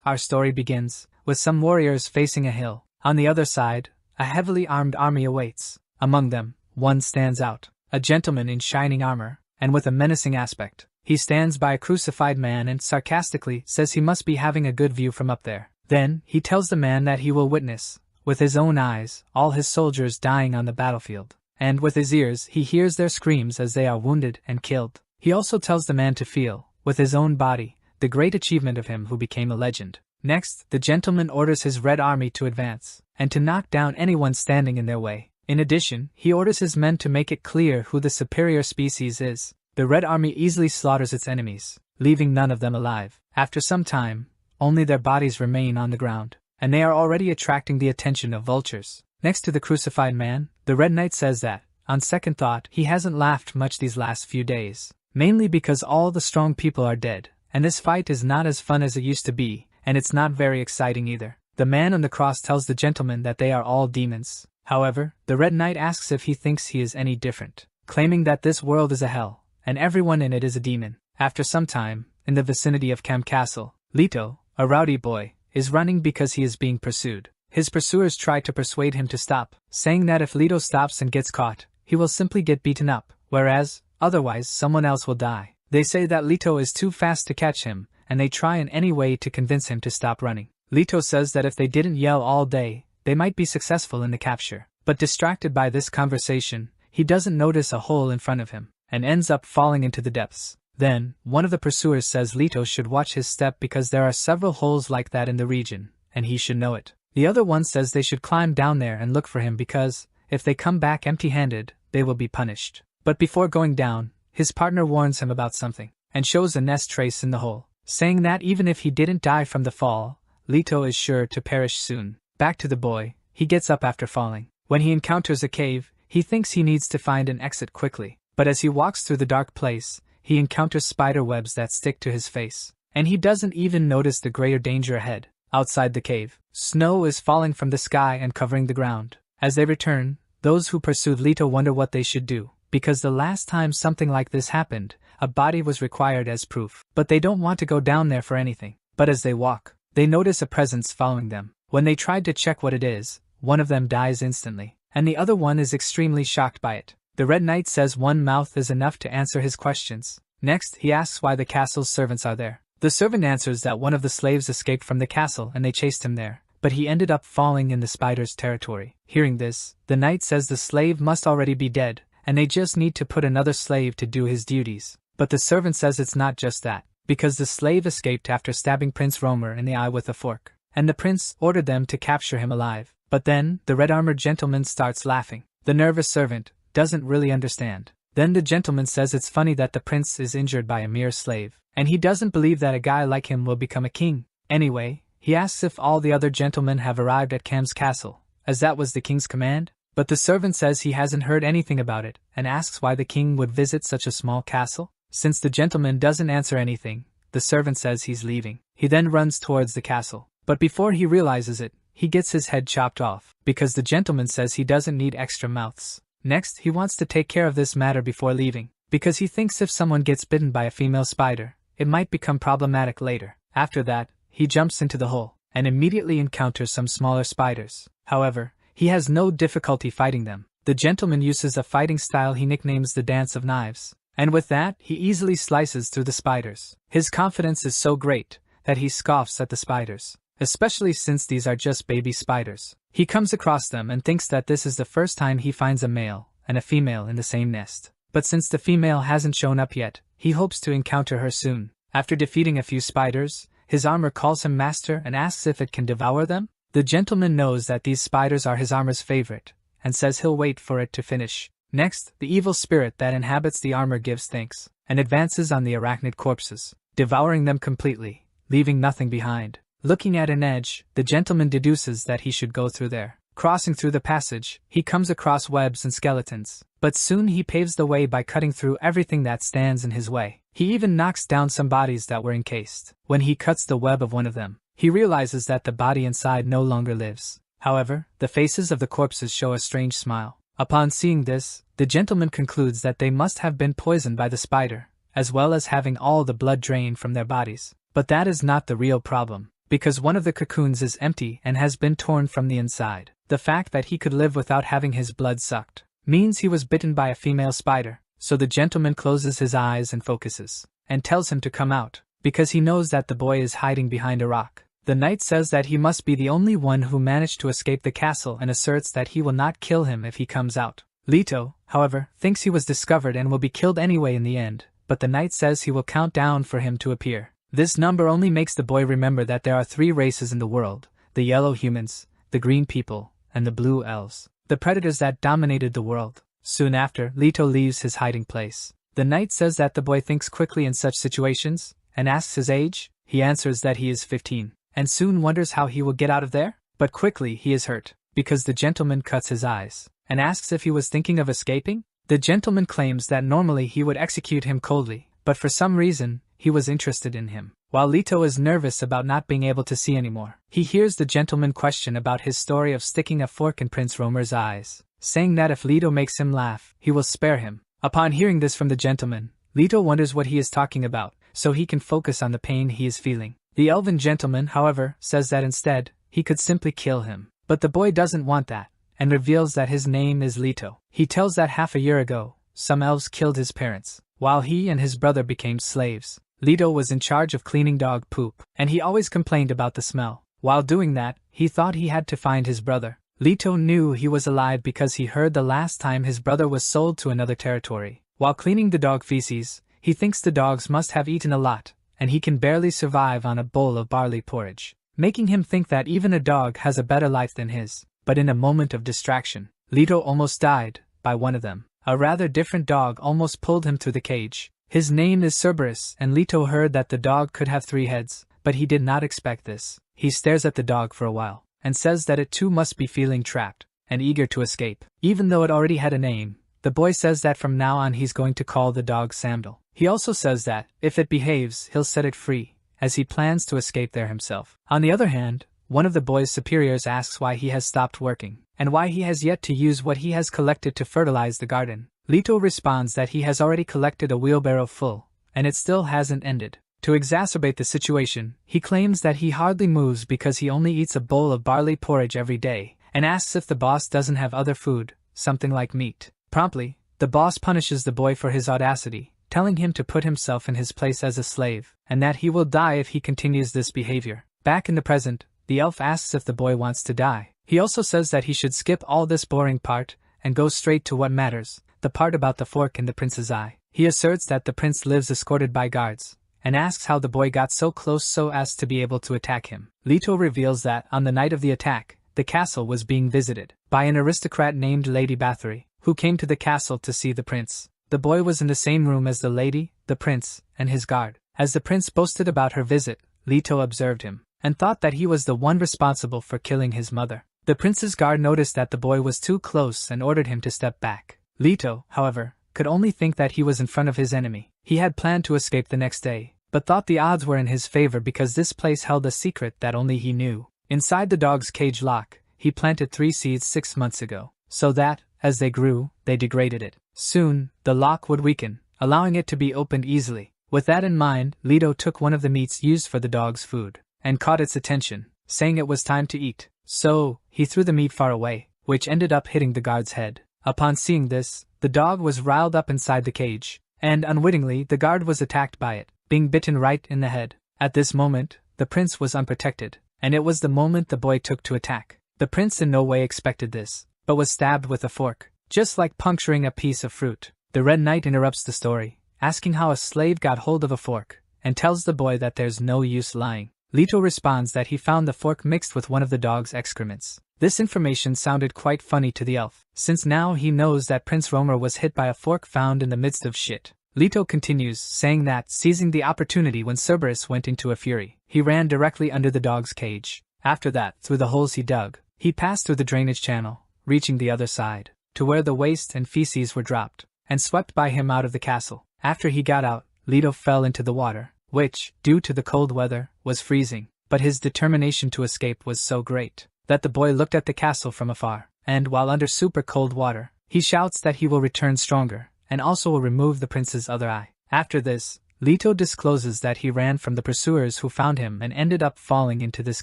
Our story begins with some warriors facing a hill. On the other side, a heavily armed army awaits. Among them, one stands out, a gentleman in shining armor, and with a menacing aspect. He stands by a crucified man and sarcastically says he must be having a good view from up there. Then, he tells the man that he will witness, with his own eyes, all his soldiers dying on the battlefield. And with his ears he hears their screams as they are wounded and killed. He also tells the man to feel, with his own body, the great achievement of him who became a legend. Next, the gentleman orders his red army to advance, and to knock down anyone standing in their way. In addition, he orders his men to make it clear who the superior species is. The red army easily slaughters its enemies, leaving none of them alive. After some time, only their bodies remain on the ground, and they are already attracting the attention of vultures. Next to the crucified man, the Red Knight says that, on second thought, he hasn't laughed much these last few days. Mainly because all the strong people are dead, and this fight is not as fun as it used to be, and it's not very exciting either. The man on the cross tells the gentleman that they are all demons. However, the Red Knight asks if he thinks he is any different, claiming that this world is a hell, and everyone in it is a demon. After some time, in the vicinity of Cam Castle, Leto, a rowdy boy, is running because he is being pursued. His pursuers try to persuade him to stop, saying that if Leto stops and gets caught, he will simply get beaten up, whereas, otherwise someone else will die. They say that Leto is too fast to catch him, and they try in any way to convince him to stop running. Leto says that if they didn't yell all day, they might be successful in the capture. But distracted by this conversation, he doesn't notice a hole in front of him, and ends up falling into the depths. Then, one of the pursuers says Leto should watch his step because there are several holes like that in the region, and he should know it. The other one says they should climb down there and look for him because, if they come back empty-handed, they will be punished. But before going down, his partner warns him about something, and shows a nest trace in the hole, saying that even if he didn't die from the fall, Leto is sure to perish soon. Back to the boy, he gets up after falling. When he encounters a cave, he thinks he needs to find an exit quickly, but as he walks through the dark place, he encounters spider webs that stick to his face, and he doesn't even notice the greater danger ahead. Outside the cave, snow is falling from the sky and covering the ground. As they return, those who pursued Leto wonder what they should do, because the last time something like this happened, a body was required as proof. But they don't want to go down there for anything. But as they walk, they notice a presence following them. When they tried to check what it is, one of them dies instantly, and the other one is extremely shocked by it. The Red Knight says one mouth is enough to answer his questions. Next, he asks why the castle's servants are there. The servant answers that one of the slaves escaped from the castle and they chased him there, but he ended up falling in the spider's territory. Hearing this, the knight says the slave must already be dead, and they just need to put another slave to do his duties. But the servant says it's not just that, because the slave escaped after stabbing Prince Romer in the eye with a fork, and the prince ordered them to capture him alive. But then, the red-armored gentleman starts laughing. The nervous servant doesn't really understand. Then the gentleman says it's funny that the prince is injured by a mere slave, and he doesn't believe that a guy like him will become a king. Anyway, he asks if all the other gentlemen have arrived at Cam's castle, as that was the king's command. But the servant says he hasn't heard anything about it, and asks why the king would visit such a small castle. Since the gentleman doesn't answer anything, the servant says he's leaving. He then runs towards the castle, but before he realizes it, he gets his head chopped off, because the gentleman says he doesn't need extra mouths. Next, he wants to take care of this matter before leaving, because he thinks if someone gets bitten by a female spider, it might become problematic later. After that, he jumps into the hole, and immediately encounters some smaller spiders. However, he has no difficulty fighting them. The gentleman uses a fighting style he nicknames the Dance of Knives, and with that, he easily slices through the spiders. His confidence is so great that he scoffs at the spiders, especially since these are just baby spiders. He comes across them and thinks that this is the first time he finds a male and a female in the same nest. But since the female hasn't shown up yet, he hopes to encounter her soon. After defeating a few spiders, his armor calls him master and asks if it can devour them. The gentleman knows that these spiders are his armor's favorite, and says he'll wait for it to finish. Next, the evil spirit that inhabits the armor gives thanks, and advances on the arachnid corpses, devouring them completely, leaving nothing behind. Looking at an edge, the gentleman deduces that he should go through there. Crossing through the passage, he comes across webs and skeletons, but soon he paves the way by cutting through everything that stands in his way. He even knocks down some bodies that were encased. When he cuts the web of one of them, he realizes that the body inside no longer lives. However, the faces of the corpses show a strange smile. Upon seeing this, the gentleman concludes that they must have been poisoned by the spider, as well as having all the blood drained from their bodies. But that is not the real problem. because one of the cocoons is empty and has been torn from the inside. The fact that he could live without having his blood sucked means he was bitten by a female spider, so the gentleman closes his eyes and focuses, and tells him to come out, because he knows that the boy is hiding behind a rock. The knight says that he must be the only one who managed to escape the castle and asserts that he will not kill him if he comes out. Leto, however, thinks he was discovered and will be killed anyway in the end, but the knight says he will count down for him to appear. This number only makes the boy remember that there are 3 races in the world: the yellow humans, the green people, and the blue elves, the predators that dominated the world. Soon after, Leto leaves his hiding place. The knight says that the boy thinks quickly in such situations, and asks his age. He answers that he is 15, and soon wonders how he will get out of there. But quickly he is hurt, because the gentleman cuts his eyes, and asks if he was thinking of escaping. The gentleman claims that normally he would execute him coldly, but for some reason, he was interested in him. While Leto is nervous about not being able to see anymore, he hears the gentleman question about his story of sticking a fork in Prince Romer's eyes, saying that if Leto makes him laugh, he will spare him. Upon hearing this from the gentleman, Leto wonders what he is talking about, so he can focus on the pain he is feeling. The elven gentleman, however, says that instead, he could simply kill him. But the boy doesn't want that, and reveals that his name is Leto. He tells that half a year ago, some elves killed his parents, while he and his brother became slaves. Leto was in charge of cleaning dog poop, and he always complained about the smell. While doing that, he thought he had to find his brother. Leto knew he was alive because he heard the last time his brother was sold to another territory. While cleaning the dog feces, he thinks the dogs must have eaten a lot, and he can barely survive on a bowl of barley porridge, making him think that even a dog has a better life than his. But in a moment of distraction, Leto almost died by one of them. A rather different dog almost pulled him through the cage. His name is Cerberus, and Leto heard that the dog could have 3 heads, but he did not expect this. He stares at the dog for a while, and says that it too must be feeling trapped, and eager to escape. Even though it already had a name, the boy says that from now on he's going to call the dog Samdal. He also says that, if it behaves, he'll set it free, as he plans to escape there himself. On the other hand, one of the boy's superiors asks why he has stopped working, and why he has yet to use what he has collected to fertilize the garden. Leto responds that he has already collected a wheelbarrow full, and it still hasn't ended. To exacerbate the situation, he claims that he hardly moves because he only eats a bowl of barley porridge every day, and asks if the boss doesn't have other food, something like meat. Promptly, the boss punishes the boy for his audacity, telling him to put himself in his place as a slave, and that he will die if he continues this behavior. Back in the present, the elf asks if the boy wants to die. He also says that he should skip all this boring part, and go straight to what matters, the part about the fork in the prince's eye. He asserts that the prince lives escorted by guards, and asks how the boy got so close so as to be able to attack him. Leto reveals that, on the night of the attack, the castle was being visited by an aristocrat named Lady Bathory, who came to the castle to see the prince. The boy was in the same room as the lady, the prince, and his guard. As the prince boasted about her visit, Leto observed him, and thought that he was the one responsible for killing his mother. The prince's guard noticed that the boy was too close and ordered him to step back. Leto, however, could only think that he was in front of his enemy. He had planned to escape the next day, but thought the odds were in his favor because this place held a secret that only he knew. Inside the dog's cage lock, he planted 3 seeds 6 months ago, so that, as they grew, they degraded it. Soon, the lock would weaken, allowing it to be opened easily. With that in mind, Leto took one of the meats used for the dog's food, and caught its attention, saying it was time to eat. So, he threw the meat far away, which ended up hitting the guard's head. Upon seeing this, the dog was riled up inside the cage, and unwittingly the guard was attacked by it, being bitten right in the head. At this moment, the prince was unprotected, and it was the moment the boy took to attack. The prince in no way expected this, but was stabbed with a fork, just like puncturing a piece of fruit. The Red Knight interrupts the story, asking how a slave got hold of a fork, and tells the boy that there's no use lying. Leto responds that he found the fork mixed with one of the dog's excrements. This information sounded quite funny to the elf, since now he knows that Prince Romer was hit by a fork found in the midst of shit. Leto continues, saying that, seizing the opportunity when Cerberus went into a fury, he ran directly under the dog's cage. After that, through the holes he dug, he passed through the drainage channel, reaching the other side, to where the waste and feces were dropped, and swept by him out of the castle. After he got out, Leto fell into the water, which, due to the cold weather, was freezing, but his determination to escape was so great, that the boy looked at the castle from afar, and while under super cold water, he shouts that he will return stronger, and also will remove the prince's other eye. After this, Leto discloses that he ran from the pursuers who found him and ended up falling into this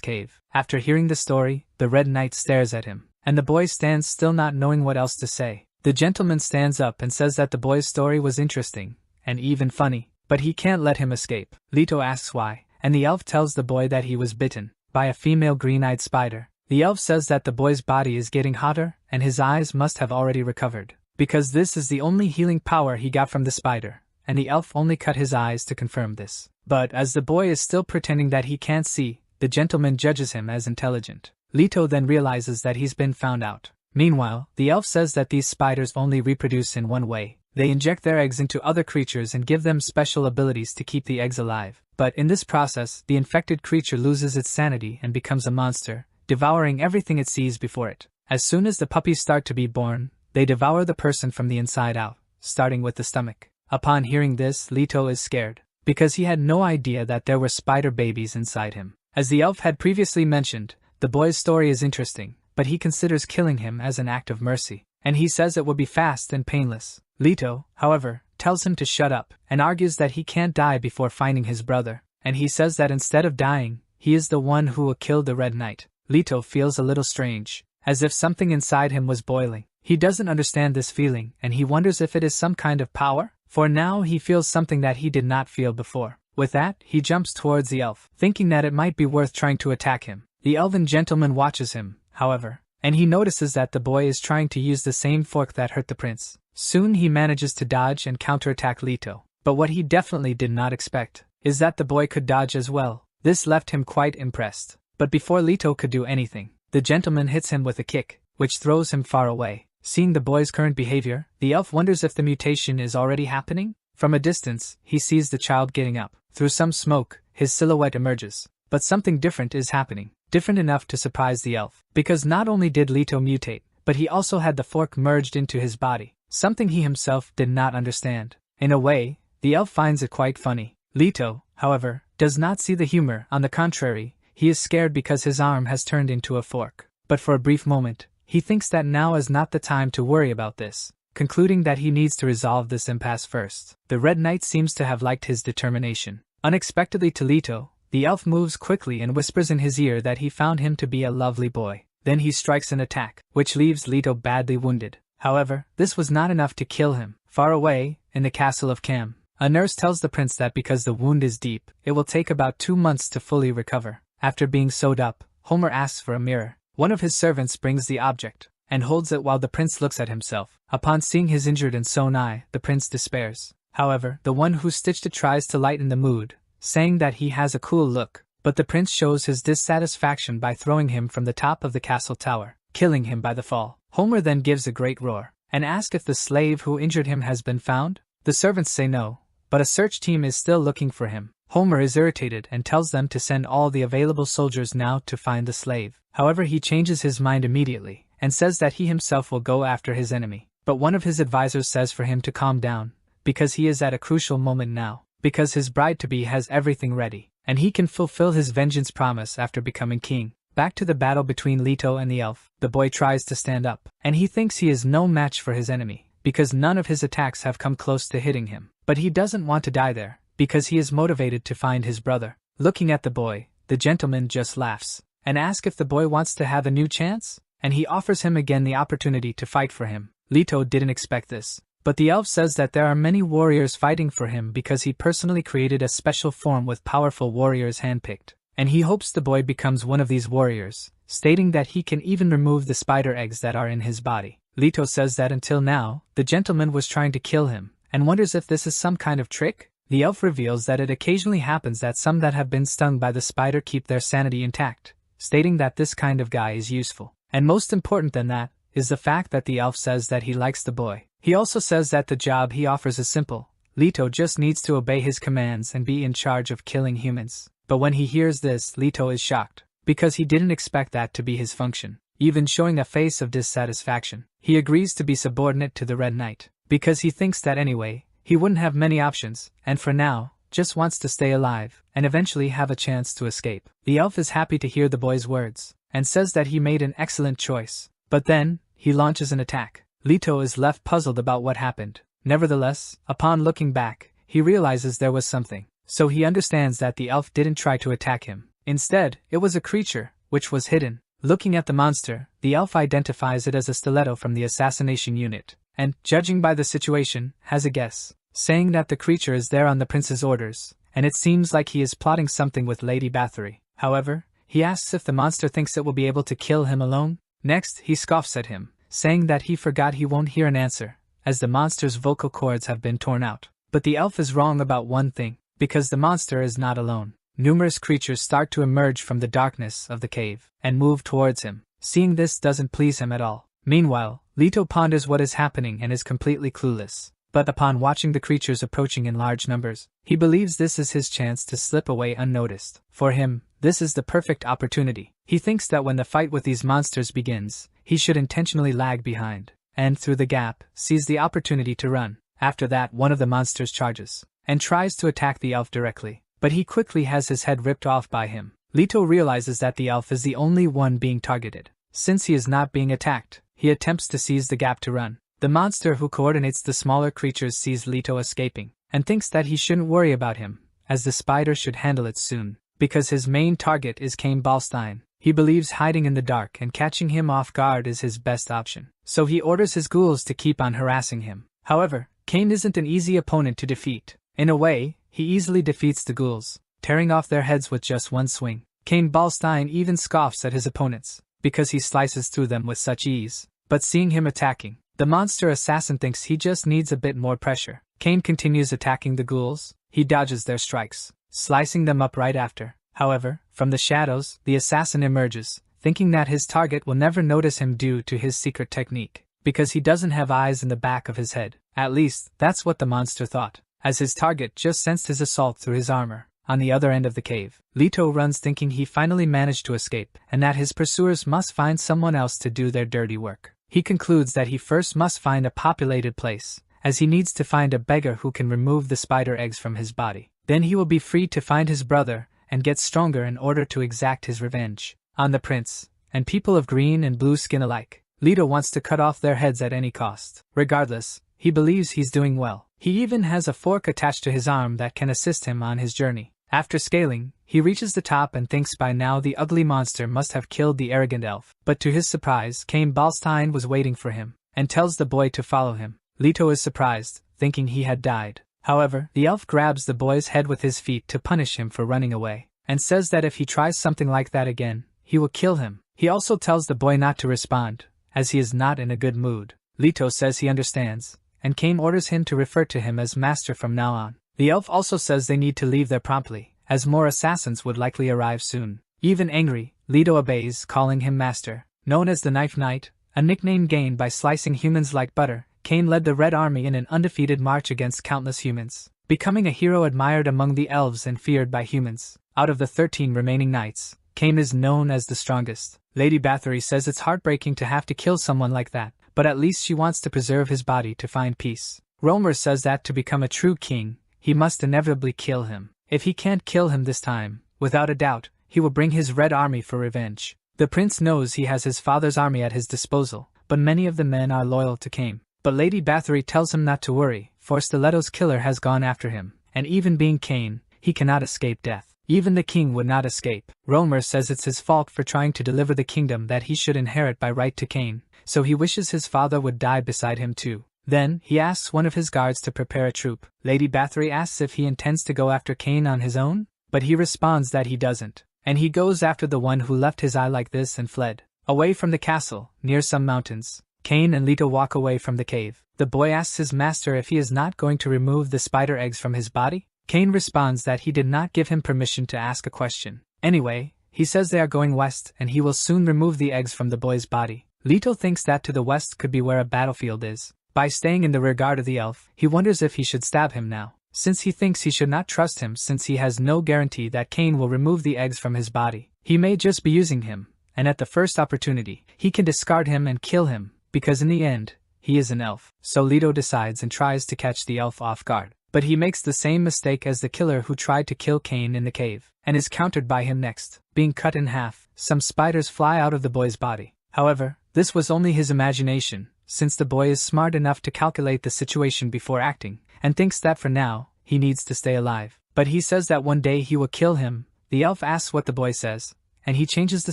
cave. After hearing the story, the Red Knight stares at him, and the boy stands still not knowing what else to say. The gentleman stands up and says that the boy's story was interesting, and even funny, but he can't let him escape. Leto asks why, and the elf tells the boy that he was bitten by a female green-eyed spider. The elf says that the boy's body is getting hotter, and his eyes must have already recovered, because this is the only healing power he got from the spider, and the elf only cut his eyes to confirm this. But as the boy is still pretending that he can't see, the gentleman judges him as intelligent. Leto then realizes that he's been found out. Meanwhile, the elf says that these spiders only reproduce in one way. They inject their eggs into other creatures and give them special abilities to keep the eggs alive. But in this process, the infected creature loses its sanity and becomes a monster, devouring everything it sees before it. As soon as the puppies start to be born, they devour the person from the inside out, starting with the stomach. Upon hearing this, Leto is scared, because he had no idea that there were spider babies inside him. As the elf had previously mentioned, the boy's story is interesting, but he considers killing him as an act of mercy, and he says it will be fast and painless. Leto, however, tells him to shut up, and argues that he can't die before finding his brother, and he says that instead of dying, he is the one who will kill the Red Knight. Leto feels a little strange, as if something inside him was boiling. He doesn't understand this feeling, and he wonders if it is some kind of power, for now he feels something that he did not feel before. With that, he jumps towards the elf, thinking that it might be worth trying to attack him. The elven gentleman watches him, however, and he notices that the boy is trying to use the same fork that hurt the prince. Soon he manages to dodge and counterattack Leto, but what he definitely did not expect is that the boy could dodge as well. This left him quite impressed. But before Leto could do anything, the gentleman hits him with a kick, which throws him far away. Seeing the boy's current behavior, the elf wonders if the mutation is already happening. From a distance, he sees the child getting up. Through some smoke, his silhouette emerges. But something different is happening. Different enough to surprise the elf, because not only did Leto mutate, but he also had the fork merged into his body, something he himself did not understand. In a way, the elf finds it quite funny. Leto, however, does not see the humor. On the contrary, he is scared because his arm has turned into a fork. But for a brief moment, he thinks that now is not the time to worry about this, concluding that he needs to resolve this impasse first. The Red Knight seems to have liked his determination. Unexpectedly to Leto, the elf moves quickly and whispers in his ear that he found him to be a lovely boy. Then he strikes an attack, which leaves Leto badly wounded. However, this was not enough to kill him. Far away, in the castle of Cam, a nurse tells the prince that because the wound is deep, it will take about 2 months to fully recover. After being sewed up, Homer asks for a mirror. One of his servants brings the object, and holds it while the prince looks at himself. Upon seeing his injured and sewn eye, the prince despairs. However, the one who stitched it tries to lighten the mood, saying that he has a cool look, but the prince shows his dissatisfaction by throwing him from the top of the castle tower, killing him by the fall. Homer then gives a great roar, and asks if the slave who injured him has been found. The servants say no, but a search team is still looking for him. Homer is irritated and tells them to send all the available soldiers now to find the slave. However, he changes his mind immediately, and says that he himself will go after his enemy. But one of his advisors says for him to calm down, because he is at a crucial moment now, because his bride-to-be has everything ready, and he can fulfill his vengeance promise after becoming king. Back to the battle between Leto and the elf, the boy tries to stand up, and he thinks he is no match for his enemy, because none of his attacks have come close to hitting him. But he doesn't want to die there, because he is motivated to find his brother. Looking at the boy, the gentleman just laughs, and asks if the boy wants to have a new chance, and he offers him again the opportunity to fight for him. Leto didn't expect this, but the elf says that there are many warriors fighting for him because he personally created a special form with powerful warriors handpicked, and he hopes the boy becomes one of these warriors, stating that he can even remove the spider eggs that are in his body. Leto says that until now, the gentleman was trying to kill him, and wonders if this is some kind of trick. The elf reveals that it occasionally happens that some that have been stung by the spider keep their sanity intact, stating that this kind of guy is useful. And most important than that, is the fact that the elf says that he likes the boy. He also says that the job he offers is simple. Leto just needs to obey his commands and be in charge of killing humans. But when he hears this, Leto is shocked, because he didn't expect that to be his function. Even showing a face of dissatisfaction, he agrees to be subordinate to the Red Knight, because he thinks that anyway, he wouldn't have many options, and for now, just wants to stay alive, and eventually have a chance to escape. The elf is happy to hear the boy's words, and says that he made an excellent choice. But then, he launches an attack. Leto is left puzzled about what happened. Nevertheless, upon looking back, he realizes there was something. So he understands that the elf didn't try to attack him. Instead, it was a creature, which was hidden. Looking at the monster, the elf identifies it as a stiletto from the assassination unit, and, judging by the situation, has a guess, saying that the creature is there on the prince's orders, and it seems like he is plotting something with Lady Bathory. However, he asks if the monster thinks it will be able to kill him alone. Next, he scoffs at him, saying that he forgot he won't hear an answer, as the monster's vocal cords have been torn out. But the elf is wrong about one thing, because the monster is not alone. Numerous creatures start to emerge from the darkness of the cave, and move towards him. Seeing this doesn't please him at all. Meanwhile, Leto ponders what is happening and is completely clueless. But upon watching the creatures approaching in large numbers, he believes this is his chance to slip away unnoticed. For him, this is the perfect opportunity. He thinks that when the fight with these monsters begins, he should intentionally lag behind, and through the gap, sees the opportunity to run. After that, one of the monsters charges, and tries to attack the elf directly, but he quickly has his head ripped off by him. Leto realizes that the elf is the only one being targeted. Since he is not being attacked, he attempts to seize the gap to run. The monster who coordinates the smaller creatures sees Leto escaping, and thinks that he shouldn't worry about him, as the spider should handle it soon, because his main target is Cain Ballstein. He believes hiding in the dark and catching him off guard is his best option, so he orders his ghouls to keep on harassing him. However, Cain isn't an easy opponent to defeat. In a way, he easily defeats the ghouls, tearing off their heads with just one swing. Cain Ballstein even scoffs at his opponents, because he slices through them with such ease. But seeing him attacking, the monster assassin thinks he just needs a bit more pressure. Cain continues attacking the ghouls. He dodges their strikes, slicing them up right after. However, from the shadows, the assassin emerges, thinking that his target will never notice him due to his secret technique, because he doesn't have eyes in the back of his head. At least, that's what the monster thought, as his target just sensed his assault through his armor. On the other end of the cave, Leto runs thinking he finally managed to escape, and that his pursuers must find someone else to do their dirty work. He concludes that he first must find a populated place, as he needs to find a beggar who can remove the spider eggs from his body. Then he will be free to find his brother, and get stronger in order to exact his revenge on the prince, and people of green and blue skin alike. Leto wants to cut off their heads at any cost. Regardless, he believes he's doing well. He even has a fork attached to his arm that can assist him on his journey. After scaling, he reaches the top and thinks by now the ugly monster must have killed the arrogant elf. But to his surprise, Cain Ballstein was waiting for him, and tells the boy to follow him. Leto is surprised, thinking he had died. However, the elf grabs the boy's head with his feet to punish him for running away, and says that if he tries something like that again, he will kill him. He also tells the boy not to respond, as he is not in a good mood. Leto says he understands, and Cain orders him to refer to him as master from now on. The elf also says they need to leave there promptly, as more assassins would likely arrive soon. Even angry, Leto obeys, calling him master. Known as the Knife Knight, a nickname gained by slicing humans like butter, Cain led the Red Army in an undefeated march against countless humans, becoming a hero admired among the elves and feared by humans. Out of the 13 remaining knights, Cain is known as the strongest. Lady Bathory says it's heartbreaking to have to kill someone like that, but at least she wants to preserve his body to find peace. Romer says that to become a true king, he must inevitably kill him. If he can't kill him this time, without a doubt, he will bring his Red Army for revenge. The prince knows he has his father's army at his disposal, but many of the men are loyal to Cain. But Lady Bathory tells him not to worry, for Stiletto's killer has gone after him, and even being Cain, he cannot escape death. Even the king would not escape. Romer says it's his fault for trying to deliver the kingdom that he should inherit by right to Cain, so he wishes his father would die beside him too. Then, he asks one of his guards to prepare a troop. Lady Bathory asks if he intends to go after Cain on his own, but he responds that he doesn't, and he goes after the one who left his eye like this and fled. Away from the castle, near some mountains, Cain and Leto walk away from the cave. The boy asks his master if he is not going to remove the spider eggs from his body. Cain responds that he did not give him permission to ask a question. Anyway, he says they are going west and he will soon remove the eggs from the boy's body. Leto thinks that to the west could be where a battlefield is. By staying in the rear guard of the elf, he wonders if he should stab him now, since he thinks he should not trust him since he has no guarantee that Cain will remove the eggs from his body. He may just be using him, and at the first opportunity, he can discard him and kill him, because in the end, he is an elf. So Leto decides and tries to catch the elf off guard. But he makes the same mistake as the killer who tried to kill Cain in the cave, and is countered by him next. Being cut in half, some spiders fly out of the boy's body. However, this was only his imagination, since the boy is smart enough to calculate the situation before acting, and thinks that for now, he needs to stay alive. But he says that one day he will kill him. The elf asks what the boy says, and he changes the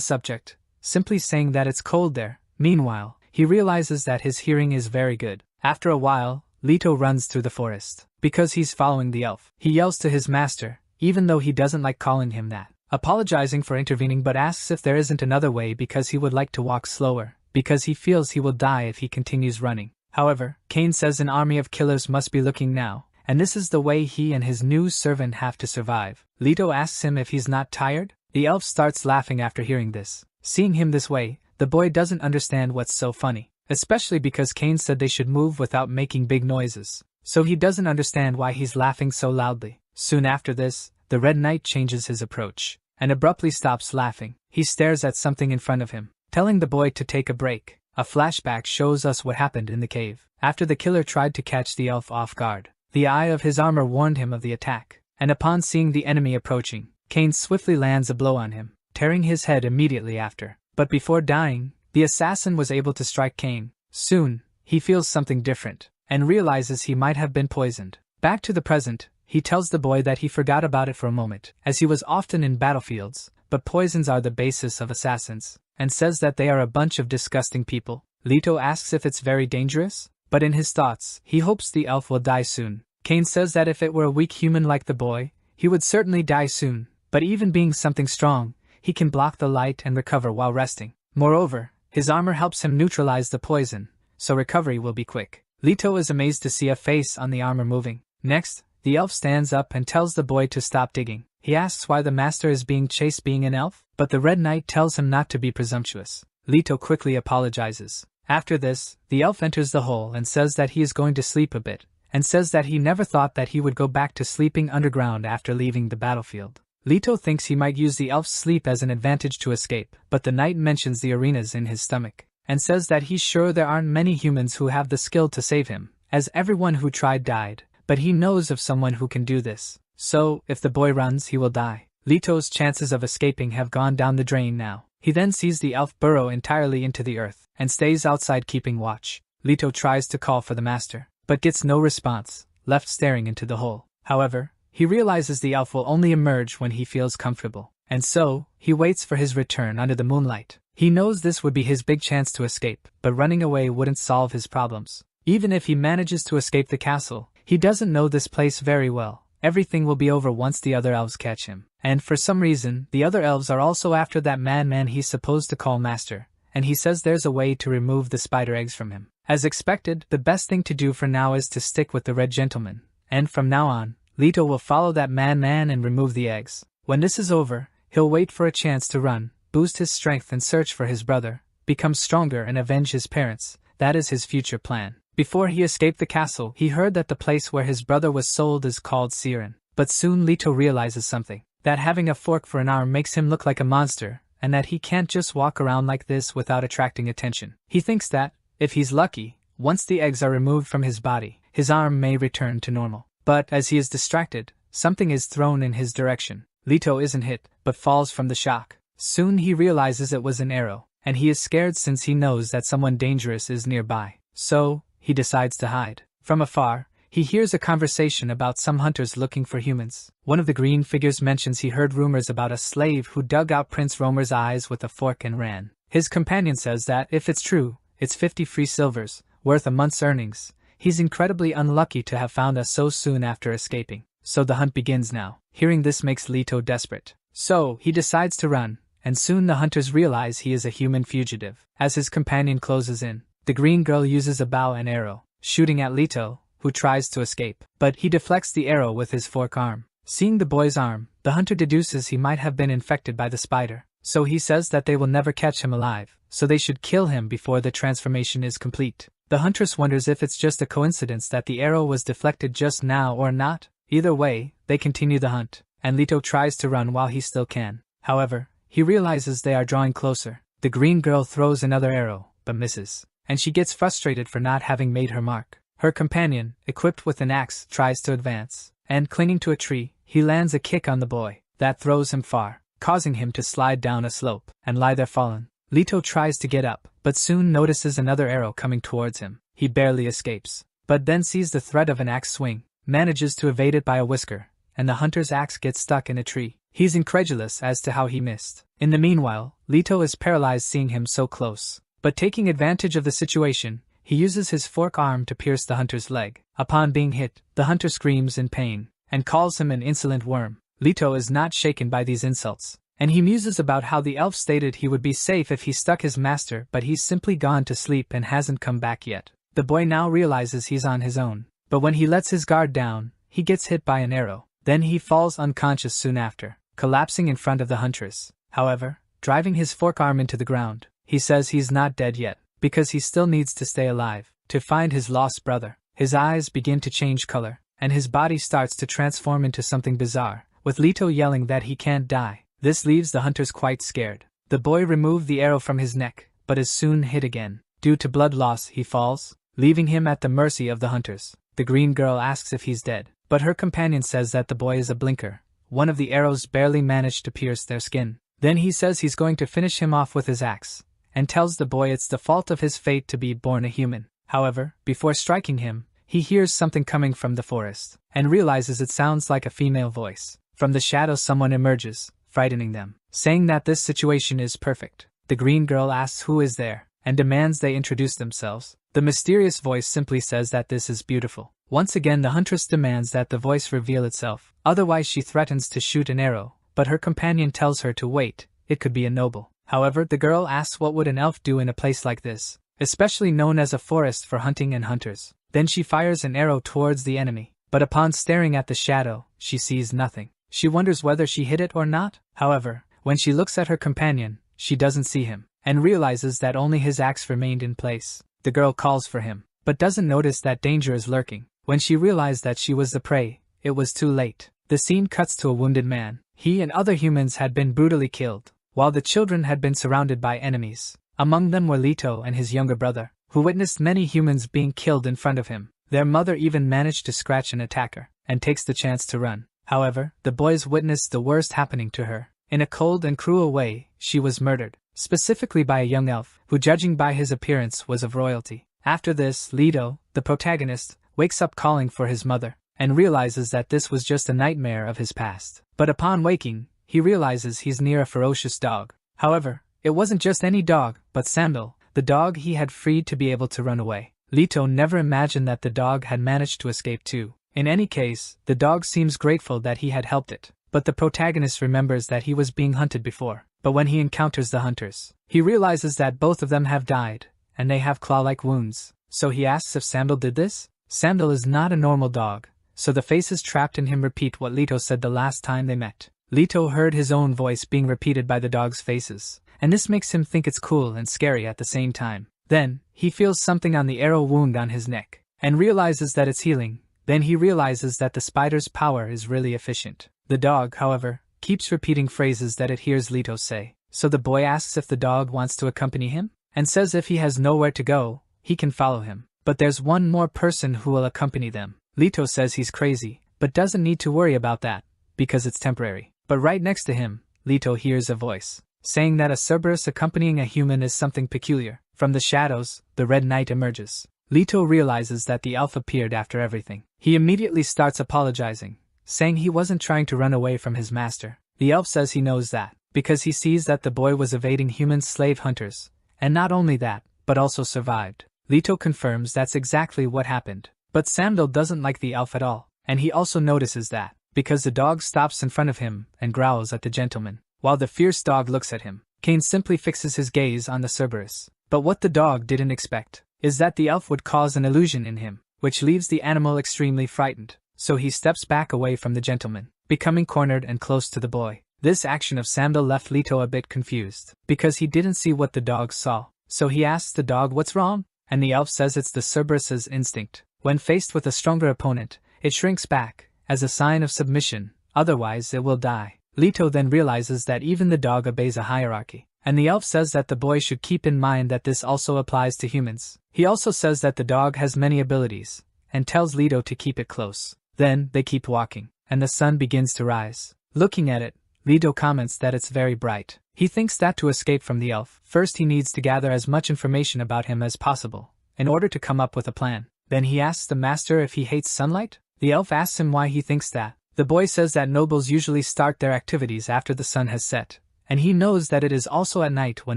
subject, simply saying that it's cold there. Meanwhile, he realizes that his hearing is very good. After a while, Leto runs through the forest. Because he's following the elf, he yells to his master, even though he doesn't like calling him that, apologizing for intervening but asks if there isn't another way because he would like to walk slower, because he feels he will die if he continues running. However, Cain says an army of killers must be looking now, and this is the way he and his new servant have to survive. Leto asks him if he's not tired. The elf starts laughing after hearing this. Seeing him this way, the boy doesn't understand what's so funny, especially because Cain said they should move without making big noises. So he doesn't understand why he's laughing so loudly. Soon after this, the Red Knight changes his approach, and abruptly stops laughing. He stares at something in front of him, telling the boy to take a break. A flashback shows us what happened in the cave. After the killer tried to catch the elf off guard, the eye of his armor warned him of the attack, and upon seeing the enemy approaching, Cain swiftly lands a blow on him, tearing his head immediately after. But before dying, the assassin was able to strike Cain. Soon, he feels something different, and realizes he might have been poisoned. Back to the present, he tells the boy that he forgot about it for a moment, as he was often in battlefields, but poisons are the basis of assassins, and says that they are a bunch of disgusting people. Leto asks if it's very dangerous, but in his thoughts, he hopes the elf will die soon. Cain says that if it were a weak human like the boy, he would certainly die soon, but even being something strong, he can block the light and recover while resting. Moreover, his armor helps him neutralize the poison, so recovery will be quick. Leto is amazed to see a face on the armor moving. Next, the elf stands up and tells the boy to stop digging. He asks why the master is being chased being an elf, but the Red Knight tells him not to be presumptuous. Leto quickly apologizes. After this, the elf enters the hole and says that he is going to sleep a bit, and says that he never thought that he would go back to sleeping underground after leaving the battlefield. Leto thinks he might use the elf's sleep as an advantage to escape, but the knight mentions the arenas in his stomach, and says that he's sure there aren't many humans who have the skill to save him, as everyone who tried died, but he knows of someone who can do this. So, if the boy runs he will die. Leto's chances of escaping have gone down the drain now. He then sees the elf burrow entirely into the earth, and stays outside keeping watch. Leto tries to call for the master, but gets no response, left staring into the hole. However, he realizes the elf will only emerge when he feels comfortable, and so, he waits for his return under the moonlight. He knows this would be his big chance to escape, but running away wouldn't solve his problems. Even if he manages to escape the castle, he doesn't know this place very well. Everything will be over once the other elves catch him. And for some reason, the other elves are also after that madman he's supposed to call master, and he says there's a way to remove the spider eggs from him. As expected, the best thing to do for now is to stick with the red gentleman, and from now on, Leto will follow that madman and remove the eggs. When this is over, he'll wait for a chance to run, boost his strength and search for his brother, become stronger and avenge his parents. That is his future plan. Before he escaped the castle, he heard that the place where his brother was sold is called Siren. But soon Leto realizes something, that having a fork for an arm makes him look like a monster, and that he can't just walk around like this without attracting attention. He thinks that, if he's lucky, once the eggs are removed from his body, his arm may return to normal. But as he is distracted, something is thrown in his direction. Leto isn't hit, but falls from the shock. Soon he realizes it was an arrow, and he is scared since he knows that someone dangerous is nearby. So, he decides to hide. From afar, he hears a conversation about some hunters looking for humans. One of the green figures mentions he heard rumors about a slave who dug out Prince Romer's eyes with a fork and ran. His companion says that if it's true, it's 50 free silvers, worth a month's earnings. He's incredibly unlucky to have found us so soon after escaping. So the hunt begins now. Hearing this makes Leto desperate. So, he decides to run, and soon the hunters realize he is a human fugitive. As his companion closes in, the green girl uses a bow and arrow, shooting at Leto, who tries to escape, but he deflects the arrow with his fork arm. Seeing the boy's arm, the hunter deduces he might have been infected by the spider, so he says that they will never catch him alive, so they should kill him before the transformation is complete. The huntress wonders if it's just a coincidence that the arrow was deflected just now or not. Either way, they continue the hunt, and Leto tries to run while he still can. However, he realizes they are drawing closer. The green girl throws another arrow, but misses, and she gets frustrated for not having made her mark. Her companion, equipped with an axe, tries to advance, and clinging to a tree, he lands a kick on the boy that throws him far, causing him to slide down a slope and lie there fallen. Leto tries to get up, but soon notices another arrow coming towards him. He barely escapes, but then sees the threat of an axe swing. manages to evade it by a whisker, and the hunter's axe gets stuck in a tree. He's incredulous as to how he missed. In the meanwhile, Leto is paralyzed seeing him so close. But taking advantage of the situation, he uses his fork arm to pierce the hunter's leg. Upon being hit, the hunter screams in pain, and calls him an insolent worm. Leto is not shaken by these insults, and he muses about how the elf stated he would be safe if he stuck his master, but he's simply gone to sleep and hasn't come back yet. The boy now realizes he's on his own, but when he lets his guard down, he gets hit by an arrow. Then he falls unconscious soon after, collapsing in front of the huntress. However, driving his fork arm into the ground, he says he's not dead yet, because he still needs to stay alive, to find his lost brother. His eyes begin to change color, and his body starts to transform into something bizarre, with Leto yelling that he can't die. This leaves the hunters quite scared. The boy removed the arrow from his neck, but is soon hit again. Due to blood loss, he falls, leaving him at the mercy of the hunters. The green girl asks if he's dead, but her companion says that the boy is a blinker. One of the arrows barely managed to pierce their skin. Then he says he's going to finish him off with his axe, and tells the boy it's the fault of his fate to be born a human. However, before striking him, he hears something coming from the forest, and realizes it sounds like a female voice. From the shadows someone emerges, frightening them, saying that this situation is perfect. The green girl asks who is there, and demands they introduce themselves. The mysterious voice simply says that this is beautiful. Once again the huntress demands that the voice reveal itself, otherwise she threatens to shoot an arrow, but her companion tells her to wait, it could be a noble. However, the girl asks what would an elf do in a place like this, especially known as a forest for hunting and hunters. Then she fires an arrow towards the enemy, but upon staring at the shadow, she sees nothing. She wonders whether she hit it or not. However, when she looks at her companion, she doesn't see him, and realizes that only his axe remained in place. The girl calls for him, but doesn't notice that danger is lurking. When she realized that she was the prey, it was too late. The scene cuts to a wounded man. He and other humans had been brutally killed, while the children had been surrounded by enemies. Among them were Leto and his younger brother, who witnessed many humans being killed in front of him. Their mother even managed to scratch an attacker, and takes the chance to run. However, the boys witnessed the worst happening to her. In a cold and cruel way, she was murdered, specifically by a young elf, who judging by his appearance was of royalty. After this, Leto, the protagonist, wakes up calling for his mother, and realizes that this was just a nightmare of his past. But upon waking, he realizes he's near a ferocious dog. However, it wasn't just any dog, but Sandal, the dog he had freed to be able to run away. Leto never imagined that the dog had managed to escape too. In any case, the dog seems grateful that he had helped it, but the protagonist remembers that he was being hunted before. But when he encounters the hunters, he realizes that both of them have died, and they have claw-like wounds. So he asks if Sandal did this? Sandal is not a normal dog, so the faces trapped in him repeat what Leto said the last time they met. Leto heard his own voice being repeated by the dog's faces, and this makes him think it's cool and scary at the same time. Then, he feels something on the arrow wound on his neck, and realizes that it's healing. Then he realizes that the spider's power is really efficient. The dog, however, keeps repeating phrases that it hears Leto say, so the boy asks if the dog wants to accompany him, and says if he has nowhere to go, he can follow him. But there's one more person who will accompany them. Leto says he's crazy, but doesn't need to worry about that, because it's temporary. But right next to him, Leto hears a voice, saying that a Cerberus accompanying a human is something peculiar. From the shadows, the Red Knight emerges. Leto realizes that the elf appeared after everything. He immediately starts apologizing, saying he wasn't trying to run away from his master. The elf says he knows that, because he sees that the boy was evading human slave hunters, and not only that, but also survived. Leto confirms that's exactly what happened. But Sandal doesn't like the elf at all, and he also notices that, because the dog stops in front of him and growls at the gentleman, while the fierce dog looks at him. Cain simply fixes his gaze on the Cerberus. But what the dog didn't expect is that the elf would cause an illusion in him, which leaves the animal extremely frightened. So he steps back away from the gentleman, becoming cornered and close to the boy. This action of Sandal left Leto a bit confused, because he didn't see what the dog saw. So he asks the dog what's wrong, and the elf says it's the Cerberus's instinct. When faced with a stronger opponent, it shrinks back, as a sign of submission, otherwise it will die. Leto then realizes that even the dog obeys a hierarchy, and the elf says that the boy should keep in mind that this also applies to humans. He also says that the dog has many abilities, and tells Leto to keep it close. Then, they keep walking, and the sun begins to rise. Looking at it, Leto comments that it's very bright. He thinks that to escape from the elf, first he needs to gather as much information about him as possible, in order to come up with a plan. Then he asks the master if he hates sunlight. The elf asks him why he thinks that. The boy says that nobles usually start their activities after the sun has set, and he knows that it is also at night when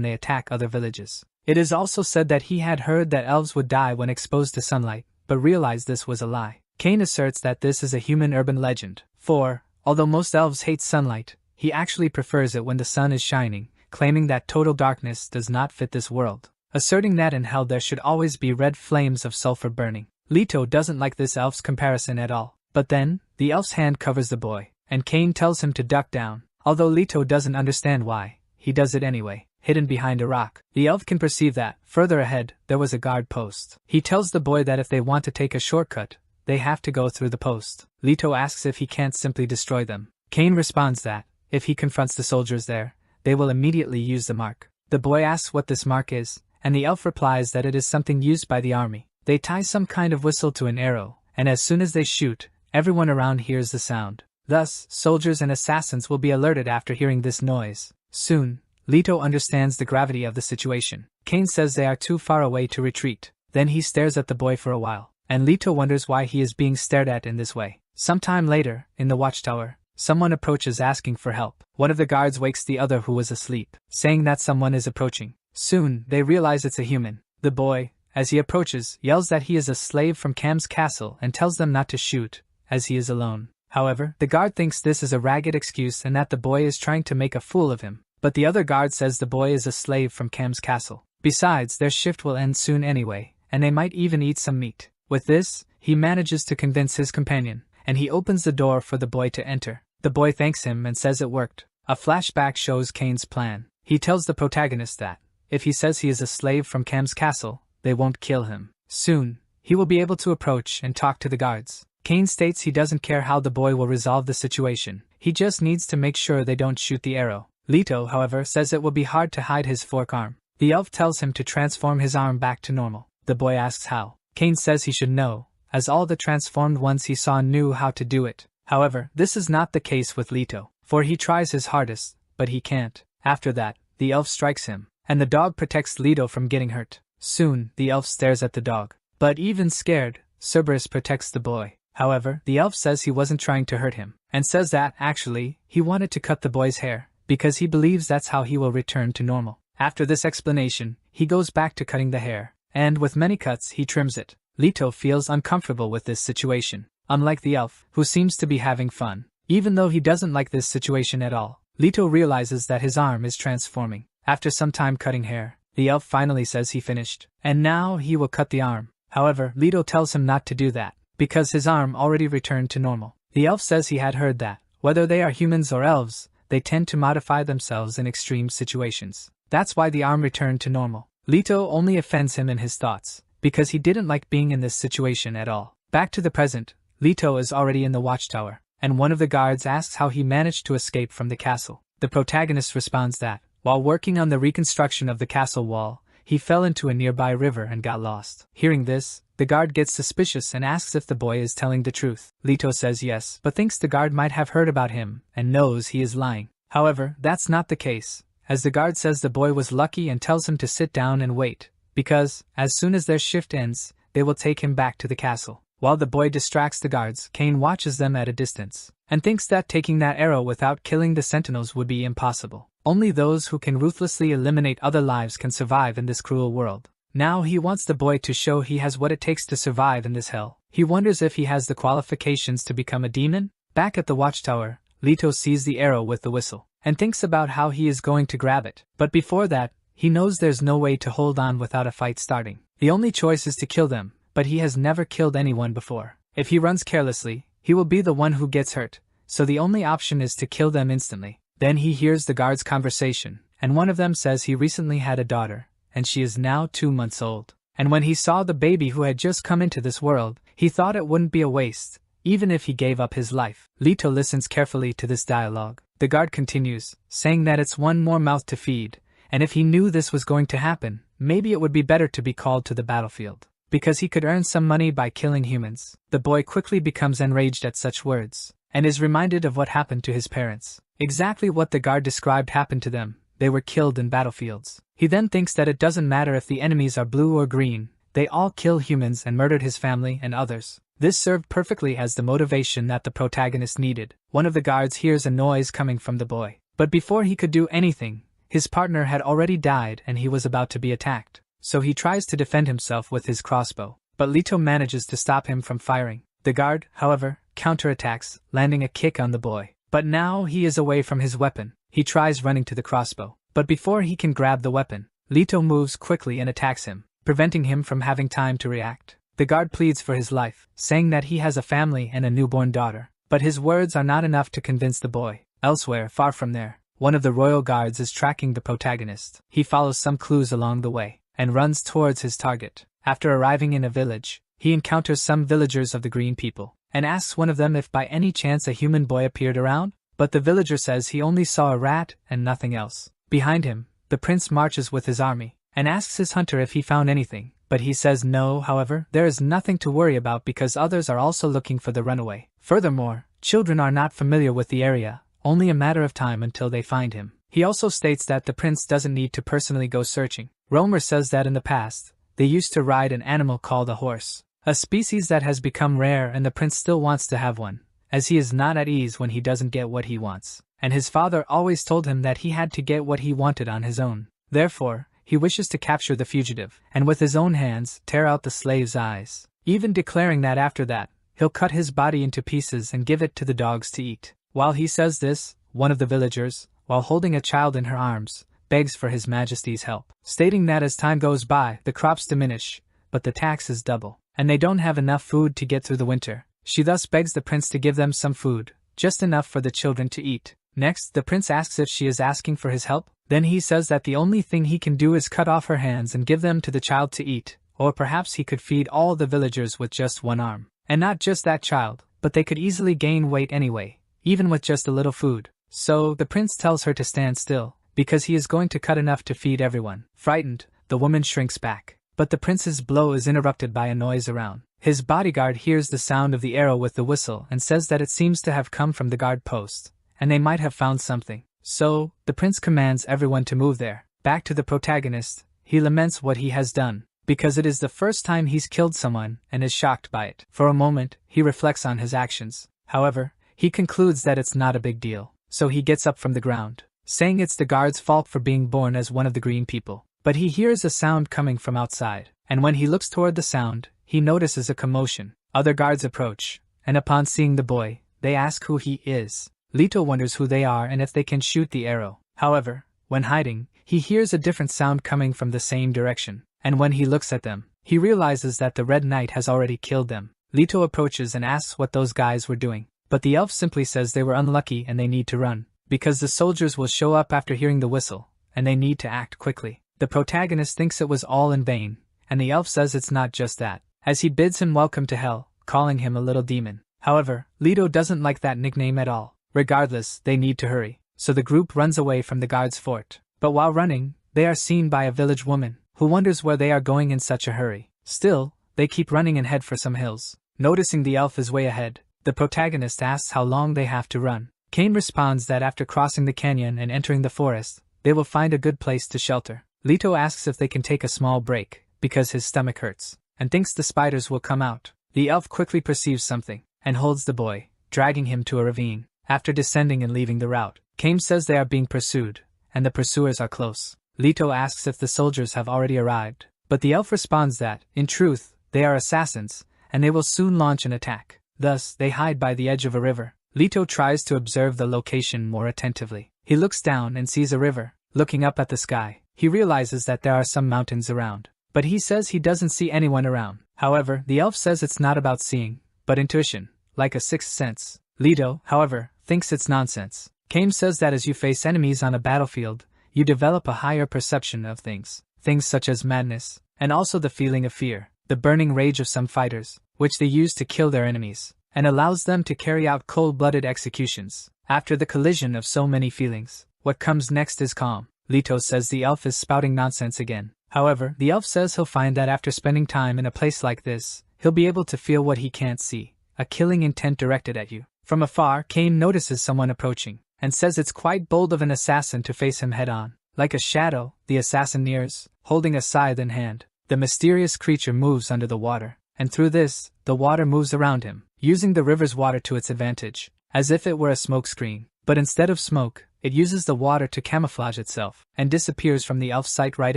they attack other villages. It is also said that he had heard that elves would die when exposed to sunlight, but realized this was a lie. Cain asserts that this is a human urban legend, for, although most elves hate sunlight, he actually prefers it when the sun is shining, claiming that total darkness does not fit this world, asserting that in hell there should always be red flames of sulfur burning. Leto doesn't like this elf's comparison at all, but then, the elf's hand covers the boy, and Cain tells him to duck down. Although Leto doesn't understand why, he does it anyway, hidden behind a rock. The elf can perceive that, further ahead, there was a guard post. He tells the boy that if they want to take a shortcut, they have to go through the post. Leto asks if he can't simply destroy them. Cain responds that, if he confronts the soldiers there, they will immediately use the mark. The boy asks what this mark is, and the elf replies that it is something used by the army. They tie some kind of whistle to an arrow, and as soon as they shoot, everyone around hears the sound. Thus, soldiers and assassins will be alerted after hearing this noise. Soon, Leto understands the gravity of the situation. Cain says they are too far away to retreat. Then he stares at the boy for a while, and Leto wonders why he is being stared at in this way. Sometime later, in the watchtower, someone approaches asking for help. One of the guards wakes the other who was asleep, saying that someone is approaching. Soon, they realize it's a human. The boy, as he approaches, yells that he is a slave from Cam's castle and tells them not to shoot, as he is alone. However, the guard thinks this is a ragged excuse and that the boy is trying to make a fool of him, but the other guard says the boy is a slave from Cam's castle. Besides, their shift will end soon anyway, and they might even eat some meat. With this, he manages to convince his companion, and he opens the door for the boy to enter. The boy thanks him and says it worked. A flashback shows Cain's plan. He tells the protagonist that, if he says he is a slave from Cam's castle, they won't kill him. Soon, he will be able to approach and talk to the guards. Cain states he doesn't care how the boy will resolve the situation, he just needs to make sure they don't shoot the arrow. Leto, however, says it will be hard to hide his fork arm. The elf tells him to transform his arm back to normal. The boy asks how. Cain says he should know, as all the transformed ones he saw knew how to do it. However, this is not the case with Leto, for he tries his hardest, but he can't. After that, the elf strikes him, and the dog protects Leto from getting hurt. Soon, the elf stares at the dog. But even scared, Cerberus protects the boy. However, the elf says he wasn't trying to hurt him, and says that, actually, he wanted to cut the boy's hair, because he believes that's how he will return to normal. After this explanation, he goes back to cutting the hair, and with many cuts he trims it. Leto feels uncomfortable with this situation, unlike the elf, who seems to be having fun. Even though he doesn't like this situation at all, Leto realizes that his arm is transforming. After some time cutting hair, the elf finally says he finished, and now he will cut the arm. However, Leto tells him not to do that, because his arm already returned to normal. The elf says he had heard that, whether they are humans or elves, they tend to modify themselves in extreme situations. That's why the arm returned to normal. Leto only offends him in his thoughts, because he didn't like being in this situation at all. Back to the present, Leto is already in the watchtower, and one of the guards asks how he managed to escape from the castle. The protagonist responds that, while working on the reconstruction of the castle wall, he fell into a nearby river and got lost. Hearing this, the guard gets suspicious and asks if the boy is telling the truth. Leto says yes, but thinks the guard might have heard about him, and knows he is lying. However, that's not the case, as the guard says the boy was lucky and tells him to sit down and wait, because, as soon as their shift ends, they will take him back to the castle. While the boy distracts the guards, Cain watches them at a distance, and thinks that taking that arrow without killing the sentinels would be impossible. Only those who can ruthlessly eliminate other lives can survive in this cruel world. Now he wants the boy to show he has what it takes to survive in this hell. He wonders if he has the qualifications to become a demon. Back at the watchtower, Leto sees the arrow with the whistle, and thinks about how he is going to grab it. But before that, he knows there's no way to hold on without a fight starting. The only choice is to kill them, but he has never killed anyone before. If he runs carelessly, he will be the one who gets hurt, so the only option is to kill them instantly. Then he hears the guards' conversation, and one of them says he recently had a daughter, and she is now 2 months old. And when he saw the baby who had just come into this world, he thought it wouldn't be a waste, even if he gave up his life. Leto listens carefully to this dialogue. The guard continues, saying that it's one more mouth to feed, and if he knew this was going to happen, maybe it would be better to be called to the battlefield, because he could earn some money by killing humans. The boy quickly becomes enraged at such words, and is reminded of what happened to his parents. Exactly what the guard described happened to them. They were killed in battlefields. He then thinks that it doesn't matter if the enemies are blue or green, they all kill humans, and murdered his family and others. This served perfectly as the motivation that the protagonist needed. One of the guards hears a noise coming from the boy, but before he could do anything, his partner had already died and he was about to be attacked. So he tries to defend himself with his crossbow, but Leto manages to stop him from firing. The guard, however, counterattacks, landing a kick on the boy. But now he is away from his weapon. He tries running to the crossbow, but before he can grab the weapon, Leto moves quickly and attacks him, preventing him from having time to react. The guard pleads for his life, saying that he has a family and a newborn daughter, but his words are not enough to convince the boy. Elsewhere, far from there, one of the royal guards is tracking the protagonist. He follows some clues along the way, and runs towards his target. After arriving in a village, he encounters some villagers of the Green people, and asks one of them if by any chance a human boy appeared around, but the villager says he only saw a rat and nothing else. Behind him, the prince marches with his army, and asks his hunter if he found anything, but he says no. However, there is nothing to worry about because others are also looking for the runaway. Furthermore, children are not familiar with the area, only a matter of time until they find him. He also states that the prince doesn't need to personally go searching. Romer says that in the past, they used to ride an animal called a horse, a species that has become rare, and the prince still wants to have one, as he is not at ease when he doesn't get what he wants, and his father always told him that he had to get what he wanted on his own. Therefore, he wishes to capture the fugitive, and with his own hands tear out the slave's eyes, even declaring that after that, he'll cut his body into pieces and give it to the dogs to eat. While he says this, one of the villagers, while holding a child in her arms, begs for His Majesty's help, stating that as time goes by, the crops diminish, but the taxes double, and they don't have enough food to get through the winter. She thus begs the prince to give them some food, just enough for the children to eat. Next, the prince asks if she is asking for his help. Then he says that the only thing he can do is cut off her hands and give them to the child to eat, or perhaps he could feed all the villagers with just one arm. And not just that child, but they could easily gain weight anyway, even with just a little food. So, the prince tells her to stand still, because he is going to cut enough to feed everyone. Frightened, the woman shrinks back, but the prince's blow is interrupted by a noise around. His bodyguard hears the sound of the arrow with the whistle and says that it seems to have come from the guard post, and they might have found something. So, the prince commands everyone to move there. Back to the protagonist, he laments what he has done, because it is the first time he's killed someone and is shocked by it. For a moment, he reflects on his actions. However, he concludes that it's not a big deal, so he gets up from the ground, saying it's the guard's fault for being born as one of the Green people. But he hears a sound coming from outside, and when he looks toward the sound, he notices a commotion. Other guards approach, and upon seeing the boy, they ask who he is. Leto wonders who they are and if they can shoot the arrow. However, when hiding, he hears a different sound coming from the same direction, and when he looks at them, he realizes that the Red Knight has already killed them. Leto approaches and asks what those guys were doing, but the elf simply says they were unlucky and they need to run, because the soldiers will show up after hearing the whistle, and they need to act quickly. The protagonist thinks it was all in vain, and the elf says it's not just that, as he bids him welcome to hell, calling him a little demon. However, Leto doesn't like that nickname at all. Regardless, they need to hurry, so the group runs away from the guard's fort. But while running, they are seen by a village woman, who wonders where they are going in such a hurry. Still, they keep running and head for some hills. Noticing the elf is way ahead, the protagonist asks how long they have to run. Kane responds that after crossing the canyon and entering the forest, they will find a good place to shelter. Leto asks if they can take a small break, because his stomach hurts, and thinks the spiders will come out. The elf quickly perceives something, and holds the boy, dragging him to a ravine. After descending and leaving the route, Kame says they are being pursued, and the pursuers are close. Leto asks if the soldiers have already arrived, but the elf responds that, in truth, they are assassins, and they will soon launch an attack. Thus, they hide by the edge of a river. Leto tries to observe the location more attentively. He looks down and sees a river. Looking up at the sky, he realizes that there are some mountains around, but he says he doesn't see anyone around. However, the elf says it's not about seeing, but intuition, like a sixth sense. Leto, however, thinks it's nonsense. Kame says that as you face enemies on a battlefield, you develop a higher perception of things such as madness, and also the feeling of fear, the burning rage of some fighters, which they use to kill their enemies, and allows them to carry out cold-blooded executions. After the collision of so many feelings, what comes next is calm. Leto says the elf is spouting nonsense again. However, the elf says he'll find that after spending time in a place like this, he'll be able to feel what he can't see, a killing intent directed at you. From afar, Kane notices someone approaching, and says it's quite bold of an assassin to face him head-on. Like a shadow, the assassin nears, holding a scythe in hand. The mysterious creature moves under the water, and through this, the water moves around him, using the river's water to its advantage, as if it were a smoke screen. But instead of smoke, it uses the water to camouflage itself, and disappears from the elf's sight right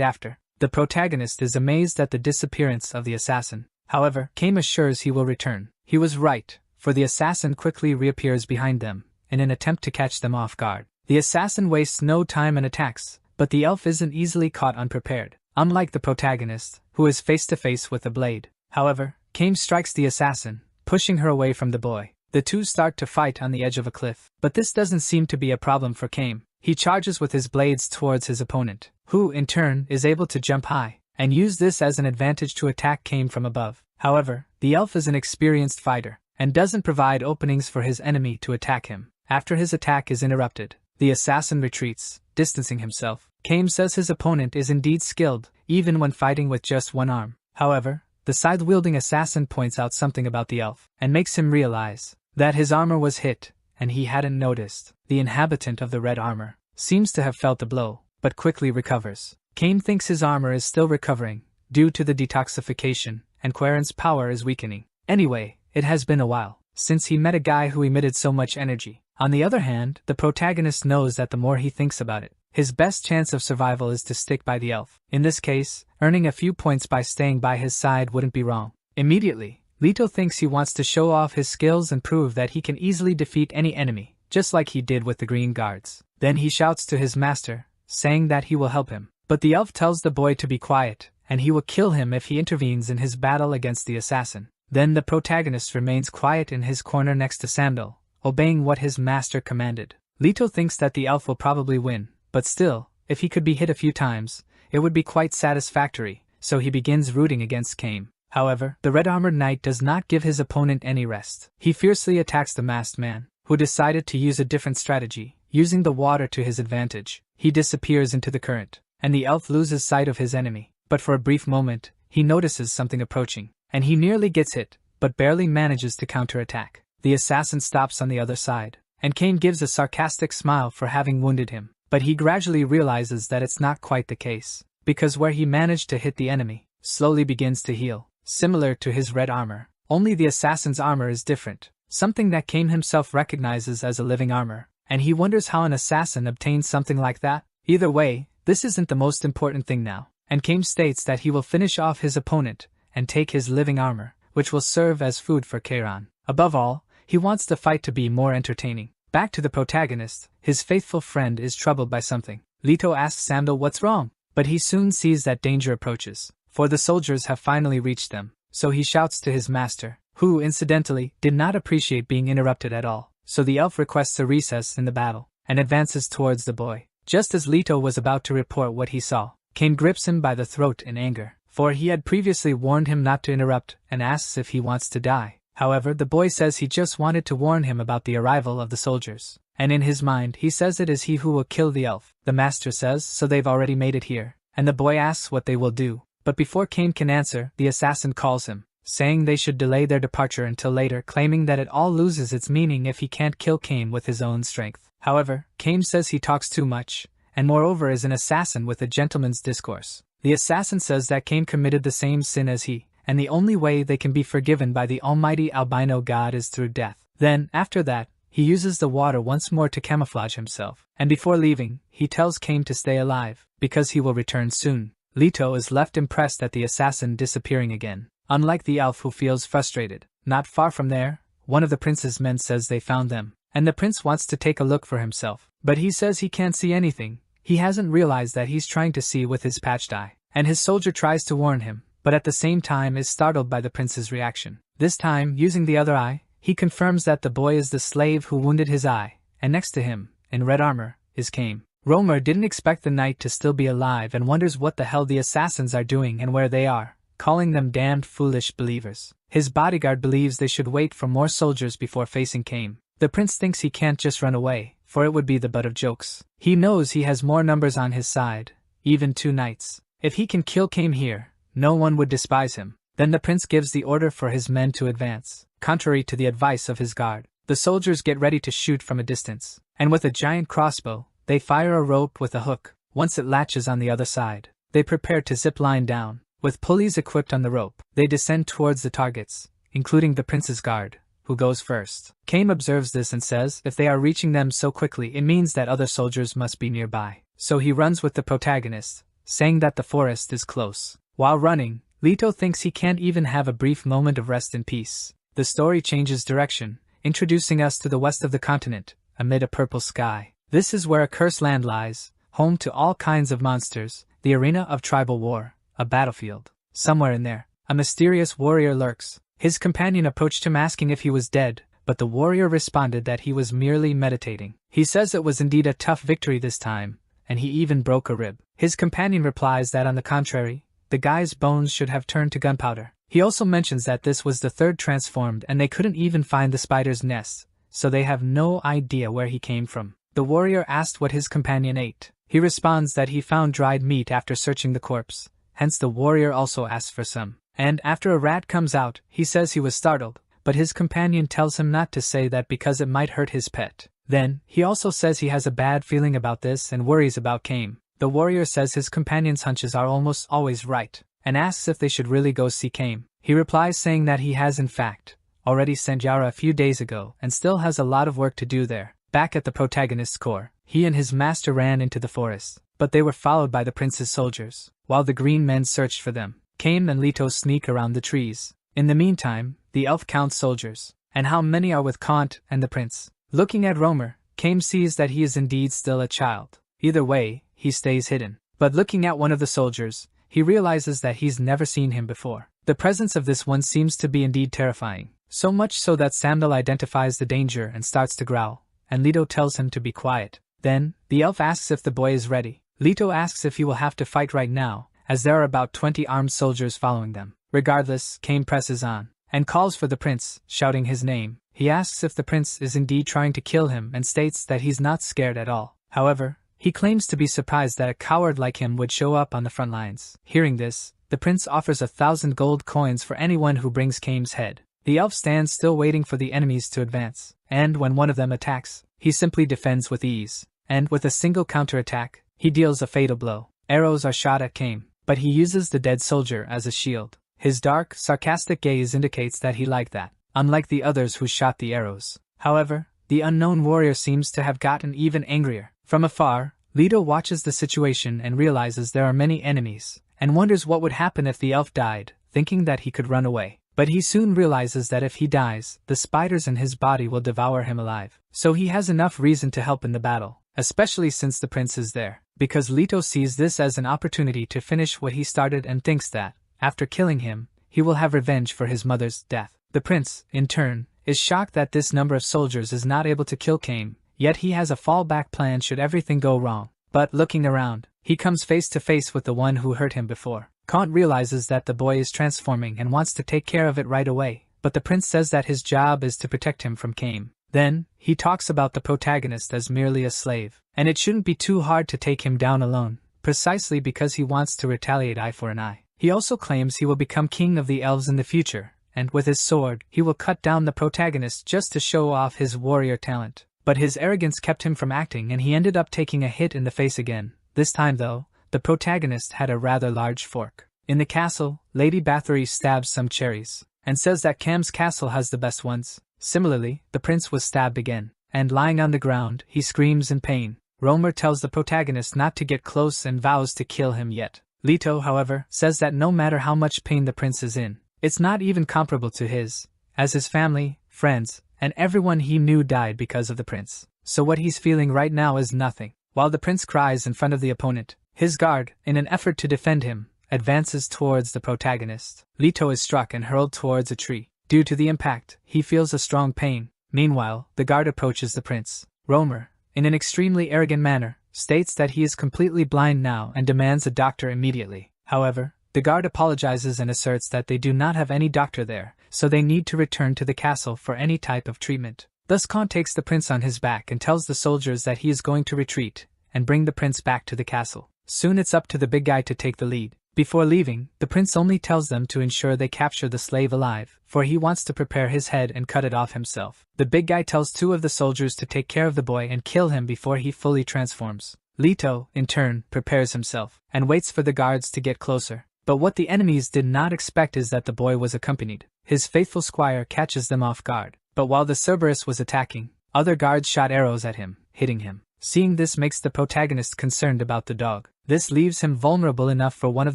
after. The protagonist is amazed at the disappearance of the assassin. However, Kame assures he will return. He was right, for the assassin quickly reappears behind them, in an attempt to catch them off guard. The assassin wastes no time and attacks, but the elf isn't easily caught unprepared, unlike the protagonist, who is face to face with a blade. However, Kame strikes the assassin, pushing her away from the boy. The two start to fight on the edge of a cliff, but this doesn't seem to be a problem for Kame. He charges with his blades towards his opponent, who, in turn, is able to jump high, and use this as an advantage to attack Kame from above. However, the elf is an experienced fighter, and doesn't provide openings for his enemy to attack him. After his attack is interrupted, the assassin retreats, distancing himself. Kame says his opponent is indeed skilled, even when fighting with just one arm. However, the scythe-wielding assassin points out something about the elf, and makes him realize that his armor was hit, and he hadn't noticed. The inhabitant of the red armor seems to have felt the blow, but quickly recovers. Kame thinks his armor is still recovering, due to the detoxification, and Quarren's power is weakening. Anyway, it has been a while since he met a guy who emitted so much energy. On the other hand, the protagonist knows that the more he thinks about it, his best chance of survival is to stick by the elf. In this case, earning a few points by staying by his side wouldn't be wrong. Immediately, Leto thinks he wants to show off his skills and prove that he can easily defeat any enemy, just like he did with the green guards. Then he shouts to his master, saying that he will help him. But the elf tells the boy to be quiet, and he will kill him if he intervenes in his battle against the assassin. Then the protagonist remains quiet in his corner next to Sandal, obeying what his master commanded. Leto thinks that the elf will probably win, but still, if he could be hit a few times, it would be quite satisfactory, so he begins rooting against Kame. However, the red-armored knight does not give his opponent any rest. He fiercely attacks the masked man, who decided to use a different strategy, using the water to his advantage. He disappears into the current, and the elf loses sight of his enemy. But for a brief moment, he notices something approaching, and he nearly gets hit, but barely manages to counterattack. The assassin stops on the other side, and Kame gives a sarcastic smile for having wounded him. But he gradually realizes that it's not quite the case, because where he managed to hit the enemy, slowly begins to heal. Similar to his red armor, only the assassin's armor is different, something that Kame himself recognizes as a living armor, and he wonders how an assassin obtains something like that. Either way, this isn't the most important thing now, and Kame states that he will finish off his opponent and take his living armor, which will serve as food for Kairon. Above all, he wants the fight to be more entertaining. Back to the protagonist, his faithful friend is troubled by something. Leto asks Sandal what's wrong, but he soon sees that danger approaches, for the soldiers have finally reached them, so he shouts to his master, who, incidentally, did not appreciate being interrupted at all. So the elf requests a recess in the battle, and advances towards the boy. Just as Leto was about to report what he saw, Kame grips him by the throat in anger, for he had previously warned him not to interrupt, and asks if he wants to die. However, the boy says he just wanted to warn him about the arrival of the soldiers, and in his mind he says it is he who will kill the elf. The master says, so they've already made it here, and the boy asks what they will do. But before Kame can answer, the assassin calls him, saying they should delay their departure until later, claiming that it all loses its meaning if he can't kill Kame with his own strength. However, Kame says he talks too much, and moreover is an assassin with a gentleman's discourse. The assassin says that Kame committed the same sin as he, and the only way they can be forgiven by the almighty albino god is through death. Then, after that, he uses the water once more to camouflage himself, and before leaving, he tells Kame to stay alive, because he will return soon. Leto is left impressed at the assassin disappearing again, unlike the elf who feels frustrated. Not far from there, one of the prince's men says they found them, and the prince wants to take a look for himself, but he says he can't see anything. He hasn't realized that he's trying to see with his patched eye, and his soldier tries to warn him, but at the same time is startled by the prince's reaction. This time, using the other eye, he confirms that the boy is the slave who wounded his eye, and next to him, in red armor, is Kame. Romer didn't expect the knight to still be alive and wonders what the hell the assassins are doing and where they are, calling them damned foolish believers. His bodyguard believes they should wait for more soldiers before facing Kame. The prince thinks he can't just run away, for it would be the butt of jokes. He knows he has more numbers on his side, even 2 knights. If he can kill Kame here, no one would despise him. Then the prince gives the order for his men to advance. Contrary to the advice of his guard, the soldiers get ready to shoot from a distance, and with a giant crossbow, they fire a rope with a hook. Once it latches on the other side, they prepare to zip line down. With pulleys equipped on the rope, they descend towards the targets, including the prince's guard, who goes first. Kame observes this and says if they are reaching them so quickly it means that other soldiers must be nearby. So he runs with the protagonist, saying that the forest is close. While running, Leto thinks he can't even have a brief moment of rest and peace. The story changes direction, introducing us to the west of the continent, amid a purple sky. This is where a cursed land lies, home to all kinds of monsters, the arena of tribal war, a battlefield. Somewhere in there, a mysterious warrior lurks. His companion approached him asking if he was dead, but the warrior responded that he was merely meditating. He says it was indeed a tough victory this time, and he even broke a rib. His companion replies that on the contrary, the guy's bones should have turned to gunpowder. He also mentions that this was the third transformed and they couldn't even find the spider's nest, so they have no idea where he came from. The warrior asked what his companion ate. He responds that he found dried meat after searching the corpse, hence the warrior also asks for some. And after a rat comes out, he says he was startled, but his companion tells him not to say that because it might hurt his pet. Then, he also says he has a bad feeling about this and worries about Kame. The warrior says his companion's hunches are almost always right, and asks if they should really go see Kame. He replies saying that he has in fact already sent Yara a few days ago and still has a lot of work to do there. Back at the protagonist's core, he and his master ran into the forest, but they were followed by the prince's soldiers. While the green men searched for them, Kame and Leto sneak around the trees. In the meantime, the elf counts soldiers, and how many are with Kant and the prince. Looking at Romer, Kame sees that he is indeed still a child. Either way, he stays hidden. But looking at one of the soldiers, he realizes that he's never seen him before. The presence of this one seems to be indeed terrifying, so much so that Samdal identifies the danger and starts to growl, and Leto tells him to be quiet. Then, the elf asks if the boy is ready. Leto asks if he will have to fight right now, as there are about 20 armed soldiers following them. Regardless, Kame presses on, and calls for the prince, shouting his name. He asks if the prince is indeed trying to kill him and states that he's not scared at all. However, he claims to be surprised that a coward like him would show up on the front lines. Hearing this, the prince offers 1,000 gold coins for anyone who brings Kame's head. The elf stands still waiting for the enemies to advance, and when one of them attacks, he simply defends with ease. And with a single counterattack, he deals a fatal blow. Arrows are shot at Kame, but he uses the dead soldier as a shield. His dark, sarcastic gaze indicates that he liked that, unlike the others who shot the arrows. However, the unknown warrior seems to have gotten even angrier. From afar, Leto watches the situation and realizes there are many enemies, and wonders what would happen if the elf died, thinking that he could run away. But he soon realizes that if he dies, the spiders in his body will devour him alive. So he has enough reason to help in the battle, especially since the prince is there. Because Leto sees this as an opportunity to finish what he started and thinks that, after killing him, he will have revenge for his mother's death. The prince, in turn, is shocked that this number of soldiers is not able to kill Kame, yet he has a fallback plan should everything go wrong. But looking around, he comes face to face with the one who hurt him before. Kant realizes that the boy is transforming and wants to take care of it right away, but the prince says that his job is to protect him from Kame. Then, he talks about the protagonist as merely a slave, and it shouldn't be too hard to take him down alone, precisely because he wants to retaliate eye for an eye. He also claims he will become king of the elves in the future, and with his sword, he will cut down the protagonist just to show off his warrior talent. But his arrogance kept him from acting and he ended up taking a hit in the face again. This time though, the protagonist had a rather large fork. In the castle, Lady Bathory stabs some cherries, and says that Kame's castle has the best ones. Similarly, the prince was stabbed again, and lying on the ground, he screams in pain. Romer tells the protagonist not to get close and vows to kill him yet. Leto, however, says that no matter how much pain the prince is in, it's not even comparable to his, as his family, friends, and everyone he knew died because of the prince. So what he's feeling right now is nothing. While the prince cries in front of the opponent, his guard, in an effort to defend him, advances towards the protagonist. Leto is struck and hurled towards a tree. Due to the impact, he feels a strong pain. Meanwhile, the guard approaches the prince. Romer, in an extremely arrogant manner, states that he is completely blind now and demands a doctor immediately. However, the guard apologizes and asserts that they do not have any doctor there, so they need to return to the castle for any type of treatment. Thus Khan takes the prince on his back and tells the soldiers that he is going to retreat and bring the prince back to the castle. Soon it's up to the big guy to take the lead. Before leaving, the prince only tells them to ensure they capture the slave alive, for he wants to prepare his head and cut it off himself. The big guy tells 2 of the soldiers to take care of the boy and kill him before he fully transforms. Leto, in turn, prepares himself, and waits for the guards to get closer. But what the enemies did not expect is that the boy was accompanied. His faithful squire catches them off guard, but while the Cerberus was attacking, other guards shot arrows at him, hitting him. Seeing this makes the protagonist concerned about the dog. This leaves him vulnerable enough for one of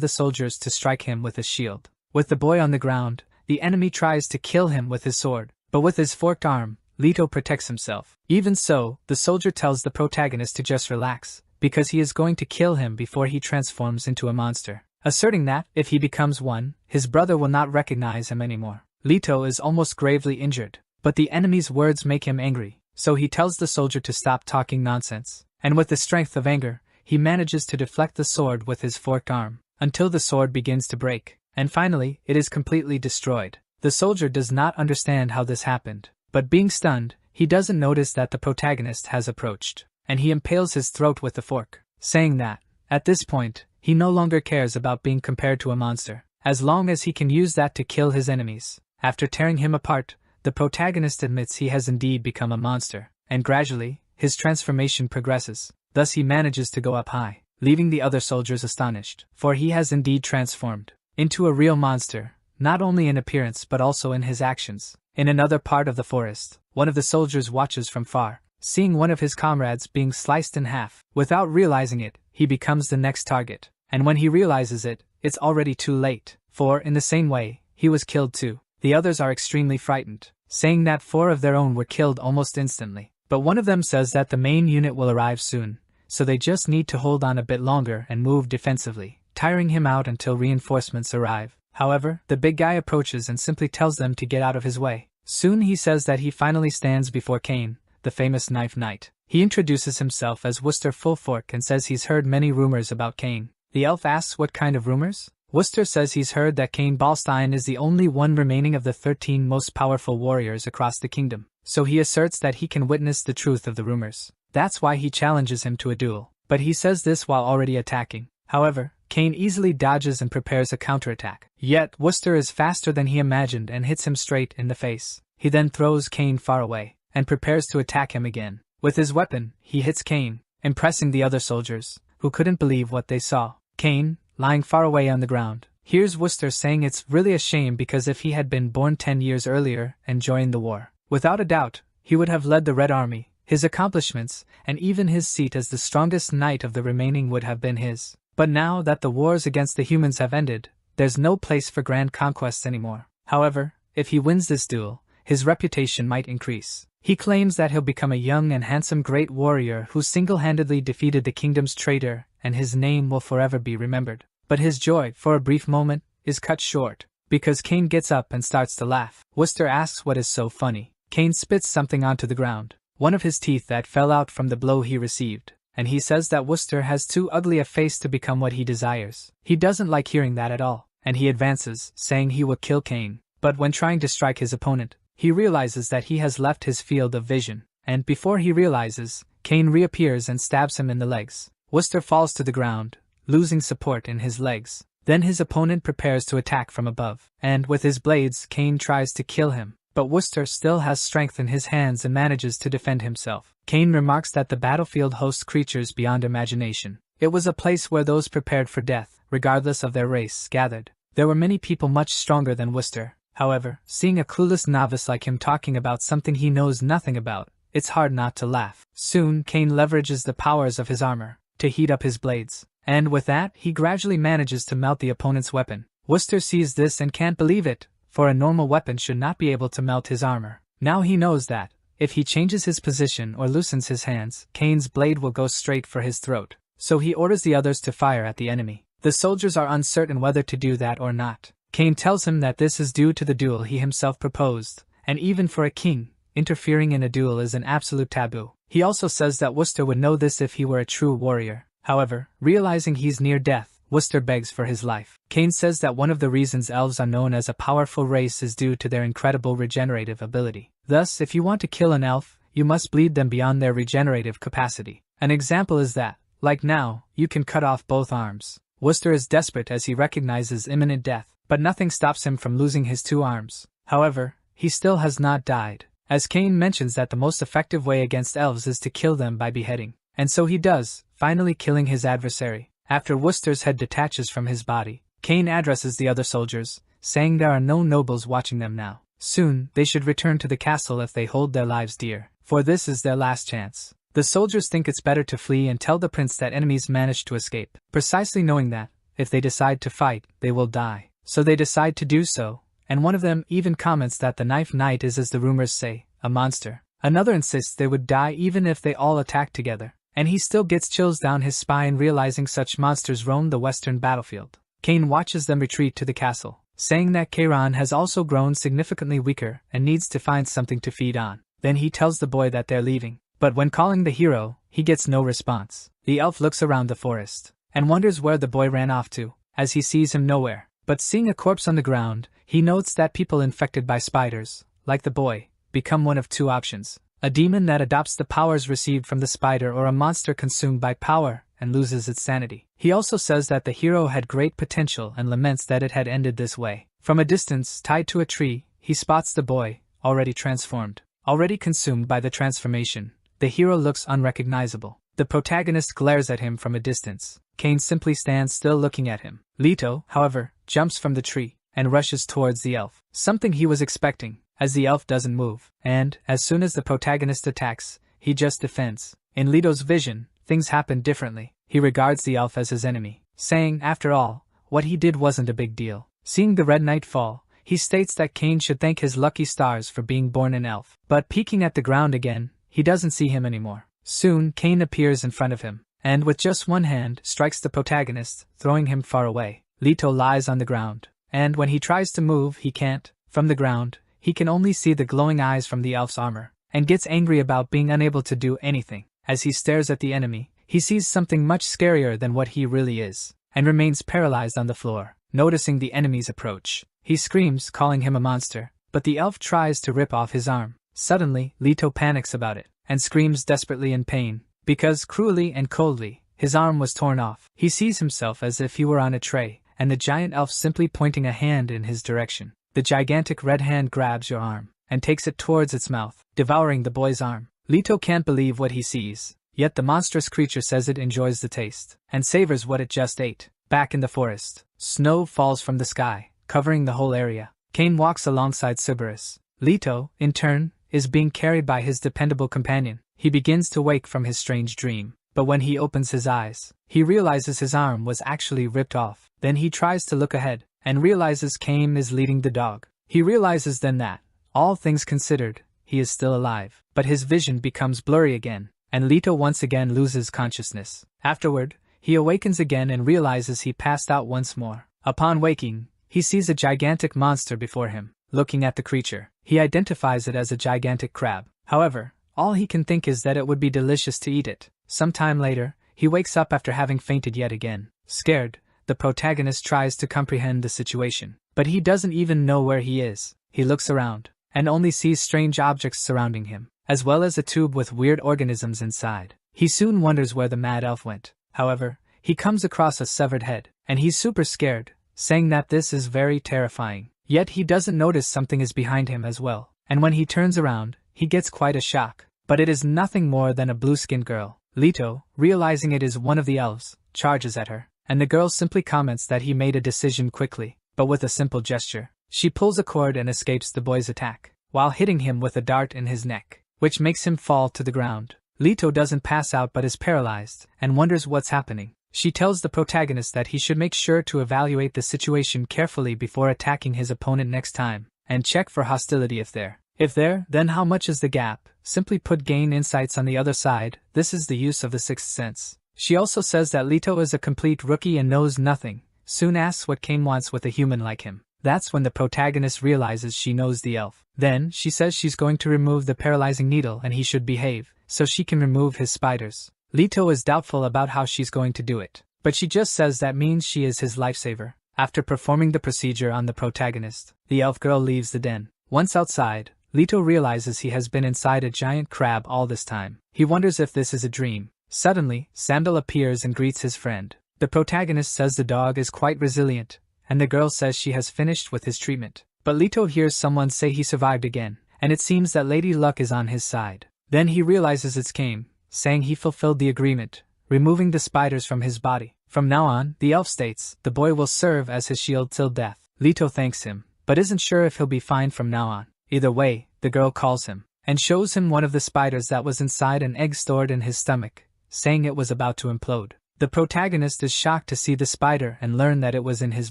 the soldiers to strike him with his shield. With the boy on the ground, the enemy tries to kill him with his sword, but with his forked arm, Leto protects himself. Even so, the soldier tells the protagonist to just relax, because he is going to kill him before he transforms into a monster, asserting that, if he becomes one, his brother will not recognize him anymore. Leto is almost gravely injured, but the enemy's words make him angry, so he tells the soldier to stop talking nonsense, and with the strength of anger, he manages to deflect the sword with his forked arm, until the sword begins to break, and finally, it is completely destroyed. The soldier does not understand how this happened, but being stunned, he doesn't notice that the protagonist has approached, and he impales his throat with the fork, saying that, at this point, he no longer cares about being compared to a monster, as long as he can use that to kill his enemies. After tearing him apart, the protagonist admits he has indeed become a monster, and gradually, his transformation progresses. Thus he manages to go up high, leaving the other soldiers astonished, for he has indeed transformed into a real monster, not only in appearance but also in his actions. In another part of the forest, one of the soldiers watches from far, seeing one of his comrades being sliced in half. Without realizing it, he becomes the next target, and when he realizes it, it's already too late, for, in the same way, he was killed too. The others are extremely frightened, saying that 4 of their own were killed almost instantly. But one of them says that the main unit will arrive soon, so they just need to hold on a bit longer and move defensively, tiring him out until reinforcements arrive. However, the big guy approaches and simply tells them to get out of his way. Soon he says that he finally stands before Cain, the famous knife knight. He introduces himself as Worcester Fullfork and says he's heard many rumors about Cain. The elf asks what kind of rumors? Worcester says he's heard that Cain Balstein is the only one remaining of the 13 most powerful warriors across the kingdom, so he asserts that he can witness the truth of the rumors. That's why he challenges him to a duel, but he says this while already attacking. However, Cain easily dodges and prepares a counterattack. Yet, Worcester is faster than he imagined and hits him straight in the face. He then throws Cain far away, and prepares to attack him again. With his weapon, he hits Cain, impressing the other soldiers, who couldn't believe what they saw. Cain, lying far away on the ground, hears Worcester saying it's really a shame because if he had been born 10 years earlier and joined the war, without a doubt, he would have led the Red Army. His accomplishments, and even his seat as the strongest knight of the remaining would have been his. But now that the wars against the humans have ended, there's no place for grand conquests anymore. However, if he wins this duel, his reputation might increase. He claims that he'll become a young and handsome great warrior who single-handedly defeated the kingdom's traitor, and his name will forever be remembered. But his joy, for a brief moment, is cut short, because Cain gets up and starts to laugh. Worcester asks what is so funny. Cain spits something onto the ground, one of his teeth that fell out from the blow he received, and he says that Worcester has too ugly a face to become what he desires. He doesn't like hearing that at all, and he advances, saying he will kill Cain. But when trying to strike his opponent, he realizes that he has left his field of vision, and before he realizes, Cain reappears and stabs him in the legs. Worcester falls to the ground, losing support in his legs. Then his opponent prepares to attack from above, and with his blades Cain tries to kill him, but Worcester still has strength in his hands and manages to defend himself. Cain remarks that the battlefield hosts creatures beyond imagination. It was a place where those prepared for death, regardless of their race, gathered. There were many people much stronger than Worcester. However, seeing a clueless novice like him talking about something he knows nothing about, it's hard not to laugh. Soon, Cain leverages the powers of his armor to heat up his blades, and with that, he gradually manages to melt the opponent's weapon. Worcester sees this and can't believe it, for a normal weapon should not be able to melt his armor. Now he knows that, if he changes his position or loosens his hands, Cain's blade will go straight for his throat. So he orders the others to fire at the enemy. The soldiers are uncertain whether to do that or not. Cain tells him that this is due to the duel he himself proposed, and even for a king, interfering in a duel is an absolute taboo. He also says that Worcester would know this if he were a true warrior. However, realizing he's near death, Worcester begs for his life. Cain says that one of the reasons elves are known as a powerful race is due to their incredible regenerative ability. Thus, if you want to kill an elf, you must bleed them beyond their regenerative capacity. An example is that, like now, you can cut off both arms. Worcester is desperate as he recognizes imminent death, but nothing stops him from losing his 2 arms. However, he still has not died, as Cain mentions that the most effective way against elves is to kill them by beheading. And so he does, finally killing his adversary. After Worcester's head detaches from his body, Kane addresses the other soldiers, saying there are no nobles watching them now. Soon, they should return to the castle if they hold their lives dear, for this is their last chance. The soldiers think it's better to flee and tell the prince that enemies managed to escape, precisely knowing that, if they decide to fight, they will die. So they decide to do so, and one of them even comments that the Knife Knight is, as the rumors say, a monster. Another insists they would die even if they all attack together, and he still gets chills down his spine realizing such monsters roam the western battlefield. Kane watches them retreat to the castle, saying that Kairon has also grown significantly weaker and needs to find something to feed on. Then he tells the boy that they're leaving, but when calling the hero, he gets no response. The elf looks around the forest, and wonders where the boy ran off to, as he sees him nowhere. But seeing a corpse on the ground, he notes that people infected by spiders, like the boy, become one of two options: a demon that adopts the powers received from the spider, or a monster consumed by power and loses its sanity. He also says that the hero had great potential and laments that it had ended this way. From a distance, tied to a tree, he spots the boy, already transformed, already consumed by the transformation. The hero looks unrecognizable. The protagonist glares at him from a distance. Kane simply stands still looking at him. Leto, however, jumps from the tree and rushes towards the elf, something he was expecting, as the elf doesn't move, and, as soon as the protagonist attacks, he just defends. In Leto's vision, things happen differently. He regards the elf as his enemy, saying, after all, what he did wasn't a big deal. Seeing the Red Knight fall, he states that Kane should thank his lucky stars for being born an elf. But peeking at the ground again, he doesn't see him anymore. Soon, Kane appears in front of him, and with just one hand, strikes the protagonist, throwing him far away. Leto lies on the ground, and when he tries to move, he can't. From the ground, he can only see the glowing eyes from the elf's armor, and gets angry about being unable to do anything. As he stares at the enemy, he sees something much scarier than what he really is, and remains paralyzed on the floor. Noticing the enemy's approach, he screams, calling him a monster, but the elf tries to rip off his arm. Suddenly, Leto panics about it, and screams desperately in pain, because cruelly and coldly, his arm was torn off. He sees himself as if he were on a tray, and the giant elf simply pointing a hand in his direction. The gigantic red hand grabs your arm, and takes it towards its mouth, devouring the boy's arm. Leto can't believe what he sees, yet the monstrous creature says it enjoys the taste, and savors what it just ate. Back in the forest, snow falls from the sky, covering the whole area. Kane walks alongside Cerberus. Leto, in turn, is being carried by his dependable companion. He begins to wake from his strange dream, but when he opens his eyes, he realizes his arm was actually ripped off. Then he tries to look ahead, and realizes Kane is leading the dog. He realizes then that, all things considered, he is still alive, but his vision becomes blurry again, and Leto once again loses consciousness. Afterward, he awakens again and realizes he passed out once more. Upon waking, he sees a gigantic monster before him. Looking at the creature, he identifies it as a gigantic crab. However, all he can think is that it would be delicious to eat it. Some time later, he wakes up after having fainted yet again. Scared, the protagonist tries to comprehend the situation, but he doesn't even know where he is. He looks around, and only sees strange objects surrounding him, as well as a tube with weird organisms inside. He soon wonders where the mad elf went. However, he comes across a severed head, and he's super scared, saying that this is very terrifying. Yet he doesn't notice something is behind him as well, and when he turns around, he gets quite a shock. But it is nothing more than a blue-skinned girl. Leto, realizing it is one of the elves, charges at her, and the girl simply comments that he made a decision quickly, but with a simple gesture. She pulls a cord and escapes the boy's attack, while hitting him with a dart in his neck, which makes him fall to the ground. Leto doesn't pass out but is paralyzed, and wonders what's happening. She tells the protagonist that he should make sure to evaluate the situation carefully before attacking his opponent next time, and check for hostility if there. If there, then how much is the gap? Simply put, gain insights on the other side. This is the use of the sixth sense. She also says that Leto is a complete rookie and knows nothing, soon asks what Kane wants with a human like him. That's when the protagonist realizes she knows the elf. Then, she says she's going to remove the paralyzing needle and he should behave, so she can remove his spiders. Leto is doubtful about how she's going to do it, but she just says that means she is his lifesaver. After performing the procedure on the protagonist, the elf girl leaves the den. Once outside, Leto realizes he has been inside a giant crab all this time. He wonders if this is a dream. Suddenly, Sandal appears and greets his friend. The protagonist says the dog is quite resilient, and the girl says she has finished with his treatment. But Leto hears someone say he survived again, and it seems that Lady Luck is on his side. Then he realizes it's Kane, saying he fulfilled the agreement, removing the spiders from his body. From now on, the elf states, the boy will serve as his shield till death. Leto thanks him, but isn't sure if he'll be fine from now on. Either way, the girl calls him, and shows him one of the spiders that was inside an egg stored in his stomach, saying it was about to implode. The protagonist is shocked to see the spider and learn that it was in his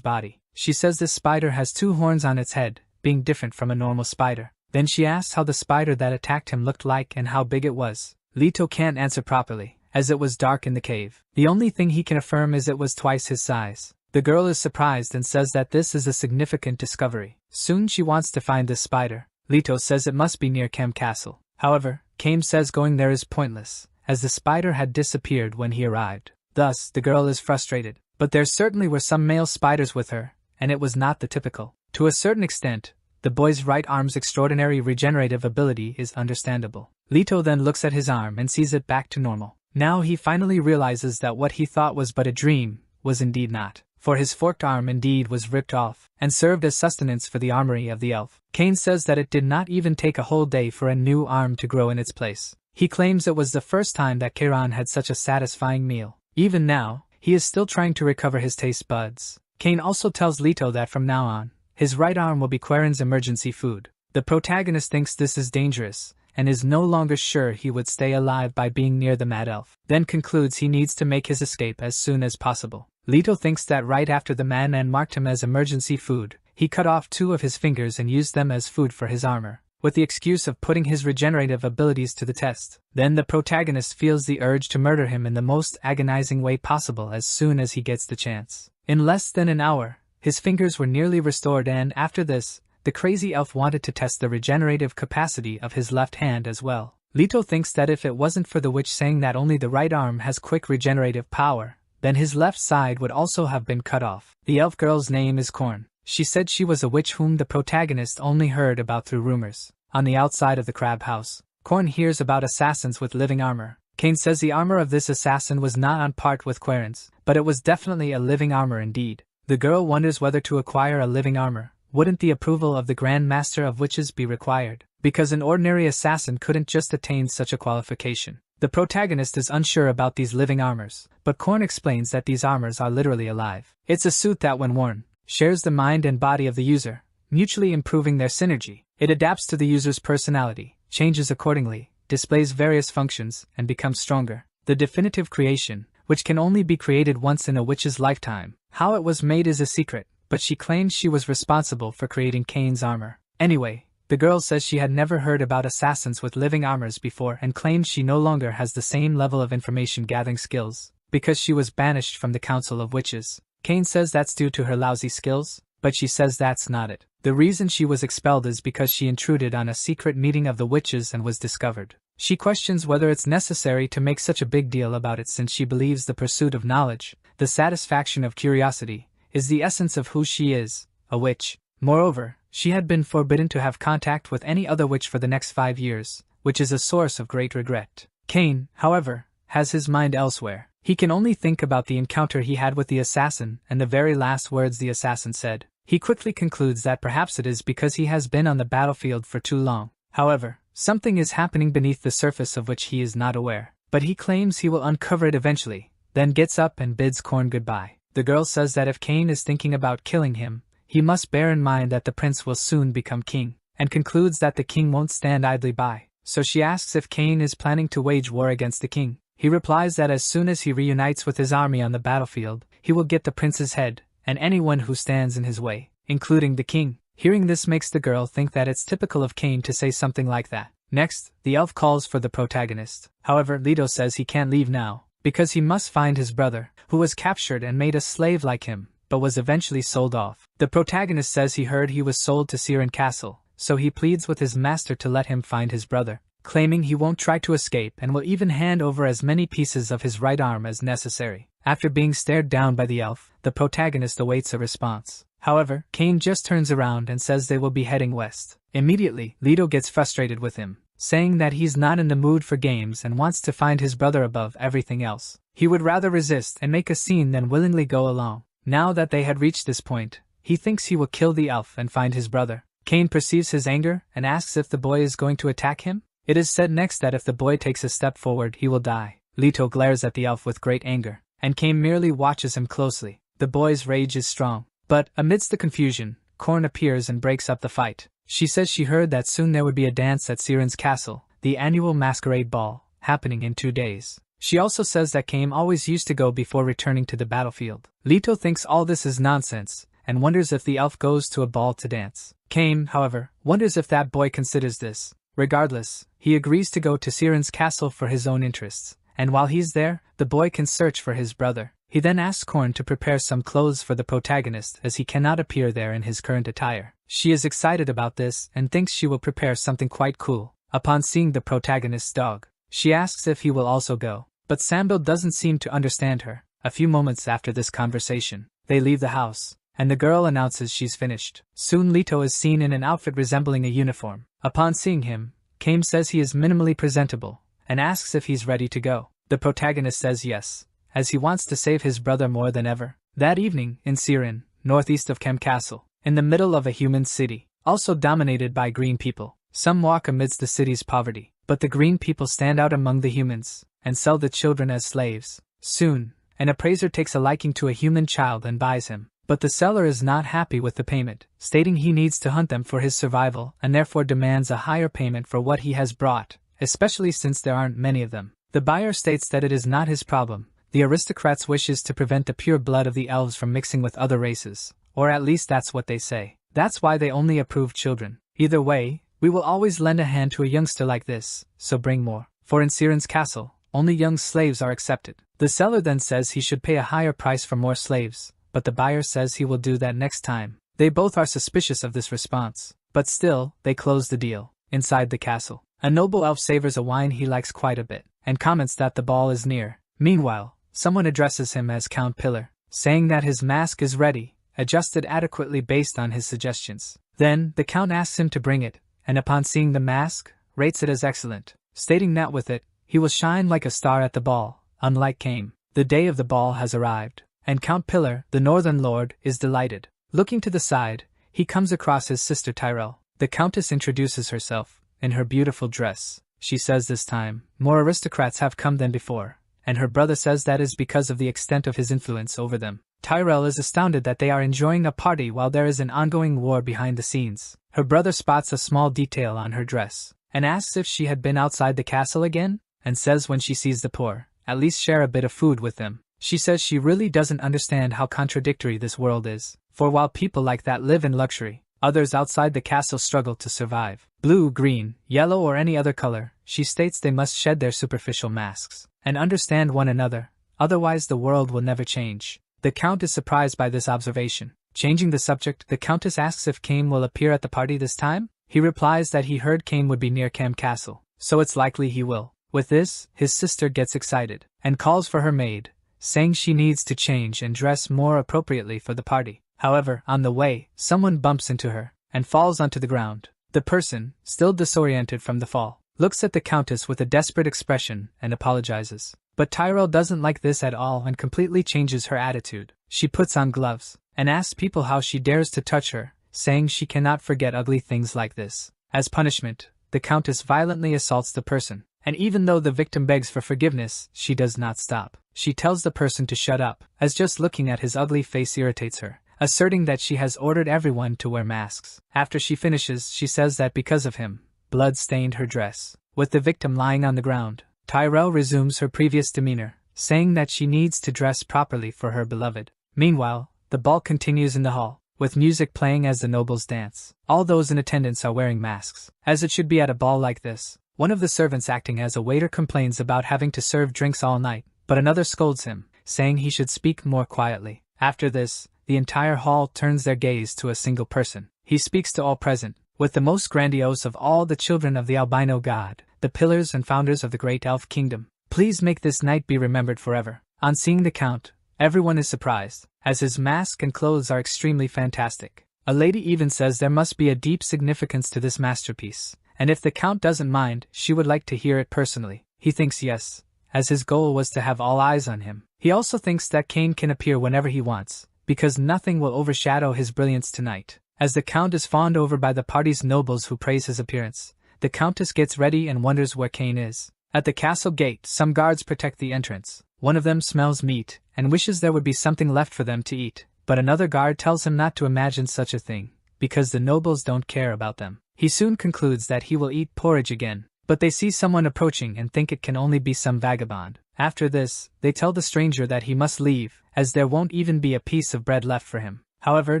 body. She says this spider has 2 horns on its head, being different from a normal spider. Then she asks how the spider that attacked him looked like and how big it was. Leto can't answer properly, as it was dark in the cave. The only thing he can affirm is it was twice his size. The girl is surprised and says that this is a significant discovery. Soon she wants to find this spider. Leto says it must be near Kem Castle. However, Kame says going there is pointless, as the spider had disappeared when he arrived. Thus, the girl is frustrated. But there certainly were some male spiders with her, and it was not the typical. To a certain extent, the boy's right arm's extraordinary regenerative ability is understandable. Leto then looks at his arm and sees it back to normal. Now he finally realizes that what he thought was but a dream was indeed not, for his forked arm indeed was ripped off and served as sustenance for the armory of the elf. Kane says that it did not even take a whole day for a new arm to grow in its place. He claims it was the first time that Kairon had such a satisfying meal. Even now, he is still trying to recover his taste buds. Kane also tells Leto that from now on, his right arm will be Quarren's emergency food. The protagonist thinks this is dangerous, and is no longer sure he would stay alive by being near the mad elf, then concludes he needs to make his escape as soon as possible. Leto thinks that right after the madman marked him as emergency food, he cut off 2 of his fingers and used them as food for his armor, with the excuse of putting his regenerative abilities to the test. Then the protagonist feels the urge to murder him in the most agonizing way possible as soon as he gets the chance. In less than an hour, his fingers were nearly restored, and after this, the crazy elf wanted to test the regenerative capacity of his left hand as well. Leto thinks that if it wasn't for the witch saying that only the right arm has quick regenerative power, then his left side would also have been cut off. The elf girl's name is Korn. She said she was a witch whom the protagonist only heard about through rumors. On the outside of the crab house, Korn hears about assassins with living armor. Kane says the armor of this assassin was not on par with Quarren's, but it was definitely a living armor indeed. The girl wonders whether to acquire a living armor. Wouldn't the approval of the Grand Master of Witches be required? Because an ordinary assassin couldn't just attain such a qualification. The protagonist is unsure about these living armors, but Korn explains that these armors are literally alive. It's a suit that when worn, shares the mind and body of the user, mutually improving their synergy. It adapts to the user's personality, changes accordingly, displays various functions, and becomes stronger. The definitive creation, which can only be created once in a witch's lifetime. How it was made is a secret, but she claims she was responsible for creating Kane's armor. Anyway, the girl says she had never heard about assassins with living armors before and claims she no longer has the same level of information gathering skills, because she was banished from the Council of Witches. Kane says that's due to her lousy skills, but she says that's not it. The reason she was expelled is because she intruded on a secret meeting of the witches and was discovered. She questions whether it's necessary to make such a big deal about it since she believes the pursuit of knowledge, the satisfaction of curiosity, is the essence of who she is, a witch. Moreover, she had been forbidden to have contact with any other witch for the next 5 years, which is a source of great regret. Kane, however, has his mind elsewhere. He can only think about the encounter he had with the assassin and the very last words the assassin said. He quickly concludes that perhaps it is because he has been on the battlefield for too long. However, something is happening beneath the surface of which he is not aware. But he claims he will uncover it eventually, then gets up and bids Korn goodbye. The girl says that if Kane is thinking about killing him, he must bear in mind that the prince will soon become king, and concludes that the king won't stand idly by. So she asks if Kane is planning to wage war against the king. He replies that as soon as he reunites with his army on the battlefield, he will get the prince's head, and anyone who stands in his way, including the king. Hearing this makes the girl think that it's typical of Kane to say something like that. Next, the elf calls for the protagonist. However, Leto says he can't leave now, because he must find his brother, who was captured and made a slave like him, but was eventually sold off. The protagonist says he heard he was sold to Siren Castle, so he pleads with his master to let him find his brother, claiming he won't try to escape and will even hand over as many pieces of his right arm as necessary. After being stared down by the elf, the protagonist awaits a response. However, Kane just turns around and says they will be heading west. Immediately, Leto gets frustrated with him, saying that he's not in the mood for games and wants to find his brother above everything else. He would rather resist and make a scene than willingly go along. Now that they had reached this point, he thinks he will kill the elf and find his brother. Kane perceives his anger and asks if the boy is going to attack him. It is said next that if the boy takes a step forward he will die. Leto glares at the elf with great anger. and Kame merely watches him closely. The boy's rage is strong. But, amidst the confusion, Korn appears and breaks up the fight. She says she heard that soon there would be a dance at Siren's castle, the annual masquerade ball, happening in 2 days. She also says that Kame always used to go before returning to the battlefield. Leto thinks all this is nonsense, and wonders if the elf goes to a ball to dance. Kame, however, wonders if that boy considers this. Regardless, he agrees to go to Siren's castle for his own interests, and while he's there, the boy can search for his brother. He then asks Korn to prepare some clothes for the protagonist as he cannot appear there in his current attire. She is excited about this and thinks she will prepare something quite cool. Upon seeing the protagonist's dog, she asks if he will also go, but Sambil doesn't seem to understand her. A few moments after this conversation, they leave the house, and the girl announces she's finished. Soon Leto is seen in an outfit resembling a uniform. Upon seeing him, Kame says he is minimally presentable, and asks if he's ready to go. The protagonist says yes, as he wants to save his brother more than ever. That evening, in Siren, northeast of Kem Castle, in the middle of a human city, also dominated by green people, some walk amidst the city's poverty, but the green people stand out among the humans, and sell the children as slaves. Soon, an appraiser takes a liking to a human child and buys him, but the seller is not happy with the payment, stating he needs to hunt them for his survival and therefore demands a higher payment for what he has brought, especially since there aren't many of them. The buyer states that it is not his problem. The aristocrat's wish is to prevent the pure blood of the elves from mixing with other races, or at least that's what they say. That's why they only approve children. Either way, we will always lend a hand to a youngster like this, so bring more. For in Siren's castle, only young slaves are accepted. The seller then says he should pay a higher price for more slaves, but the buyer says he will do that next time. They both are suspicious of this response, but still, they close the deal. Inside the castle, a noble elf savors a wine he likes quite a bit, and comments that the ball is near. Meanwhile, someone addresses him as Count Pillar, saying that his mask is ready, adjusted adequately based on his suggestions. Then, the Count asks him to bring it, and upon seeing the mask, rates it as excellent, stating that with it, he will shine like a star at the ball, unlike Kame. The day of the ball has arrived, and Count Pillar, the Northern Lord, is delighted. Looking to the side, he comes across his sister Tyrell. The Countess introduces herself, in her beautiful dress. She says this time, more aristocrats have come than before, and her brother says that is because of the extent of his influence over them. Tyrell is astounded that they are enjoying a party while there is an ongoing war behind the scenes. Her brother spots a small detail on her dress, and asks if she had been outside the castle again, and says when she sees the poor, at least share a bit of food with them. She says she really doesn't understand how contradictory this world is, for while people like that live in luxury, others outside the castle struggle to survive. Blue, green, yellow or any other color, she states they must shed their superficial masks, and understand one another, otherwise the world will never change. The Count is surprised by this observation. Changing the subject, the Countess asks if Kame will appear at the party this time. He replies that he heard Kame would be near Kem Castle, so it's likely he will. With this, his sister gets excited, and calls for her maid, saying she needs to change and dress more appropriately for the party. However, on the way, someone bumps into her, and falls onto the ground. The person, still disoriented from the fall, looks at the Countess with a desperate expression and apologizes. But Tyrell doesn't like this at all and completely changes her attitude. She puts on gloves, and asks people how she dares to touch her, saying she cannot forget ugly things like this. As punishment, the Countess violently assaults the person, and even though the victim begs for forgiveness, she does not stop. She tells the person to shut up, as just looking at his ugly face irritates her, asserting that she has ordered everyone to wear masks. After she finishes, she says that because of him, blood stained her dress. With the victim lying on the ground, Tyrell resumes her previous demeanor, saying that she needs to dress properly for her beloved. Meanwhile, the ball continues in the hall, with music playing as the nobles dance. All those in attendance are wearing masks, as it should be at a ball like this. One of the servants acting as a waiter complains about having to serve drinks all night, but another scolds him, saying he should speak more quietly. After this, the entire hall turns their gaze to a single person. He speaks to all present, with the most grandiose of all the children of the albino god, the pillars and founders of the great elf kingdom. Please make this night be remembered forever. On seeing the Count, everyone is surprised, as his mask and clothes are extremely fantastic. A lady even says there must be a deep significance to this masterpiece, and if the Count doesn't mind, she would like to hear it personally. He thinks yes, as his goal was to have all eyes on him. He also thinks that Kane can appear whenever he wants, because nothing will overshadow his brilliance tonight. As the Count is fawned over by the party's nobles who praise his appearance, the Countess gets ready and wonders where Kane is. At the castle gate, some guards protect the entrance, One of them smells meat, and wishes there would be something left for them to eat, but another guard tells him not to imagine such a thing, because the nobles don't care about them. He soon concludes that he will eat porridge again, but they see someone approaching and think it can only be some vagabond. After this, they tell the stranger that he must leave, as there won't even be a piece of bread left for him. However,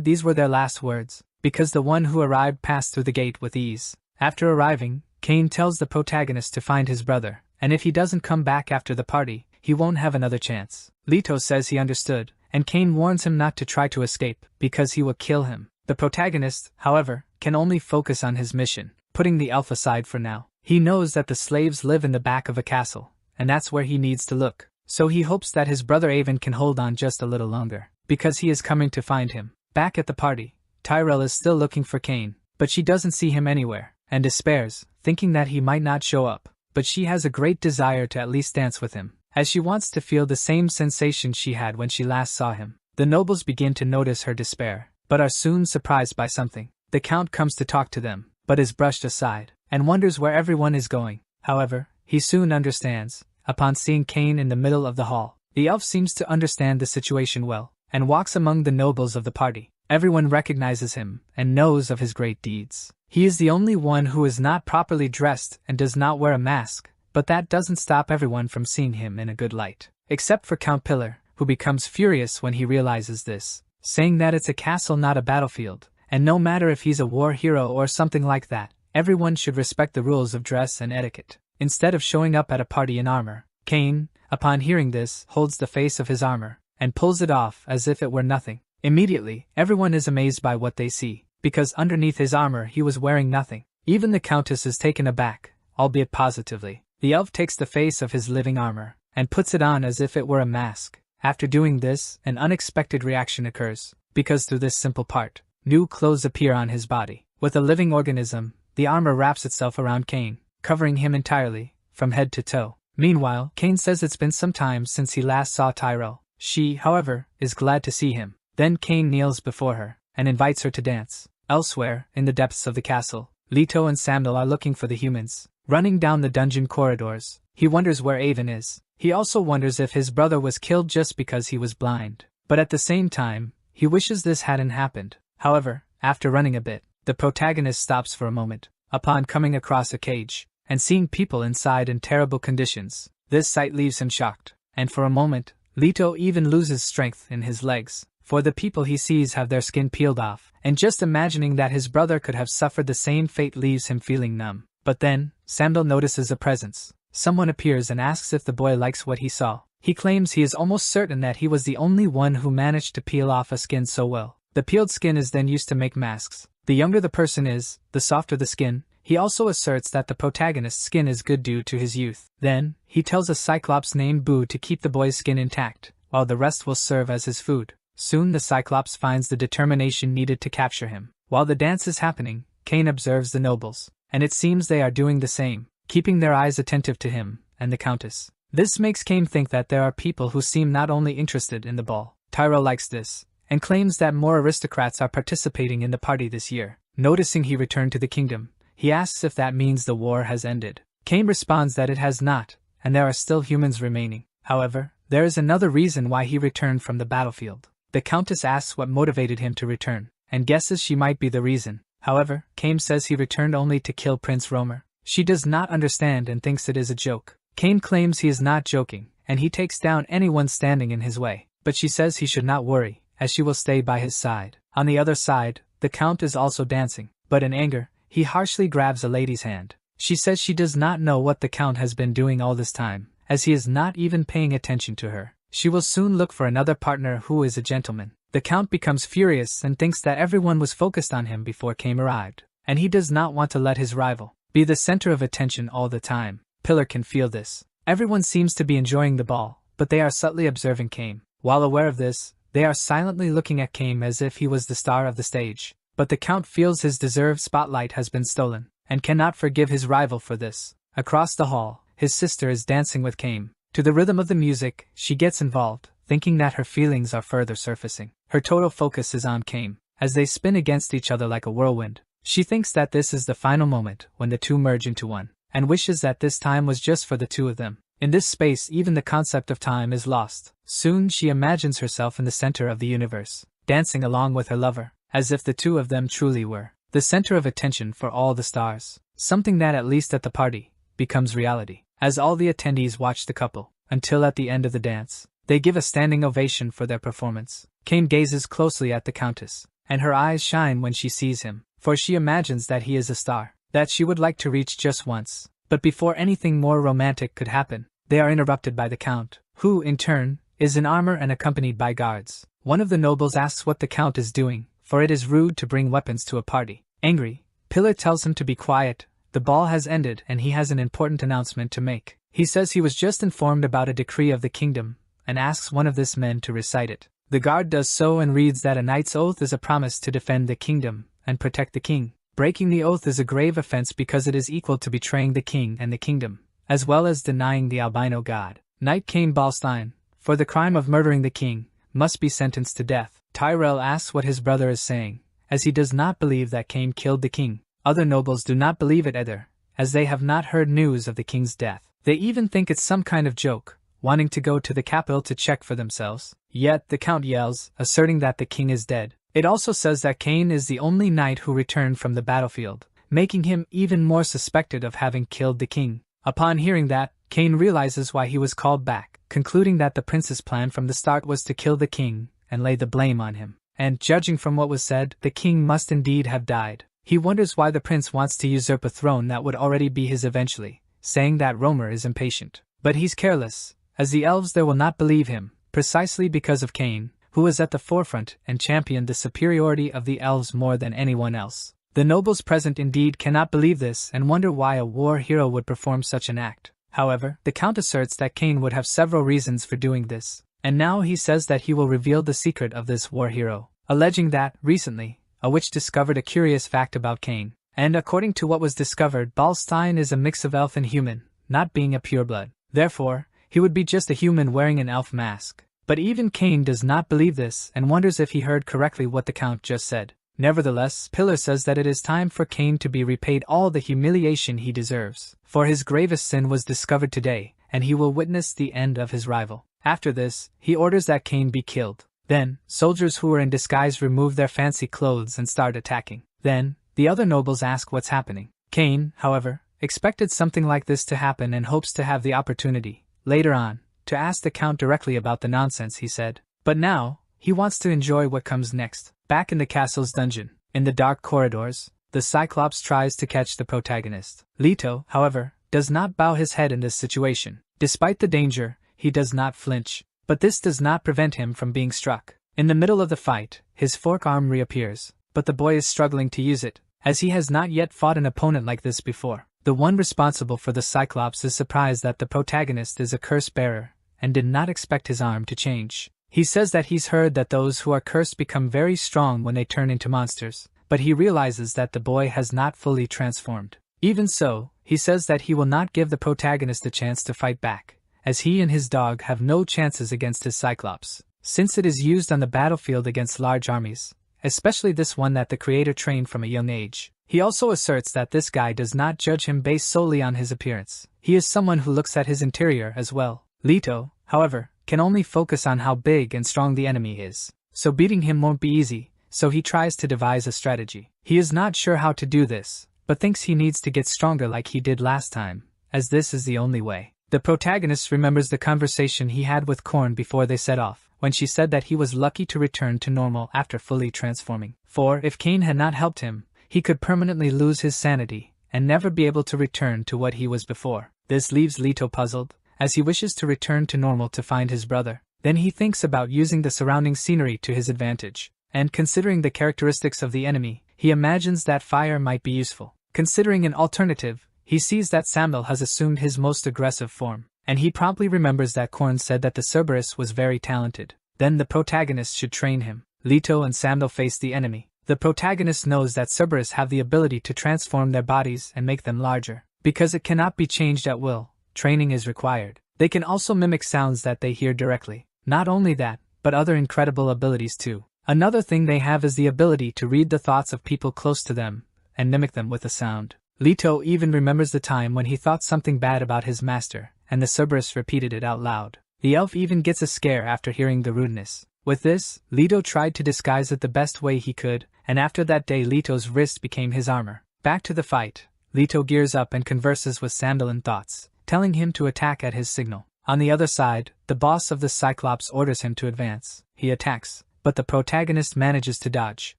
these were their last words, because the one who arrived passed through the gate with ease. After arriving, Cain tells the protagonist to find his brother, and if he doesn't come back after the party, he won't have another chance. Leto says he understood, and Cain warns him not to try to escape, because he will kill him. The protagonist, however, can only focus on his mission, putting the elf aside for now. He knows that the slaves live in the back of a castle, and that's where he needs to look. So he hopes that his brother Avon can hold on just a little longer, because he is coming to find him. Back at the party, Tyrell is still looking for Cain, but she doesn't see him anywhere, and despairs, thinking that he might not show up. But she has a great desire to at least dance with him, as she wants to feel the same sensation she had when she last saw him. The nobles begin to notice her despair, but are soon surprised by something. The count comes to talk to them, but is brushed aside, and wonders where everyone is going. However, he soon understands, upon seeing Cain in the middle of the hall. The elf seems to understand the situation well, and walks among the nobles of the party. Everyone recognizes him, and knows of his great deeds. He is the only one who is not properly dressed and does not wear a mask, but that doesn't stop everyone from seeing him in a good light. Except for Count Pillar, who becomes furious when he realizes this, saying that it's a castle not a battlefield, and no matter if he's a war hero or something like that, everyone should respect the rules of dress and etiquette. Instead of showing up at a party in armor, Cain, upon hearing this, holds the face of his armor, and pulls it off as if it were nothing. Immediately, everyone is amazed by what they see, because underneath his armor he was wearing nothing. Even the Countess is taken aback, albeit positively. The elf takes the face of his living armor, and puts it on as if it were a mask. After doing this, an unexpected reaction occurs, because through this simple part, new clothes appear on his body. With a living organism, the armor wraps itself around Cain, covering him entirely, from head to toe. Meanwhile, Cain says it's been some time since he last saw Tyrell. She, however, is glad to see him. Then Cain kneels before her, and invites her to dance. Elsewhere, in the depths of the castle, Leto and Samuel are looking for the humans. Running down the dungeon corridors, he wonders where Avon is. He also wonders if his brother was killed just because he was blind. But at the same time, he wishes this hadn't happened. However, after running a bit, the protagonist stops for a moment, upon coming across a cage, and seeing people inside in terrible conditions. This sight leaves him shocked, and for a moment, Leto even loses strength in his legs, for the people he sees have their skin peeled off, and just imagining that his brother could have suffered the same fate leaves him feeling numb. But then, Samuel notices a presence. Someone appears and asks if the boy likes what he saw. He claims he is almost certain that he was the only one who managed to peel off a skin so well. The peeled skin is then used to make masks. The younger the person is, the softer the skin. He also asserts that the protagonist's skin is good due to his youth. Then, he tells a Cyclops named Boo to keep the boy's skin intact, while the rest will serve as his food. Soon the Cyclops finds the determination needed to capture him. While the dance is happening, Cain observes the nobles, and it seems they are doing the same, keeping their eyes attentive to him and the Countess. This makes Cain think that there are people who seem not only interested in the ball. Tyrell likes this, and claims that more aristocrats are participating in the party this year. Noticing he returned to the kingdom, he asks if that means the war has ended. Cain responds that it has not, and there are still humans remaining. However, there is another reason why he returned from the battlefield. The Countess asks what motivated him to return, and guesses she might be the reason. However, Cain says he returned only to kill Prince Romer. She does not understand and thinks it is a joke. Cain claims he is not joking, and he takes down anyone standing in his way, but she says he should not worry, as she will stay by his side. On the other side, the Count is also dancing, but in anger, he harshly grabs a lady's hand. She says she does not know what the Count has been doing all this time, as he is not even paying attention to her. She will soon look for another partner who is a gentleman. The Count becomes furious and thinks that everyone was focused on him before Cain arrived, and he does not want to let his rival be the center of attention all the time. Pillar can feel this. Everyone seems to be enjoying the ball, but they are subtly observing Cain. While aware of this, they are silently looking at Cain as if he was the star of the stage. But the Count feels his deserved spotlight has been stolen, and cannot forgive his rival for this. Across the hall, his sister is dancing with Cain. To the rhythm of the music, she gets involved, thinking that her feelings are further surfacing. Her total focus is on Cain, as they spin against each other like a whirlwind. She thinks that this is the final moment when the two merge into one, and wishes that this time was just for the two of them. In this space, even the concept of time is lost. Soon she imagines herself in the center of the universe, dancing along with her lover, as if the two of them truly were the center of attention for all the stars. Something that, at least at the party, becomes reality, as all the attendees watch the couple, until at the end of the dance, they give a standing ovation for their performance. Cain gazes closely at the Countess, and her eyes shine when she sees him, for she imagines that he is a star that she would like to reach just once. But before anything more romantic could happen, they are interrupted by the Count, who, in turn, is in armor and accompanied by guards. One of the nobles asks what the Count is doing, for it is rude to bring weapons to a party. Angry, Pillar tells him to be quiet. The ball has ended and he has an important announcement to make. He says he was just informed about a decree of the kingdom, and asks one of his men to recite it. The guard does so and reads that a knight's oath is a promise to defend the kingdom and protect the king. Breaking the oath is a grave offense because it is equal to betraying the king and the kingdom, as well as denying the albino god. Knight Cain Balstein, for the crime of murdering the king, must be sentenced to death. Tyrell asks what his brother is saying, as he does not believe that Cain killed the king. Other nobles do not believe it either, as they have not heard news of the king's death. They even think it's some kind of joke, wanting to go to the capital to check for themselves. Yet the Count yells, asserting that the king is dead. It also says that Cain is the only knight who returned from the battlefield, making him even more suspected of having killed the king. Upon hearing that, Cain realizes why he was called back, concluding that the prince's plan from the start was to kill the king and lay the blame on him. And, judging from what was said, the king must indeed have died. He wonders why the prince wants to usurp a throne that would already be his eventually, saying that Romer is impatient. But he's careless, as the elves there will not believe him, precisely because of Cain, who was at the forefront and championed the superiority of the elves more than anyone else. The nobles present indeed cannot believe this and wonder why a war hero would perform such an act. However, the Count asserts that Cain would have several reasons for doing this, and now he says that he will reveal the secret of this war hero, alleging that, recently, a witch discovered a curious fact about Cain, and according to what was discovered, Balstein is a mix of elf and human, not being a pureblood. Therefore, he would be just a human wearing an elf mask. But even Cain does not believe this and wonders if he heard correctly what the Count just said. Nevertheless, Pillar says that it is time for Cain to be repaid all the humiliation he deserves, for his gravest sin was discovered today, and he will witness the end of his rival. After this, he orders that Cain be killed. Then, soldiers who were in disguise remove their fancy clothes and start attacking. Then, the other nobles ask what's happening. Cain, however, expected something like this to happen and hopes to have the opportunity, later on, to ask the Count directly about the nonsense he said. But now, he wants to enjoy what comes next. Back in the castle's dungeon, in the dark corridors, the Cyclops tries to catch the protagonist. Leto, however, does not bow his head in this situation. Despite the danger, he does not flinch. But this does not prevent him from being struck. In the middle of the fight, his fork arm reappears, but the boy is struggling to use it, as he has not yet fought an opponent like this before. The one responsible for the Cyclops is surprised that the protagonist is a curse bearer, and did not expect his arm to change. He says that he's heard that those who are cursed become very strong when they turn into monsters, but he realizes that the boy has not fully transformed. Even so, he says that he will not give the protagonist a chance to fight back, as he and his dog have no chances against his Cyclops, since it is used on the battlefield against large armies, especially this one that the creator trained from a young age. He also asserts that this guy does not judge him based solely on his appearance. He is someone who looks at his interior as well. Leto, however, can only focus on how big and strong the enemy is, so beating him won't be easy, so he tries to devise a strategy. He is not sure how to do this, but thinks he needs to get stronger like he did last time, as this is the only way. The protagonist remembers the conversation he had with Korn before they set off, when she said that he was lucky to return to normal after fully transforming. For if Cain had not helped him, he could permanently lose his sanity, and never be able to return to what he was before. This leaves Leto puzzled, as he wishes to return to normal to find his brother. Then he thinks about using the surrounding scenery to his advantage, and considering the characteristics of the enemy, he imagines that fire might be useful. Considering an alternative, he sees that Samuel has assumed his most aggressive form, and he promptly remembers that Korn said that the Cerberus was very talented. Then the protagonist should train him. Leto and Samuel face the enemy. The protagonist knows that Cerberus have the ability to transform their bodies and make them larger. Because it cannot be changed at will, training is required. They can also mimic sounds that they hear directly. Not only that, but other incredible abilities too. Another thing they have is the ability to read the thoughts of people close to them, and mimic them with a sound. Leto even remembers the time when he thought something bad about his master, and the Cerberus repeated it out loud. The elf even gets a scare after hearing the rudeness. With this, Leto tried to disguise it the best way he could, and after that day Leto's wrist became his armor. Back to the fight, Leto gears up and converses with Sandal in thoughts, telling him to attack at his signal. On the other side, the boss of the Cyclops orders him to advance. He attacks, but the protagonist manages to dodge.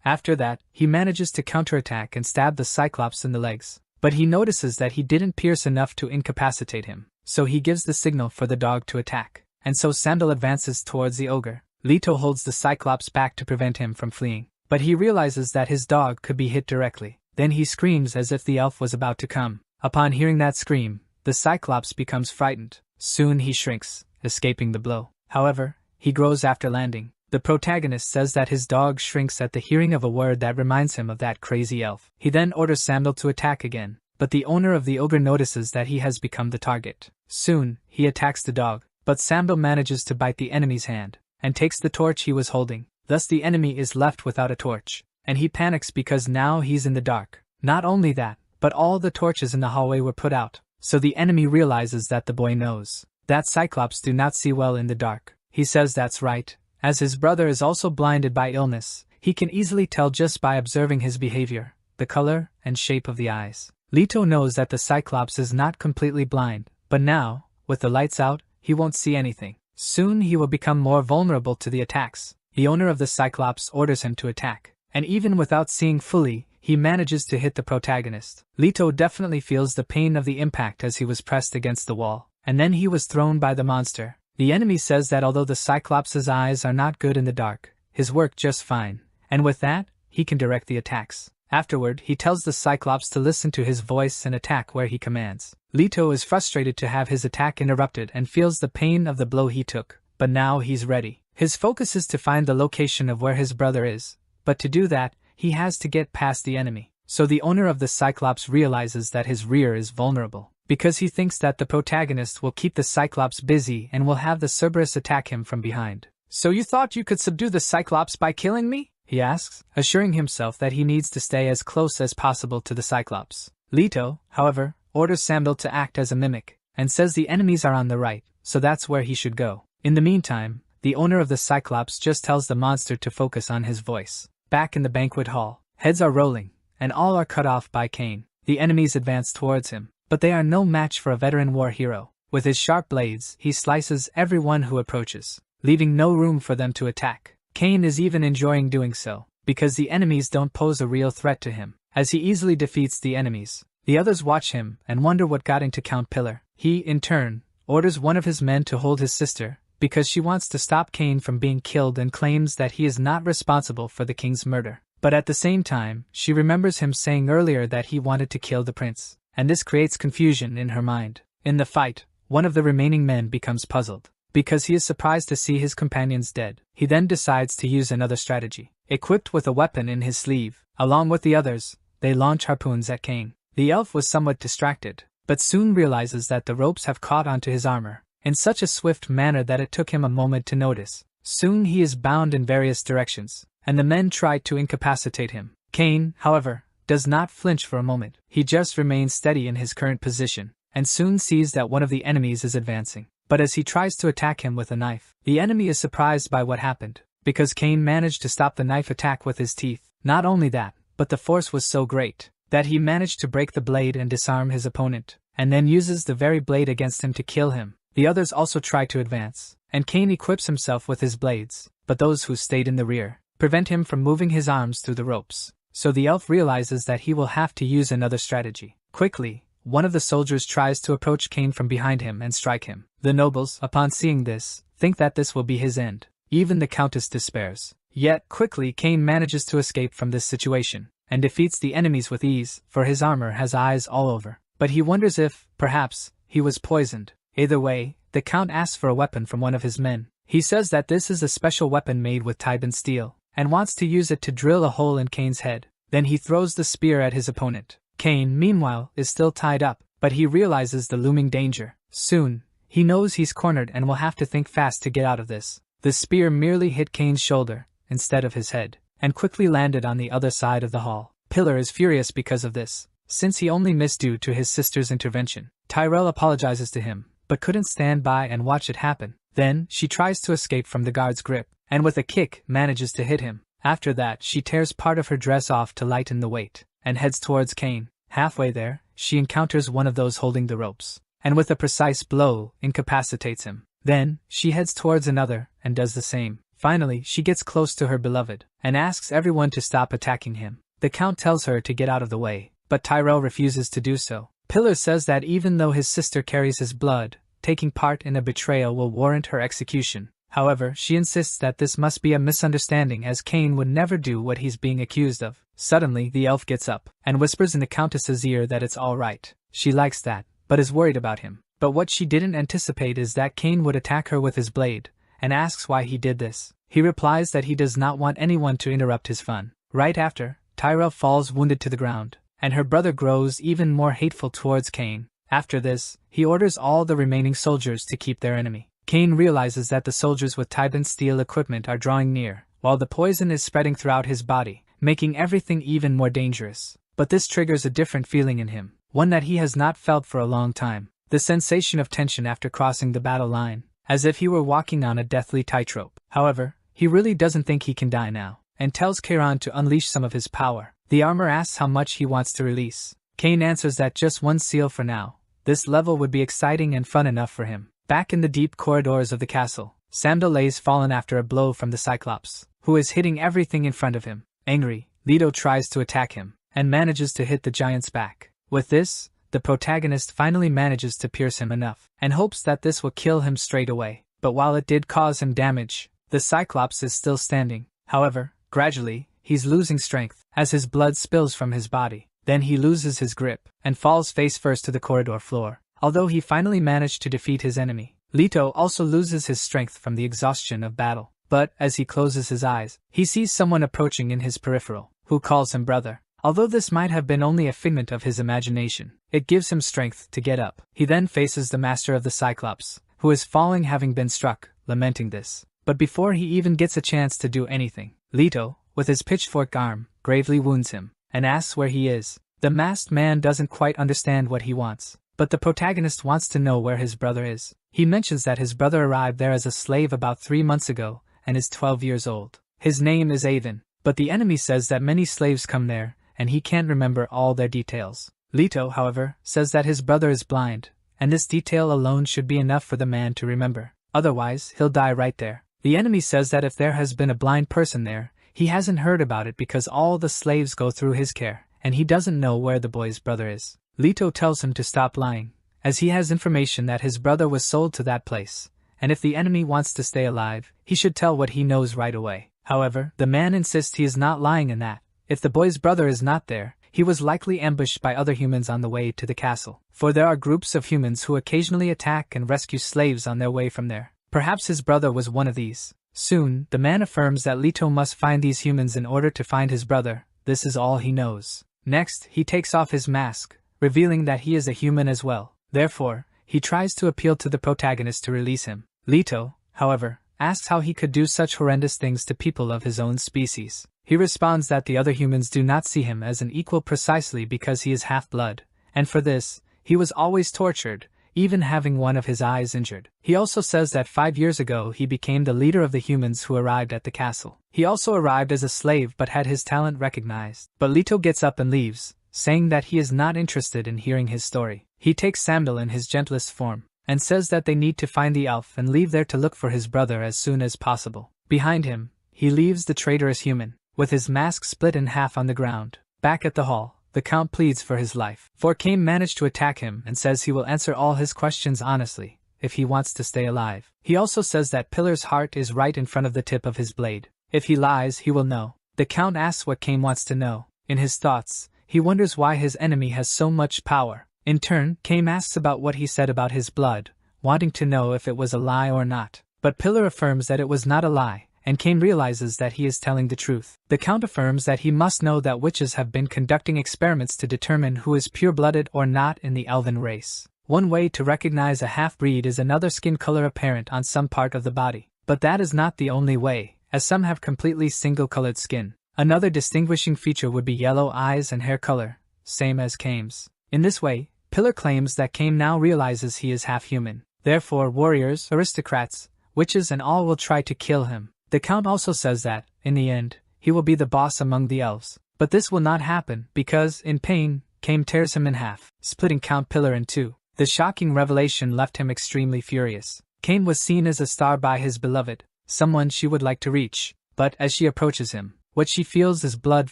After that, he manages to counterattack and stab the Cyclops in the legs. But he notices that he didn't pierce enough to incapacitate him, so he gives the signal for the dog to attack. And so Sandal advances towards the ogre. Leto holds the Cyclops back to prevent him from fleeing, but he realizes that his dog could be hit directly. Then he screams as if the elf was about to come. Upon hearing that scream, the Cyclops becomes frightened. Soon he shrinks, escaping the blow. However, he grows after landing. The protagonist says that his dog shrinks at the hearing of a word that reminds him of that crazy elf. He then orders Sandal to attack again, but the owner of the ogre notices that he has become the target. Soon, he attacks the dog, but Sandal manages to bite the enemy's hand, and takes the torch he was holding. Thus the enemy is left without a torch, and he panics because now he's in the dark. Not only that, but all the torches in the hallway were put out, so the enemy realizes that the boy knows that Cyclops do not see well in the dark. He says that's right, as his brother is also blinded by illness. He can easily tell just by observing his behavior, the color and shape of the eyes. Leto knows that the Cyclops is not completely blind, but now, with the lights out, he won't see anything. Soon he will become more vulnerable to the attacks. The owner of the Cyclops orders him to attack, and even without seeing fully, he manages to hit the protagonist. Leto definitely feels the pain of the impact as he was pressed against the wall, and then he was thrown by the monster. The enemy says that although the Cyclops' eyes are not good in the dark, his work just fine, and with that, he can direct the attacks. Afterward, he tells the Cyclops to listen to his voice and attack where he commands. Leto is frustrated to have his attack interrupted and feels the pain of the blow he took, but now he's ready. His focus is to find the location of where his brother is, but to do that, he has to get past the enemy. So the owner of the Cyclops realizes that his rear is vulnerable, because he thinks that the protagonist will keep the Cyclops busy and will have the Cerberus attack him from behind. "So you thought you could subdue the Cyclops by killing me?" he asks, assuring himself that he needs to stay as close as possible to the Cyclops. Leto, however, orders Sandal to act as a mimic, and says the enemies are on the right, so that's where he should go. In the meantime, the owner of the Cyclops just tells the monster to focus on his voice. Back in the banquet hall, heads are rolling, and all are cut off by Cain. The enemies advance towards him, but they are no match for a veteran war hero. With his sharp blades, he slices everyone who approaches, leaving no room for them to attack. Cain is even enjoying doing so, because the enemies don't pose a real threat to him, as he easily defeats the enemies. The others watch him and wonder what got into Count Pillar. He, in turn, orders one of his men to hold his sister, because she wants to stop Cain from being killed and claims that he is not responsible for the king's murder. But at the same time, she remembers him saying earlier that he wanted to kill the prince, and this creates confusion in her mind. In the fight, one of the remaining men becomes puzzled, because he is surprised to see his companions dead. He then decides to use another strategy. Equipped with a weapon in his sleeve, along with the others, they launch harpoons at Cain. The elf was somewhat distracted, but soon realizes that the ropes have caught onto his armor, in such a swift manner that it took him a moment to notice. Soon he is bound in various directions, and the men try to incapacitate him. Cain, however, does not flinch for a moment. He just remains steady in his current position, and soon sees that one of the enemies is advancing. But as he tries to attack him with a knife, the enemy is surprised by what happened, because Cain managed to stop the knife attack with his teeth. Not only that, but the force was so great that he managed to break the blade and disarm his opponent, and then uses the very blade against him to kill him. The others also try to advance, and Cain equips himself with his blades, but those who stayed in the rear prevent him from moving his arms through the ropes. So the elf realizes that he will have to use another strategy. Quickly, one of the soldiers tries to approach Cain from behind him and strike him. The nobles, upon seeing this, think that this will be his end. Even the countess despairs. Yet, quickly Cain manages to escape from this situation, and defeats the enemies with ease, for his armor has eyes all over. But he wonders if, perhaps, he was poisoned. Either way, the count asks for a weapon from one of his men. He says that this is a special weapon made with Tiban steel, and wants to use it to drill a hole in Cain's head. Then he throws the spear at his opponent. Cain, meanwhile, is still tied up, but he realizes the looming danger. Soon, he knows he's cornered and will have to think fast to get out of this. The spear merely hit Cain's shoulder, instead of his head, and quickly landed on the other side of the hall. Pillar is furious because of this, since he only missed due to his sister's intervention. Tyrell apologizes to him, but couldn't stand by and watch it happen. Then, she tries to escape from the guard's grip, and with a kick, manages to hit him. After that, she tears part of her dress off to lighten the weight, and heads towards Cain. Halfway there, she encounters one of those holding the ropes, and with a precise blow, incapacitates him. Then, she heads towards another, and does the same. Finally, she gets close to her beloved, and asks everyone to stop attacking him. The Count tells her to get out of the way, but Tyrell refuses to do so. Pillar says that even though his sister carries his blood, taking part in a betrayal will warrant her execution. However, she insists that this must be a misunderstanding as Cain would never do what he's being accused of. Suddenly, the elf gets up, and whispers in the Countess's ear that it's all right. She likes that, but is worried about him. But what she didn't anticipate is that Cain would attack her with his blade, and asks why he did this. He replies that he does not want anyone to interrupt his fun. Right after, Tyrell falls wounded to the ground, and her brother grows even more hateful towards Cain. After this, he orders all the remaining soldiers to keep their enemy. Cain realizes that the soldiers with Tybin steel equipment are drawing near, while the poison is spreading throughout his body, making everything even more dangerous. But this triggers a different feeling in him, one that he has not felt for a long time. The sensation of tension after crossing the battle line, as if he were walking on a deathly tightrope. However, he really doesn't think he can die now, and tells Kairon to unleash some of his power. The armor asks how much he wants to release. Cain answers that just one seal for now. This level would be exciting and fun enough for him. Back in the deep corridors of the castle, Samdo lays fallen after a blow from the Cyclops, who is hitting everything in front of him. Angry, Leto tries to attack him, and manages to hit the giant's back. With this, the protagonist finally manages to pierce him enough, and hopes that this will kill him straight away. But while it did cause him damage, the Cyclops is still standing. However, gradually, he's losing strength, as his blood spills from his body. Then he loses his grip, and falls face first to the corridor floor. Although he finally managed to defeat his enemy, Leto also loses his strength from the exhaustion of battle. But, as he closes his eyes, he sees someone approaching in his peripheral, who calls him brother. Although this might have been only a figment of his imagination, it gives him strength to get up. He then faces the master of the Cyclops, who is falling having been struck, lamenting this. But before he even gets a chance to do anything, Leto, with his pitchfork arm, gravely wounds him, and asks where he is. The masked man doesn't quite understand what he wants, but the protagonist wants to know where his brother is. He mentions that his brother arrived there as a slave about 3 months ago, and is 12 years old. His name is Avon, but the enemy says that many slaves come there, and he can't remember all their details. Leto, however, says that his brother is blind, and this detail alone should be enough for the man to remember. Otherwise, he'll die right there. The enemy says that if there has been a blind person there, he hasn't heard about it because all the slaves go through his care, and he doesn't know where the boy's brother is. Leto tells him to stop lying, as he has information that his brother was sold to that place, and if the enemy wants to stay alive, he should tell what he knows right away. However, the man insists he is not lying in that. If the boy's brother is not there, he was likely ambushed by other humans on the way to the castle, for there are groups of humans who occasionally attack and rescue slaves on their way from there. Perhaps his brother was one of these. Soon, the man affirms that Leto must find these humans in order to find his brother. This is all he knows. Next, he takes off his mask, revealing that he is a human as well. Therefore, he tries to appeal to the protagonist to release him. Leto, however, asks how he could do such horrendous things to people of his own species. He responds that the other humans do not see him as an equal precisely because he is half-blood, and for this, he was always tortured, even having one of his eyes injured. He also says that 5 years ago he became the leader of the humans who arrived at the castle. He also arrived as a slave but had his talent recognized. But Leto gets up and leaves, saying that he is not interested in hearing his story. He takes Samdal in his gentlest form, and says that they need to find the elf and leave there to look for his brother as soon as possible. Behind him, he leaves the traitorous human, with his mask split in half on the ground. Back at the hall, the Count pleads for his life, for Cain managed to attack him and says he will answer all his questions honestly, if he wants to stay alive. He also says that Pillar's heart is right in front of the tip of his blade. If he lies, he will know. The Count asks what Cain wants to know. In his thoughts, he wonders why his enemy has so much power. In turn, Cain asks about what he said about his blood, wanting to know if it was a lie or not. But Pillar affirms that it was not a lie, and Cain realizes that he is telling the truth. The Count affirms that he must know that witches have been conducting experiments to determine who is pure-blooded or not in the elven race. One way to recognize a half-breed is another skin color apparent on some part of the body. But that is not the only way, as some have completely single-colored skin. Another distinguishing feature would be yellow eyes and hair color, same as Cain's. In this way, Pillar claims that Cain now realizes he is half-human. Therefore warriors, aristocrats, witches and all will try to kill him. The Count also says that, in the end, he will be the boss among the elves. But this will not happen because, in pain, Cain tears him in half, splitting Count Pillar in two. The shocking revelation left him extremely furious. Cain was seen as a star by his beloved, someone she would like to reach, but as she approaches him, what she feels is blood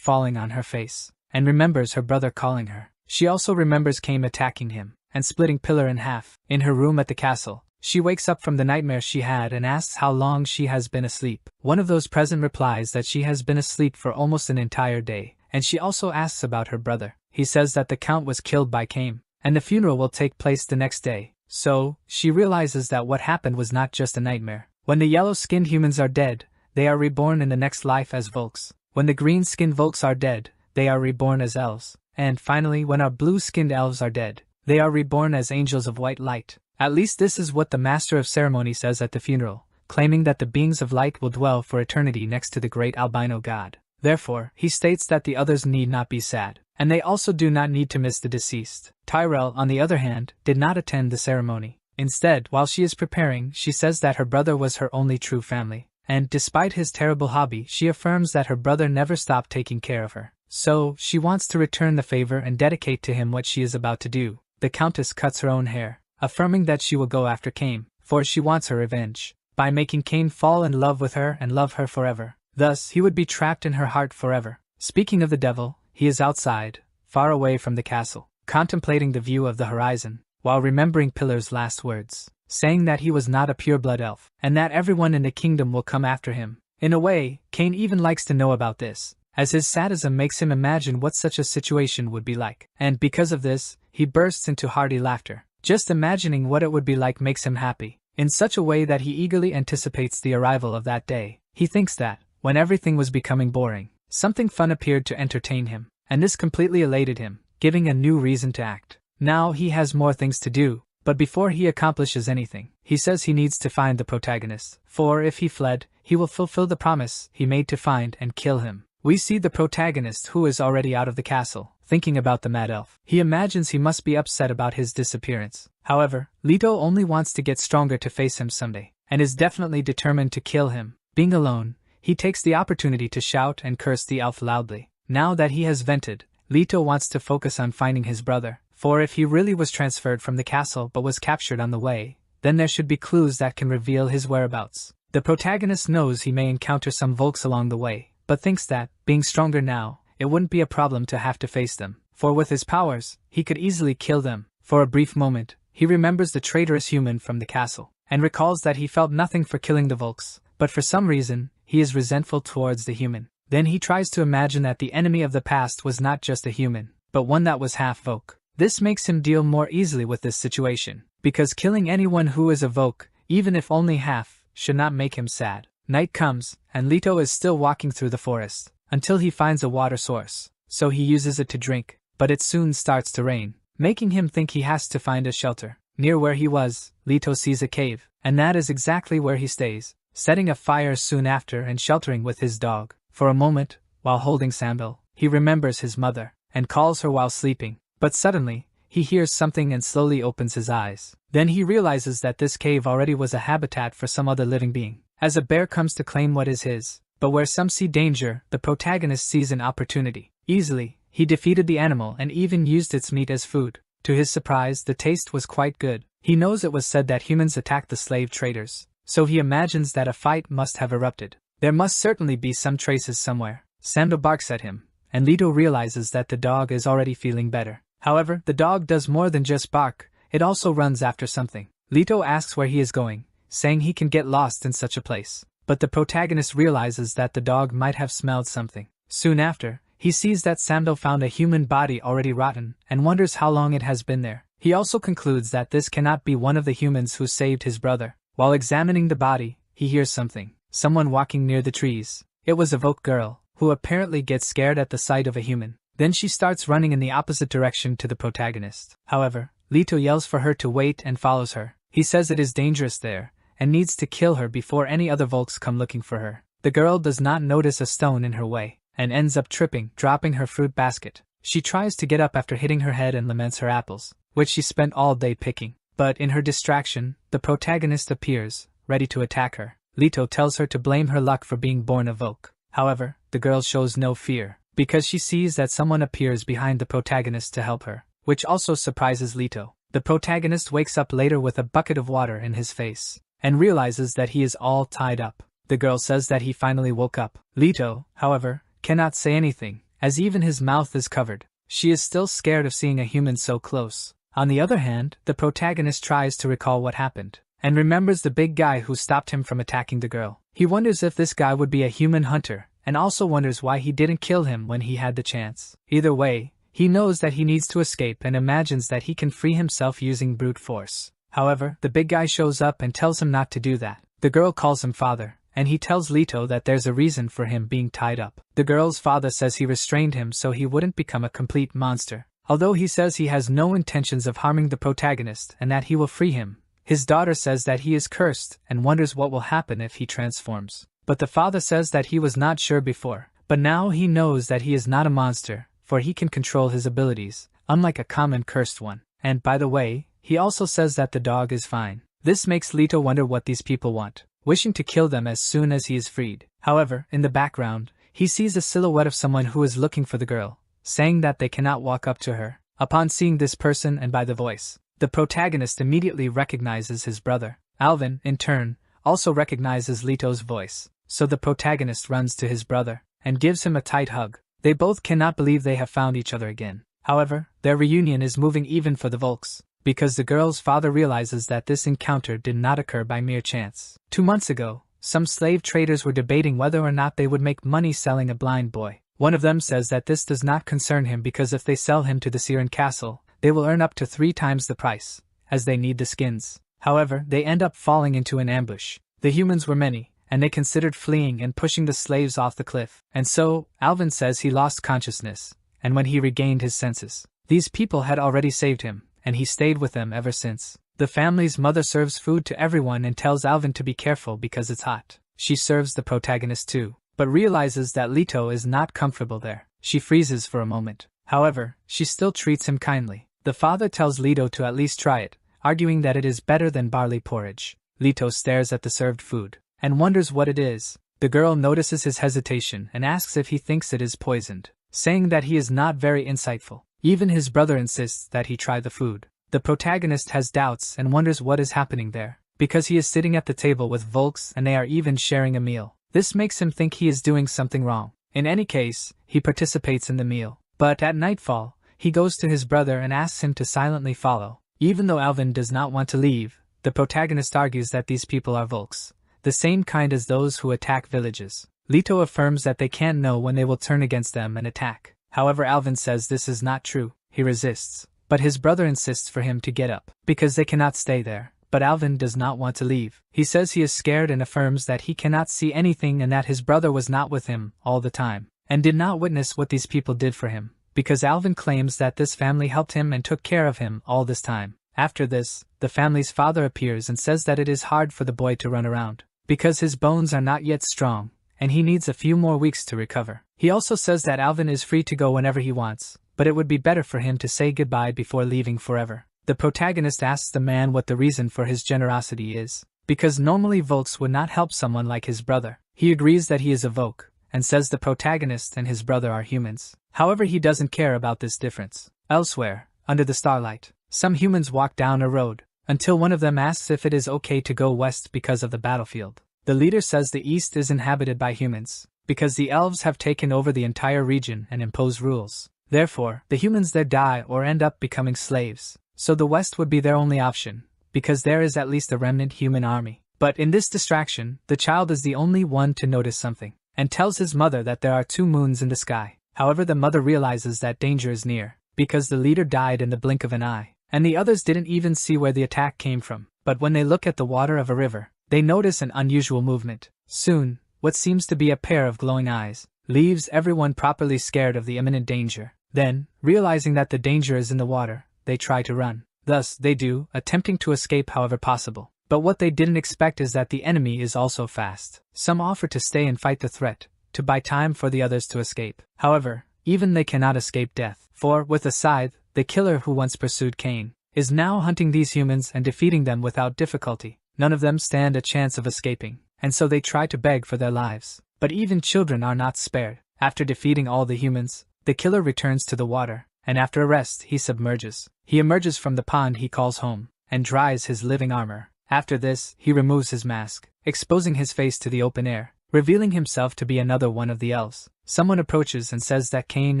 falling on her face, and remembers her brother calling her. She also remembers Cain attacking him, and splitting Pillar in half. In her room at the castle, she wakes up from the nightmare she had and asks how long she has been asleep. One of those present replies that she has been asleep for almost an entire day, and she also asks about her brother. He says that the Count was killed by Cain, and the funeral will take place the next day. So, she realizes that what happened was not just a nightmare. When the yellow-skinned humans are dead, they are reborn in the next life as Volks. When the green-skinned Volks are dead, they are reborn as elves. And finally, when our blue-skinned elves are dead, they are reborn as angels of white light. At least this is what the master of ceremony says at the funeral, claiming that the beings of light will dwell for eternity next to the great albino god. Therefore, he states that the others need not be sad, and they also do not need to miss the deceased. Tyrell, on the other hand, did not attend the ceremony. Instead, while she is preparing, she says that her brother was her only true family, and despite his terrible hobby, she affirms that her brother never stopped taking care of her. So, she wants to return the favor and dedicate to him what she is about to do. The Countess cuts her own hair, affirming that she will go after Cain, for she wants her revenge, by making Cain fall in love with her and love her forever. Thus, he would be trapped in her heart forever. Speaking of the devil, he is outside, far away from the castle, contemplating the view of the horizon, while remembering Pillar's last words, saying that he was not a pure-blood elf, and that everyone in the kingdom will come after him. In a way, Cain even likes to know about this, as his sadism makes him imagine what such a situation would be like, and because of this, he bursts into hearty laughter. Just imagining what it would be like makes him happy, in such a way that he eagerly anticipates the arrival of that day. He thinks that, when everything was becoming boring, something fun appeared to entertain him, and this completely elated him, giving a new reason to act. Now he has more things to do, but before he accomplishes anything, he says he needs to find the protagonist, for if he fled, he will fulfill the promise he made to find and kill him. We see the protagonist who is already out of the castle, thinking about the mad elf. He imagines he must be upset about his disappearance. However, Leto only wants to get stronger to face him someday, and is definitely determined to kill him. Being alone, he takes the opportunity to shout and curse the elf loudly. Now that he has vented, Leto wants to focus on finding his brother, for if he really was transferred from the castle but was captured on the way, then there should be clues that can reveal his whereabouts. The protagonist knows he may encounter some Volks along the way, but thinks that, being stronger now, it wouldn't be a problem to have to face them, for with his powers, he could easily kill them. For a brief moment, he remembers the traitorous human from the castle, and recalls that he felt nothing for killing the Volks, but for some reason, he is resentful towards the human. Then he tries to imagine that the enemy of the past was not just a human, but one that was half Volk. This makes him deal more easily with this situation, because killing anyone who is a Volk, even if only half, should not make him sad. Night comes, and Leto is still walking through the forest, until he finds a water source, so he uses it to drink, but it soon starts to rain, making him think he has to find a shelter. Near where he was, Leto sees a cave, and that is exactly where he stays, setting a fire soon after and sheltering with his dog. For a moment, while holding Sandal, he remembers his mother, and calls her while sleeping, but suddenly, he hears something and slowly opens his eyes. Then he realizes that this cave already was a habitat for some other living being, as a bear comes to claim what is his. But where some see danger, the protagonist sees an opportunity. Easily, he defeated the animal and even used its meat as food. To his surprise, the taste was quite good. He knows it was said that humans attacked the slave traders, so he imagines that a fight must have erupted. There must certainly be some traces somewhere. Sandal barks at him, and Leto realizes that the dog is already feeling better. However, the dog does more than just bark, it also runs after something. Leto asks where he is going, saying he can get lost in such a place. But the protagonist realizes that the dog might have smelled something. Soon after, he sees that Sandal found a human body already rotten, and wonders how long it has been there. He also concludes that this cannot be one of the humans who saved his brother. While examining the body, he hears something. Someone walking near the trees. It was a Volk girl, who apparently gets scared at the sight of a human. Then she starts running in the opposite direction to the protagonist. However, Leto yells for her to wait and follows her. He says it is dangerous there, and needs to kill her before any other Volks come looking for her. The girl does not notice a stone in her way, and ends up tripping, dropping her fruit basket. She tries to get up after hitting her head and laments her apples, which she spent all day picking. But in her distraction, the protagonist appears, ready to attack her. Leto tells her to blame her luck for being born a Volk. However, the girl shows no fear, because she sees that someone appears behind the protagonist to help her, which also surprises Leto. The protagonist wakes up later with a bucket of water in his face, and realizes that he is all tied up. The girl says that he finally woke up. Leto, however, cannot say anything, as even his mouth is covered. She is still scared of seeing a human so close. On the other hand, the protagonist tries to recall what happened, and remembers the big guy who stopped him from attacking the girl. He wonders if this guy would be a human hunter, and also wonders why he didn't kill him when he had the chance. Either way, he knows that he needs to escape and imagines that he can free himself using brute force. However, the big guy shows up and tells him not to do that. The girl calls him father, and he tells Leto that there's a reason for him being tied up. The girl's father says he restrained him so he wouldn't become a complete monster. Although he says he has no intentions of harming the protagonist and that he will free him, his daughter says that he is cursed and wonders what will happen if he transforms. But the father says that he was not sure before, but now he knows that he is not a monster, for he can control his abilities, unlike a common cursed one. And by the way, he also says that the dog is fine. This makes Leto wonder what these people want, wishing to kill them as soon as he is freed. However, in the background, he sees a silhouette of someone who is looking for the girl, saying that they cannot walk up to her. Upon seeing this person and by the voice, the protagonist immediately recognizes his brother. Alvin, in turn, also recognizes Leto's voice, so the protagonist runs to his brother and gives him a tight hug. They both cannot believe they have found each other again. However, their reunion is moving even for the Volks, because the girl's father realizes that this encounter did not occur by mere chance. 2 months ago, some slave traders were debating whether or not they would make money selling a blind boy. One of them says that this does not concern him because if they sell him to the Siren castle, they will earn up to 3 times the price, as they need the skins. However, they end up falling into an ambush. The humans were many, and they considered fleeing and pushing the slaves off the cliff. And so, Alvin says he lost consciousness, and when he regained his senses, these people had already saved him, and he stayed with them ever since. The family's mother serves food to everyone and tells Alvin to be careful because it's hot. She serves the protagonist too, but realizes that Leto is not comfortable there. She freezes for a moment. However, she still treats him kindly. The father tells Leto to at least try it, arguing that it is better than barley porridge. Leto stares at the served food and wonders what it is. The girl notices his hesitation and asks if he thinks it is poisoned, saying that he is not very insightful. Even his brother insists that he try the food. The protagonist has doubts and wonders what is happening there, because he is sitting at the table with Volks and they are even sharing a meal. This makes him think he is doing something wrong. In any case, he participates in the meal. But at nightfall, he goes to his brother and asks him to silently follow. Even though Alvin does not want to leave, the protagonist argues that these people are Volks, the same kind as those who attack villages. Leto affirms that they can't know when they will turn against them and attack. However, Alvin says this is not true. He resists, but his brother insists for him to get up, because they cannot stay there. But Alvin does not want to leave. He says he is scared and affirms that he cannot see anything and that his brother was not with him all the time, and did not witness what these people did for him, because Alvin claims that this family helped him and took care of him all this time. After this, the family's father appears and says that it is hard for the boy to run around, because his bones are not yet strong, and he needs a few more weeks to recover. He also says that Alvin is free to go whenever he wants, but it would be better for him to say goodbye before leaving forever. The protagonist asks the man what the reason for his generosity is, because normally Volks would not help someone like his brother. He agrees that he is a Volk, and says the protagonist and his brother are humans. However, he doesn't care about this difference. Elsewhere, under the starlight, some humans walk down a road, until one of them asks if it is okay to go west because of the battlefield. The leader says the east is inhabited by humans, because the elves have taken over the entire region and impose rules. Therefore, the humans there die or end up becoming slaves. So the west would be their only option, because there is at least a remnant human army. But in this distraction, the child is the only one to notice something, and tells his mother that there are 2 moons in the sky. However, the mother realizes that danger is near, because the leader died in the blink of an eye, and the others didn't even see where the attack came from. But when they look at the water of a river, they notice an unusual movement. Soon, what seems to be a pair of glowing eyes leaves everyone properly scared of the imminent danger. Then, realizing that the danger is in the water, they try to run. Thus, they do, attempting to escape however possible. But what they didn't expect is that the enemy is also fast. Some offer to stay and fight the threat, to buy time for the others to escape. However, even they cannot escape death. For, with a scythe, the killer who once pursued Cain is now hunting these humans and defeating them without difficulty. None of them stand a chance of escaping, and so they try to beg for their lives. But even children are not spared. After defeating all the humans, the killer returns to the water, and after a rest he submerges. He emerges from the pond he calls home, and dries his living armor. After this, he removes his mask, exposing his face to the open air, revealing himself to be another one of the elves. Someone approaches and says that Cain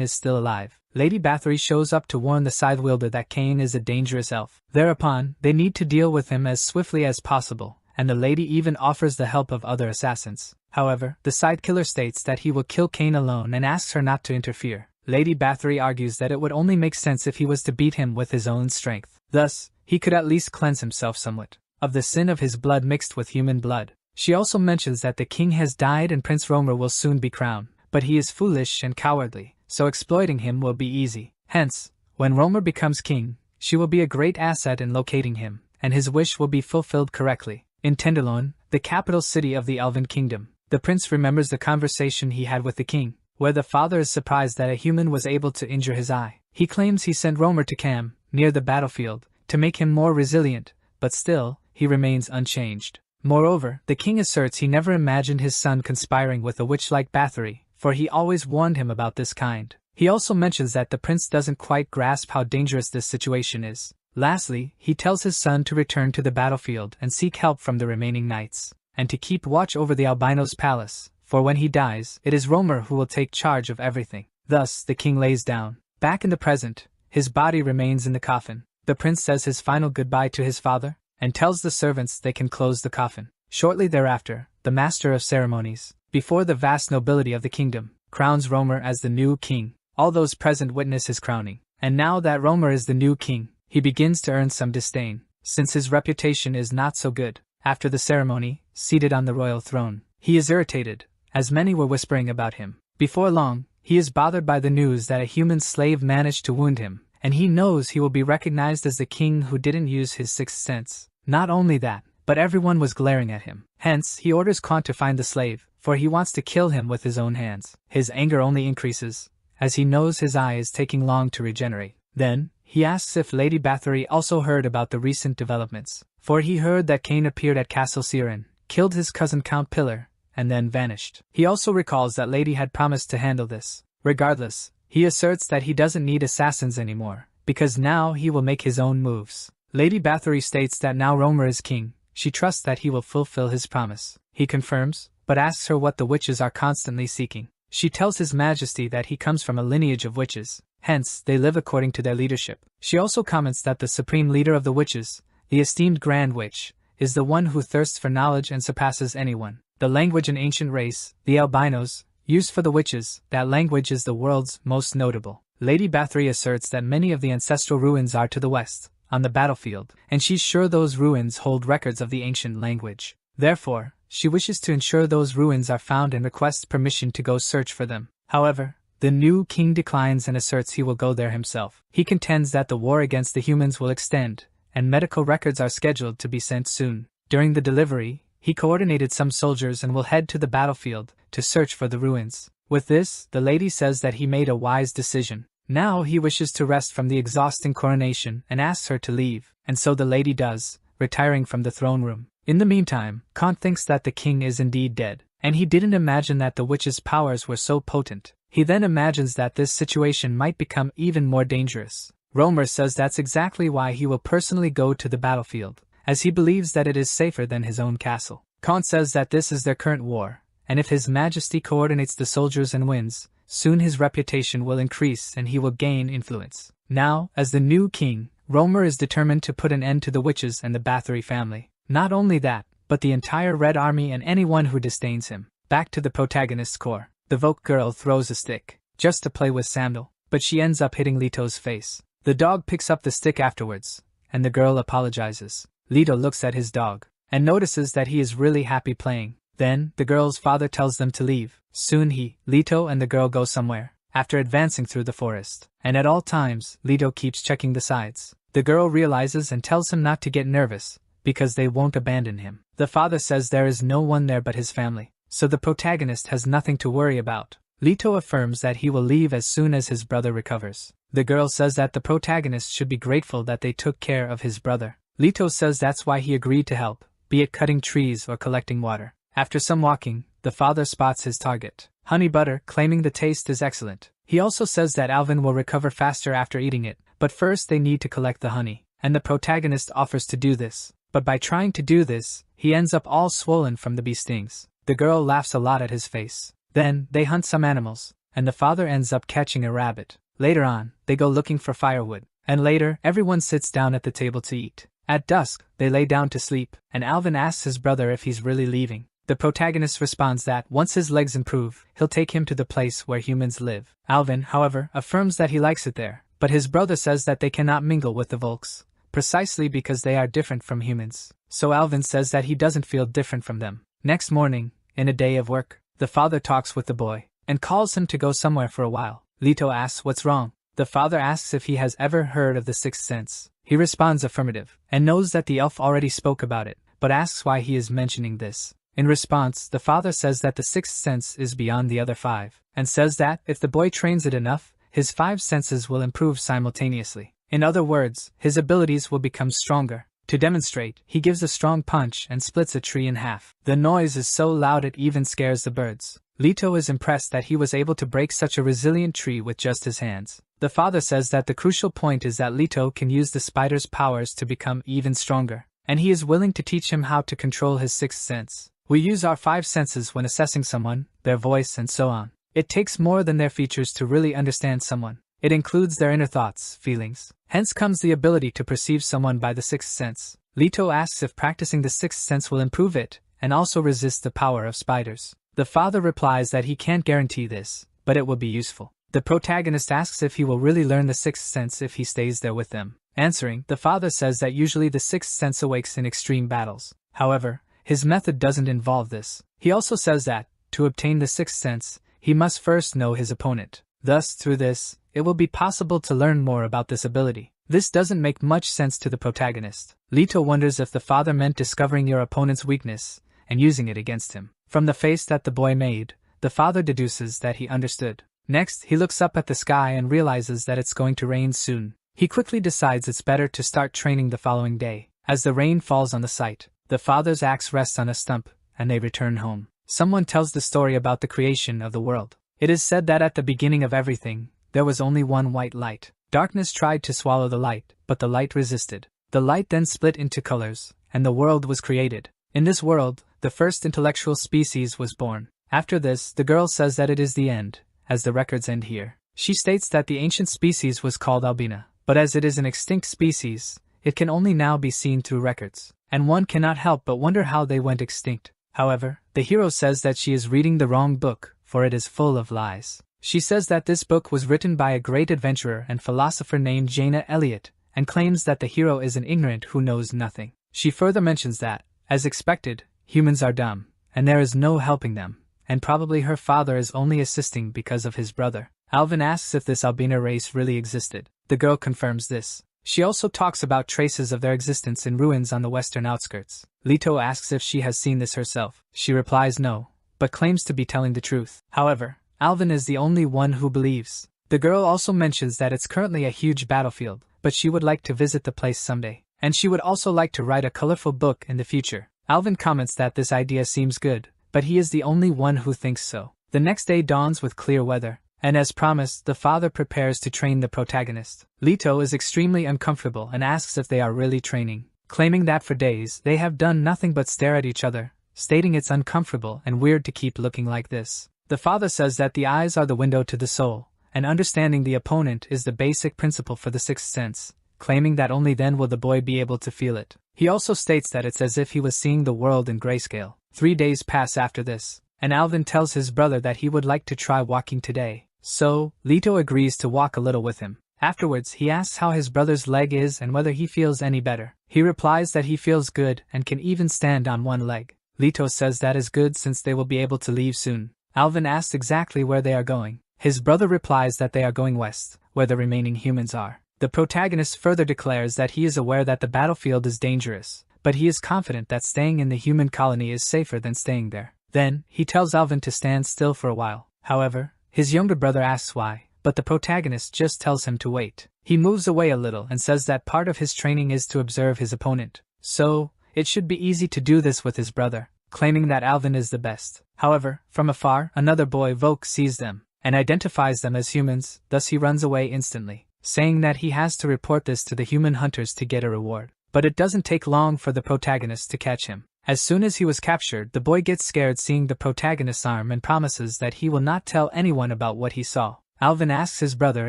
is still alive. Lady Bathory shows up to warn the scythe wielder that Cain is a dangerous elf. Thereupon, they need to deal with him as swiftly as possible, and the lady even offers the help of other assassins. However, the scythe killer states that he will kill Cain alone and asks her not to interfere. Lady Bathory argues that it would only make sense if he was to beat him with his own strength. Thus, he could at least cleanse himself somewhat of the sin of his blood mixed with human blood. She also mentions that the king has died and Prince Romer will soon be crowned, but he is foolish and cowardly, so exploiting him will be easy. Hence, when Romer becomes king, she will be a great asset in locating him, and his wish will be fulfilled correctly. In Tenderloin, the capital city of the Elven Kingdom, the prince remembers the conversation he had with the king, where the father is surprised that a human was able to injure his eye. He claims he sent Romer to Cam, near the battlefield, to make him more resilient, but still, he remains unchanged. Moreover, the king asserts he never imagined his son conspiring with a witch like Bathory, for he always warned him about this kind. He also mentions that the prince doesn't quite grasp how dangerous this situation is. Lastly, he tells his son to return to the battlefield and seek help from the remaining knights, and to keep watch over the albino's palace, for when he dies, it is Romer who will take charge of everything. Thus, the king lays down. Back in the present, his body remains in the coffin. The prince says his final goodbye to his father, and tells the servants they can close the coffin. Shortly thereafter, the master of ceremonies, before the vast nobility of the kingdom, crowns Romer as the new king. All those present witness his crowning, and now that Romer is the new king, he begins to earn some disdain, since his reputation is not so good. After the ceremony, seated on the royal throne, he is irritated, as many were whispering about him. Before long, he is bothered by the news that a human slave managed to wound him, and he knows he will be recognized as the king who didn't use his sixth sense. Not only that, but everyone was glaring at him. Hence, he orders Kant to find the slave, for he wants to kill him with his own hands. His anger only increases, as he knows his eye is taking long to regenerate. Then, he asks if Lady Bathory also heard about the recent developments, for he heard that Cain appeared at Castle Siren, killed his cousin Count Pillar, and then vanished. He also recalls that Lady had promised to handle this. Regardless, he asserts that he doesn't need assassins anymore, because now he will make his own moves. Lady Bathory states that now Romer is king, she trusts that he will fulfill his promise. He confirms, but asks her what the witches are constantly seeking. She tells His Majesty that he comes from a lineage of witches, hence they live according to their leadership. She also comments that the supreme leader of the witches, the esteemed Grand Witch, is the one who thirsts for knowledge and surpasses anyone. The language and ancient race, the albinos, used for the witches, that language is the world's most notable. Lady Bathory asserts that many of the ancestral ruins are to the west, on the battlefield, and she's sure those ruins hold records of the ancient language. Therefore, she wishes to ensure those ruins are found and requests permission to go search for them. However, the new king declines and asserts he will go there himself. He contends that the war against the humans will extend, and medical records are scheduled to be sent soon. During the delivery, he coordinated some soldiers and will head to the battlefield to search for the ruins. With this, the lady says that he made a wise decision. Now he wishes to rest from the exhausting coronation and asks her to leave, and so the lady does, retiring from the throne room. In the meantime, Kant thinks that the king is indeed dead, and he didn't imagine that the witch's powers were so potent. He then imagines that this situation might become even more dangerous. Romer says that's exactly why he will personally go to the battlefield, as he believes that it is safer than his own castle. Kant says that this is their current war, and if His Majesty coordinates the soldiers and wins, soon his reputation will increase and he will gain influence. Now, as the new king, Romer is determined to put an end to the witches and the Bathory family. Not only that, but the entire Red Army and anyone who disdains him. Back to the protagonist's core. The Voke girl throws a stick, just to play with Samuel, but she ends up hitting Leto's face. The dog picks up the stick afterwards, and the girl apologizes. Leto looks at his dog, and notices that he is really happy playing. Then, the girl's father tells them to leave. Soon Leto and the girl go somewhere, after advancing through the forest, and at all times, Leto keeps checking the sides. The girl realizes and tells him not to get nervous, because they won't abandon him. The father says there is no one there but his family, so the protagonist has nothing to worry about. Leto affirms that he will leave as soon as his brother recovers. The girl says that the protagonist should be grateful that they took care of his brother. Leto says that's why he agreed to help, be it cutting trees or collecting water. After some walking, the father spots his target, honey butter, claiming the taste is excellent. He also says that Alvin will recover faster after eating it, but first they need to collect the honey, and the protagonist offers to do this. But by trying to do this, he ends up all swollen from the bee stings. The girl laughs a lot at his face. Then, they hunt some animals, and the father ends up catching a rabbit. Later on, they go looking for firewood, and later, everyone sits down at the table to eat. At dusk, they lay down to sleep, and Alvin asks his brother if he's really leaving. The protagonist responds that, once his legs improve, he'll take him to the place where humans live. Alvin, however, affirms that he likes it there, but his brother says that they cannot mingle with the Volks, precisely because they are different from humans. So Alvin says that he doesn't feel different from them. Next morning, in a day of work, the father talks with the boy, and calls him to go somewhere for a while. Leto asks what's wrong. The father asks if he has ever heard of the sixth sense. He responds affirmative, and knows that the elf already spoke about it, but asks why he is mentioning this. In response, the father says that the sixth sense is beyond the other five, and says that, if the boy trains it enough, his five senses will improve simultaneously. In other words, his abilities will become stronger. To demonstrate, he gives a strong punch and splits a tree in half. The noise is so loud it even scares the birds. Leto is impressed that he was able to break such a resilient tree with just his hands. The father says that the crucial point is that Leto can use the spider's powers to become even stronger, and he is willing to teach him how to control his sixth sense. We use our five senses when assessing someone, their voice and so on. It takes more than their features to really understand someone. It includes their inner thoughts, feelings. Hence comes the ability to perceive someone by the sixth sense. Leto asks if practicing the sixth sense will improve it, and also resist the power of spiders. The father replies that he can't guarantee this, but it will be useful. The protagonist asks if he will really learn the sixth sense if he stays there with them. Answering, the father says that usually the sixth sense awakes in extreme battles. However, his method doesn't involve this. He also says that, to obtain the sixth sense, he must first know his opponent. Thus, through this, it will be possible to learn more about this ability. This doesn't make much sense to the protagonist. Leto wonders if the father meant discovering your opponent's weakness and using it against him. From the face that the boy made, the father deduces that he understood. Next, he looks up at the sky and realizes that it's going to rain soon. He quickly decides it's better to start training the following day. As the rain falls on the site, the father's axe rests on a stump, and they return home. Someone tells the story about the creation of the world. It is said that at the beginning of everything, there was only one white light. Darkness tried to swallow the light, but the light resisted. The light then split into colors, and the world was created. In this world, the first intellectual species was born. After this, the girl says that it is the end, as the records end here. She states that the ancient species was called Albina, but as it is an extinct species, it can only now be seen through records, and one cannot help but wonder how they went extinct. However, the hero says that she is reading the wrong book, for it is full of lies. She says that this book was written by a great adventurer and philosopher named Jaina Elliott, and claims that the hero is an ignorant who knows nothing. She further mentions that, as expected, humans are dumb, and there is no helping them, and probably her father is only assisting because of his brother. Alvin asks if this Albina race really existed. The girl confirms this. She also talks about traces of their existence in ruins on the western outskirts. Leto asks if she has seen this herself. She replies no, but claims to be telling the truth. However, Alvin is the only one who believes. The girl also mentions that it's currently a huge battlefield, but she would like to visit the place someday, and she would also like to write a colorful book in the future. Alvin comments that this idea seems good, but he is the only one who thinks so. The next day dawns with clear weather, and as promised, the father prepares to train the protagonist. Leto is extremely uncomfortable and asks if they are really training, claiming that for days they have done nothing but stare at each other, stating it's uncomfortable and weird to keep looking like this. The father says that the eyes are the window to the soul, and understanding the opponent is the basic principle for the sixth sense, claiming that only then will the boy be able to feel it. He also states that it's as if he was seeing the world in grayscale. 3 days pass after this, and Alvin tells his brother that he would like to try walking today. So, Leto agrees to walk a little with him. Afterwards, he asks how his brother's leg is and whether he feels any better. He replies that he feels good and can even stand on one leg. Leto says that is good since they will be able to leave soon. Alvin asks exactly where they are going. His brother replies that they are going west, where the remaining humans are. The protagonist further declares that he is aware that the battlefield is dangerous, but he is confident that staying in the human colony is safer than staying there. Then, he tells Alvin to stand still for a while. However, His younger brother asks why, but the protagonist just tells him to wait. He moves away a little and says that part of his training is to observe his opponent. So, it should be easy to do this with his brother, claiming that Alvin is the best. However, from afar, another boy, Volk, sees them and identifies them as humans, thus he runs away instantly, saying that he has to report this to the human hunters to get a reward. But it doesn't take long for the protagonist to catch him. As soon as he was captured, the boy gets scared seeing the protagonist's arm and promises that he will not tell anyone about what he saw. Alvin asks his brother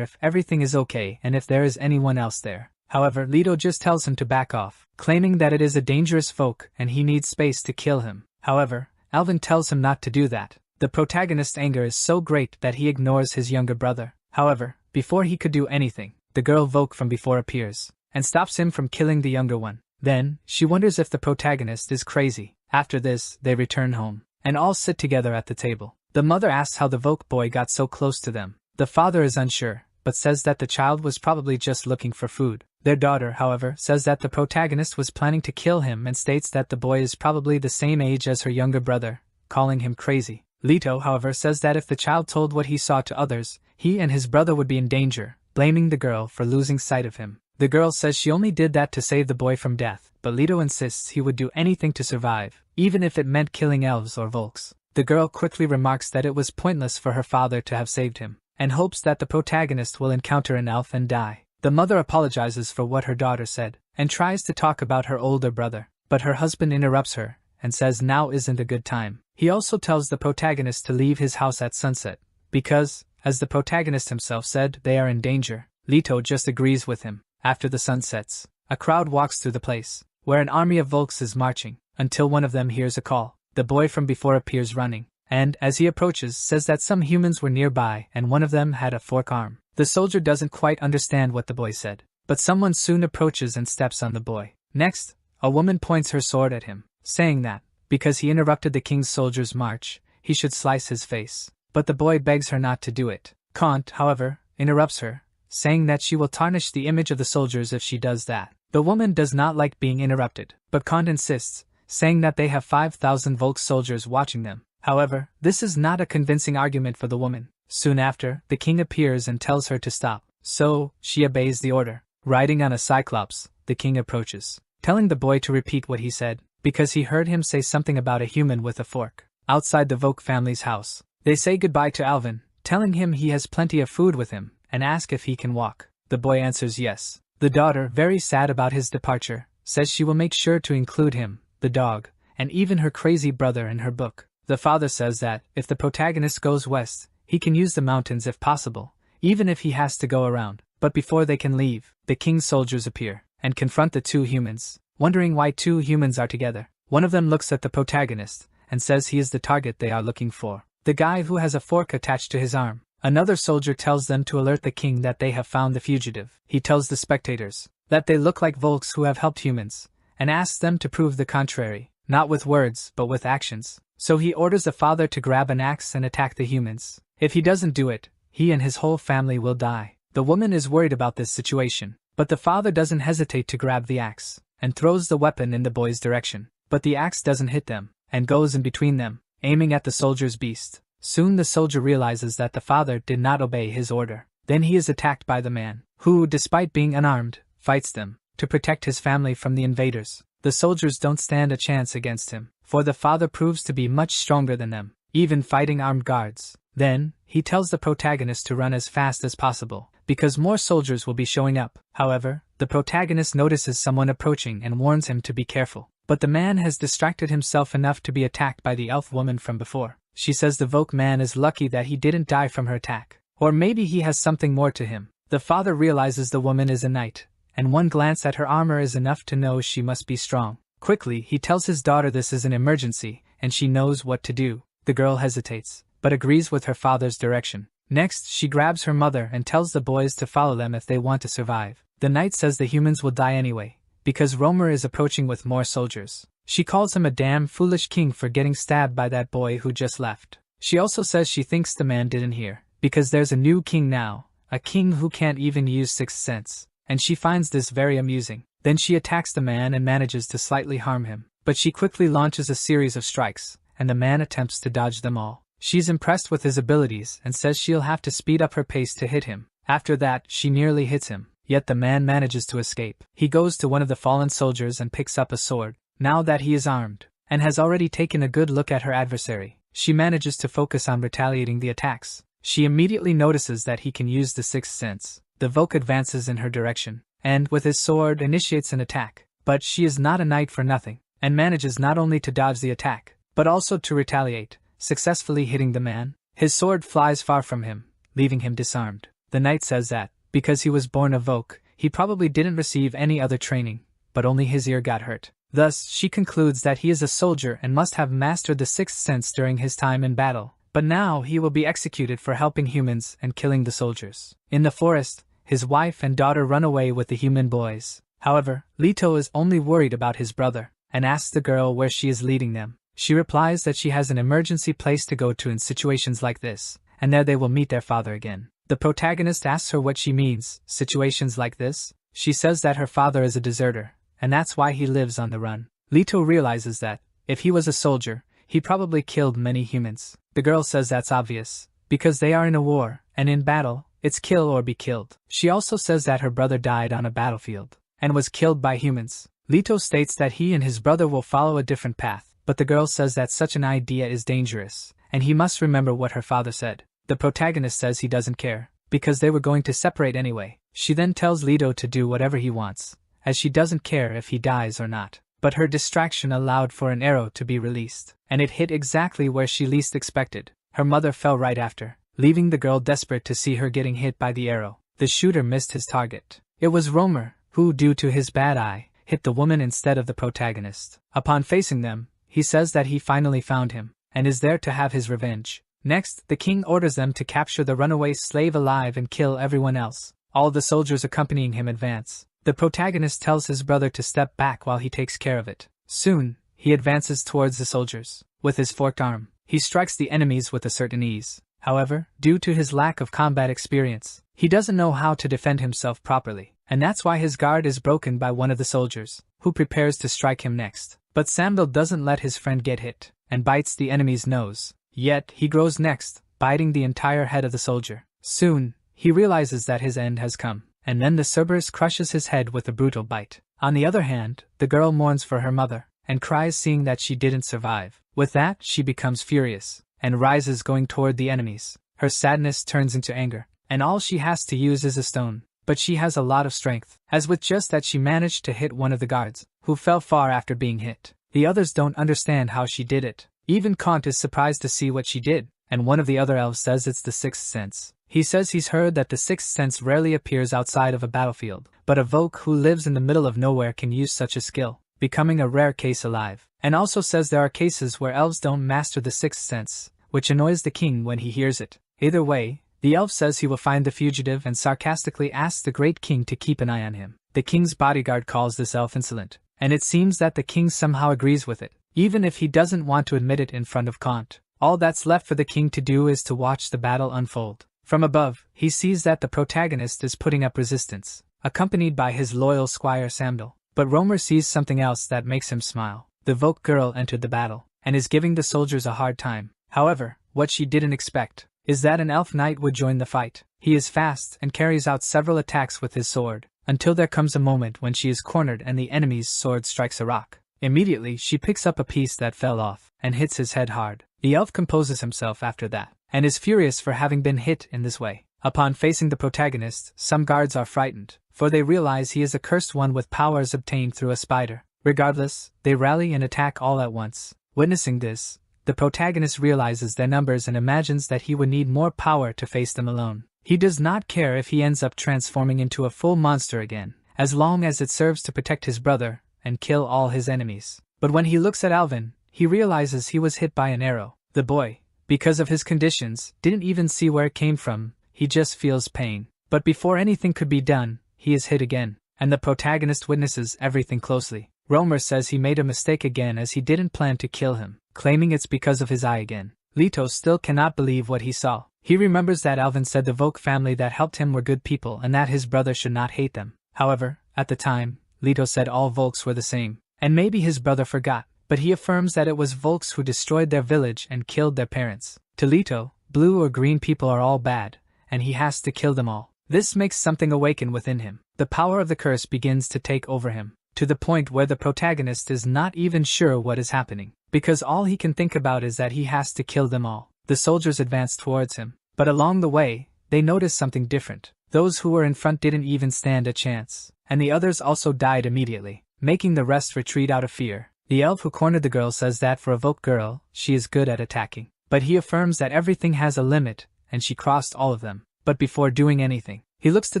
if everything is okay and if there is anyone else there. However, Leto just tells him to back off, claiming that it is a dangerous folk and he needs space to kill him. However, Alvin tells him not to do that. The protagonist's anger is so great that he ignores his younger brother. However, before he could do anything, the girl Volk from before appears and stops him from killing the younger one. Then, she wonders if the protagonist is crazy. After this, they return home and all sit together at the table. The mother asks how the Volk boy got so close to them. The father is unsure, but says that the child was probably just looking for food. Their daughter, however, says that the protagonist was planning to kill him and states that the boy is probably the same age as her younger brother, calling him crazy. Leto, however, says that if the child told what he saw to others, he and his brother would be in danger, blaming the girl for losing sight of him. The girl says she only did that to save the boy from death, but Leto insists he would do anything to survive, even if it meant killing elves or Volks. The girl quickly remarks that it was pointless for her father to have saved him, and hopes that the protagonist will encounter an elf and die. The mother apologizes for what her daughter said, and tries to talk about her older brother, but her husband interrupts her, and says now isn't a good time. He also tells the protagonist to leave his house at sunset, because, as the protagonist himself said, they are in danger. Leto just agrees with him. After the sun sets, a crowd walks through the place, where an army of Volks is marching, until one of them hears a call. The boy from before appears running, and, as he approaches, says that some humans were nearby and one of them had a fork arm. The soldier doesn't quite understand what the boy said, but someone soon approaches and steps on the boy. Next, a woman points her sword at him, saying that, because he interrupted the king's soldiers' march, he should slice his face. But the boy begs her not to do it. Kant, however, interrupts her, saying that she will tarnish the image of the soldiers if she does that. The woman does not like being interrupted, but Kant insists, saying that they have 5,000 Volk soldiers watching them. However, this is not a convincing argument for the woman. Soon after, the king appears and tells her to stop, so she obeys the order. Riding on a cyclops, the king approaches, telling the boy to repeat what he said, because he heard him say something about a human with a fork. Outside the Volk family's house, they say goodbye to Alvin, telling him he has plenty of food with him, and ask if he can walk. The boy answers yes. The daughter, very sad about his departure, says she will make sure to include him, the dog, and even her crazy brother in her book. The father says that, if the protagonist goes west, he can use the mountains if possible, even if he has to go around. But before they can leave, the king's soldiers appear, and confront the two humans, wondering why two humans are together. One of them looks at the protagonist, and says he is the target they are looking for, the guy who has a fork attached to his arm. Another soldier tells them to alert the king that they have found the fugitive. He tells the spectators that they look like Volks who have helped humans, and asks them to prove the contrary, not with words but with actions. So he orders the father to grab an axe and attack the humans. If he doesn't do it, he and his whole family will die. The woman is worried about this situation, but the father doesn't hesitate to grab the axe, and throws the weapon in the boy's direction. But the axe doesn't hit them, and goes in between them, aiming at the soldier's beast. Soon the soldier realizes that the father did not obey his order. Then he is attacked by the man, who, despite being unarmed, fights them, to protect his family from the invaders. The soldiers don't stand a chance against him, for the father proves to be much stronger than them, even fighting armed guards. Then, he tells the protagonist to run as fast as possible, because more soldiers will be showing up. However, the protagonist notices someone approaching and warns him to be careful. But the man has distracted himself enough to be attacked by the elf woman from before. She says the Volk man is lucky that he didn't die from her attack. Or maybe he has something more to him. The father realizes the woman is a knight, and one glance at her armor is enough to know she must be strong. Quickly, he tells his daughter this is an emergency, and she knows what to do. The girl hesitates, but agrees with her father's direction. Next, she grabs her mother and tells the boys to follow them if they want to survive. The knight says the humans will die anyway, because Romer is approaching with more soldiers. She calls him a damn foolish king for getting stabbed by that boy who just left. She also says she thinks the man didn't hear, because there's a new king now, a king who can't even use sixth sense, and she finds this very amusing. Then she attacks the man and manages to slightly harm him, but she quickly launches a series of strikes, and the man attempts to dodge them all. She's impressed with his abilities and says she'll have to speed up her pace to hit him. After that, she nearly hits him, yet the man manages to escape. He goes to one of the fallen soldiers and picks up a sword. Now that he is armed, and has already taken a good look at her adversary, she manages to focus on retaliating the attacks. She immediately notices that he can use the sixth sense. The Voke advances in her direction, and with his sword initiates an attack. But she is not a knight for nothing, and manages not only to dodge the attack, but also to retaliate, successfully hitting the man. His sword flies far from him, leaving him disarmed. The knight says that, because he was born a Voke, he probably didn't receive any other training, but only his ear got hurt. Thus, she concludes that he is a soldier and must have mastered the sixth sense during his time in battle. But now he will be executed for helping humans and killing the soldiers. In the forest, his wife and daughter run away with the human boys. However, Leto is only worried about his brother, and asks the girl where she is leading them. She replies that she has an emergency place to go to in situations like this, and there they will meet their father again. The protagonist asks her what she means, situations like this. She says that her father is a deserter, and that's why he lives on the run. Leto realizes that, if he was a soldier, he probably killed many humans. The girl says that's obvious, because they are in a war, and in battle, it's kill or be killed. She also says that her brother died on a battlefield, and was killed by humans. Leto states that he and his brother will follow a different path, but the girl says that such an idea is dangerous, and he must remember what her father said. The protagonist says he doesn't care, because they were going to separate anyway. She then tells Leto to do whatever he wants, as she doesn't care if he dies or not. But her distraction allowed for an arrow to be released, and it hit exactly where she least expected. Her mother fell right after, leaving the girl desperate to see her getting hit by the arrow. The shooter missed his target. It was Romer, who, due to his bad eye, hit the woman instead of the protagonist. Upon facing them, he says that he finally found him, and is there to have his revenge. Next, the king orders them to capture the runaway slave alive and kill everyone else. All the soldiers accompanying him advance. The protagonist tells his brother to step back while he takes care of it. Soon, he advances towards the soldiers. With his forked arm, he strikes the enemies with a certain ease. However, due to his lack of combat experience, he doesn't know how to defend himself properly, and that's why his guard is broken by one of the soldiers, who prepares to strike him next. But Sambil doesn't let his friend get hit, and bites the enemy's nose. Yet, he grows next, biting the entire head of the soldier. Soon, he realizes that his end has come, and then the Cerberus crushes his head with a brutal bite. On the other hand, the girl mourns for her mother, and cries seeing that she didn't survive. With that, she becomes furious, and rises going toward the enemies. Her sadness turns into anger, and all she has to use is a stone. But she has a lot of strength, as with just that she managed to hit one of the guards, who fell far after being hit. The others don't understand how she did it. Even Kant is surprised to see what she did, and one of the other elves says it's the sixth sense. He says he's heard that the sixth sense rarely appears outside of a battlefield, but a Voke who lives in the middle of nowhere can use such a skill, becoming a rare case alive. And also says there are cases where elves don't master the sixth sense, which annoys the king when he hears it. Either way, the elf says he will find the fugitive and sarcastically asks the great king to keep an eye on him. The king's bodyguard calls this elf insolent, and it seems that the king somehow agrees with it, even if he doesn't want to admit it in front of Kant. All that's left for the king to do is to watch the battle unfold. From above, he sees that the protagonist is putting up resistance, accompanied by his loyal squire Samdal. But Romer sees something else that makes him smile. The Voke girl entered the battle, and is giving the soldiers a hard time. However, what she didn't expect is that an elf knight would join the fight. He is fast and carries out several attacks with his sword, until there comes a moment when she is cornered and the enemy's sword strikes a rock. Immediately, she picks up a piece that fell off, and hits his head hard. The elf composes himself after that, and is furious for having been hit in this way. Upon facing the protagonist, some guards are frightened, for they realize he is a cursed one with powers obtained through a spider. Regardless, they rally and attack all at once. Witnessing this, the protagonist realizes their numbers and imagines that he would need more power to face them alone. He does not care if he ends up transforming into a full monster again, as long as it serves to protect his brother and kill all his enemies. But when he looks at Alvin, he realizes he was hit by an arrow. The boy, because of his conditions, didn't even see where it came from. He just feels pain. But before anything could be done, he is hit again, and the protagonist witnesses everything closely. Romer says he made a mistake again as he didn't plan to kill him, claiming it's because of his eye again. Leto still cannot believe what he saw. He remembers that Alvin said the Voke family that helped him were good people and that his brother should not hate them. However, at the time, Leto said all Volks were the same, and maybe his brother forgot, but he affirms that it was Volks who destroyed their village and killed their parents. To Leto, blue or green people are all bad, and he has to kill them all. This makes something awaken within him. The power of the curse begins to take over him, to the point where the protagonist is not even sure what is happening, because all he can think about is that he has to kill them all. The soldiers advance towards him, but along the way, they notice something different. Those who were in front didn't even stand a chance, and the others also died immediately, making the rest retreat out of fear. The elf who cornered the girl says that for a Voke girl, she is good at attacking, but he affirms that everything has a limit, and she crossed all of them. But before doing anything, he looks to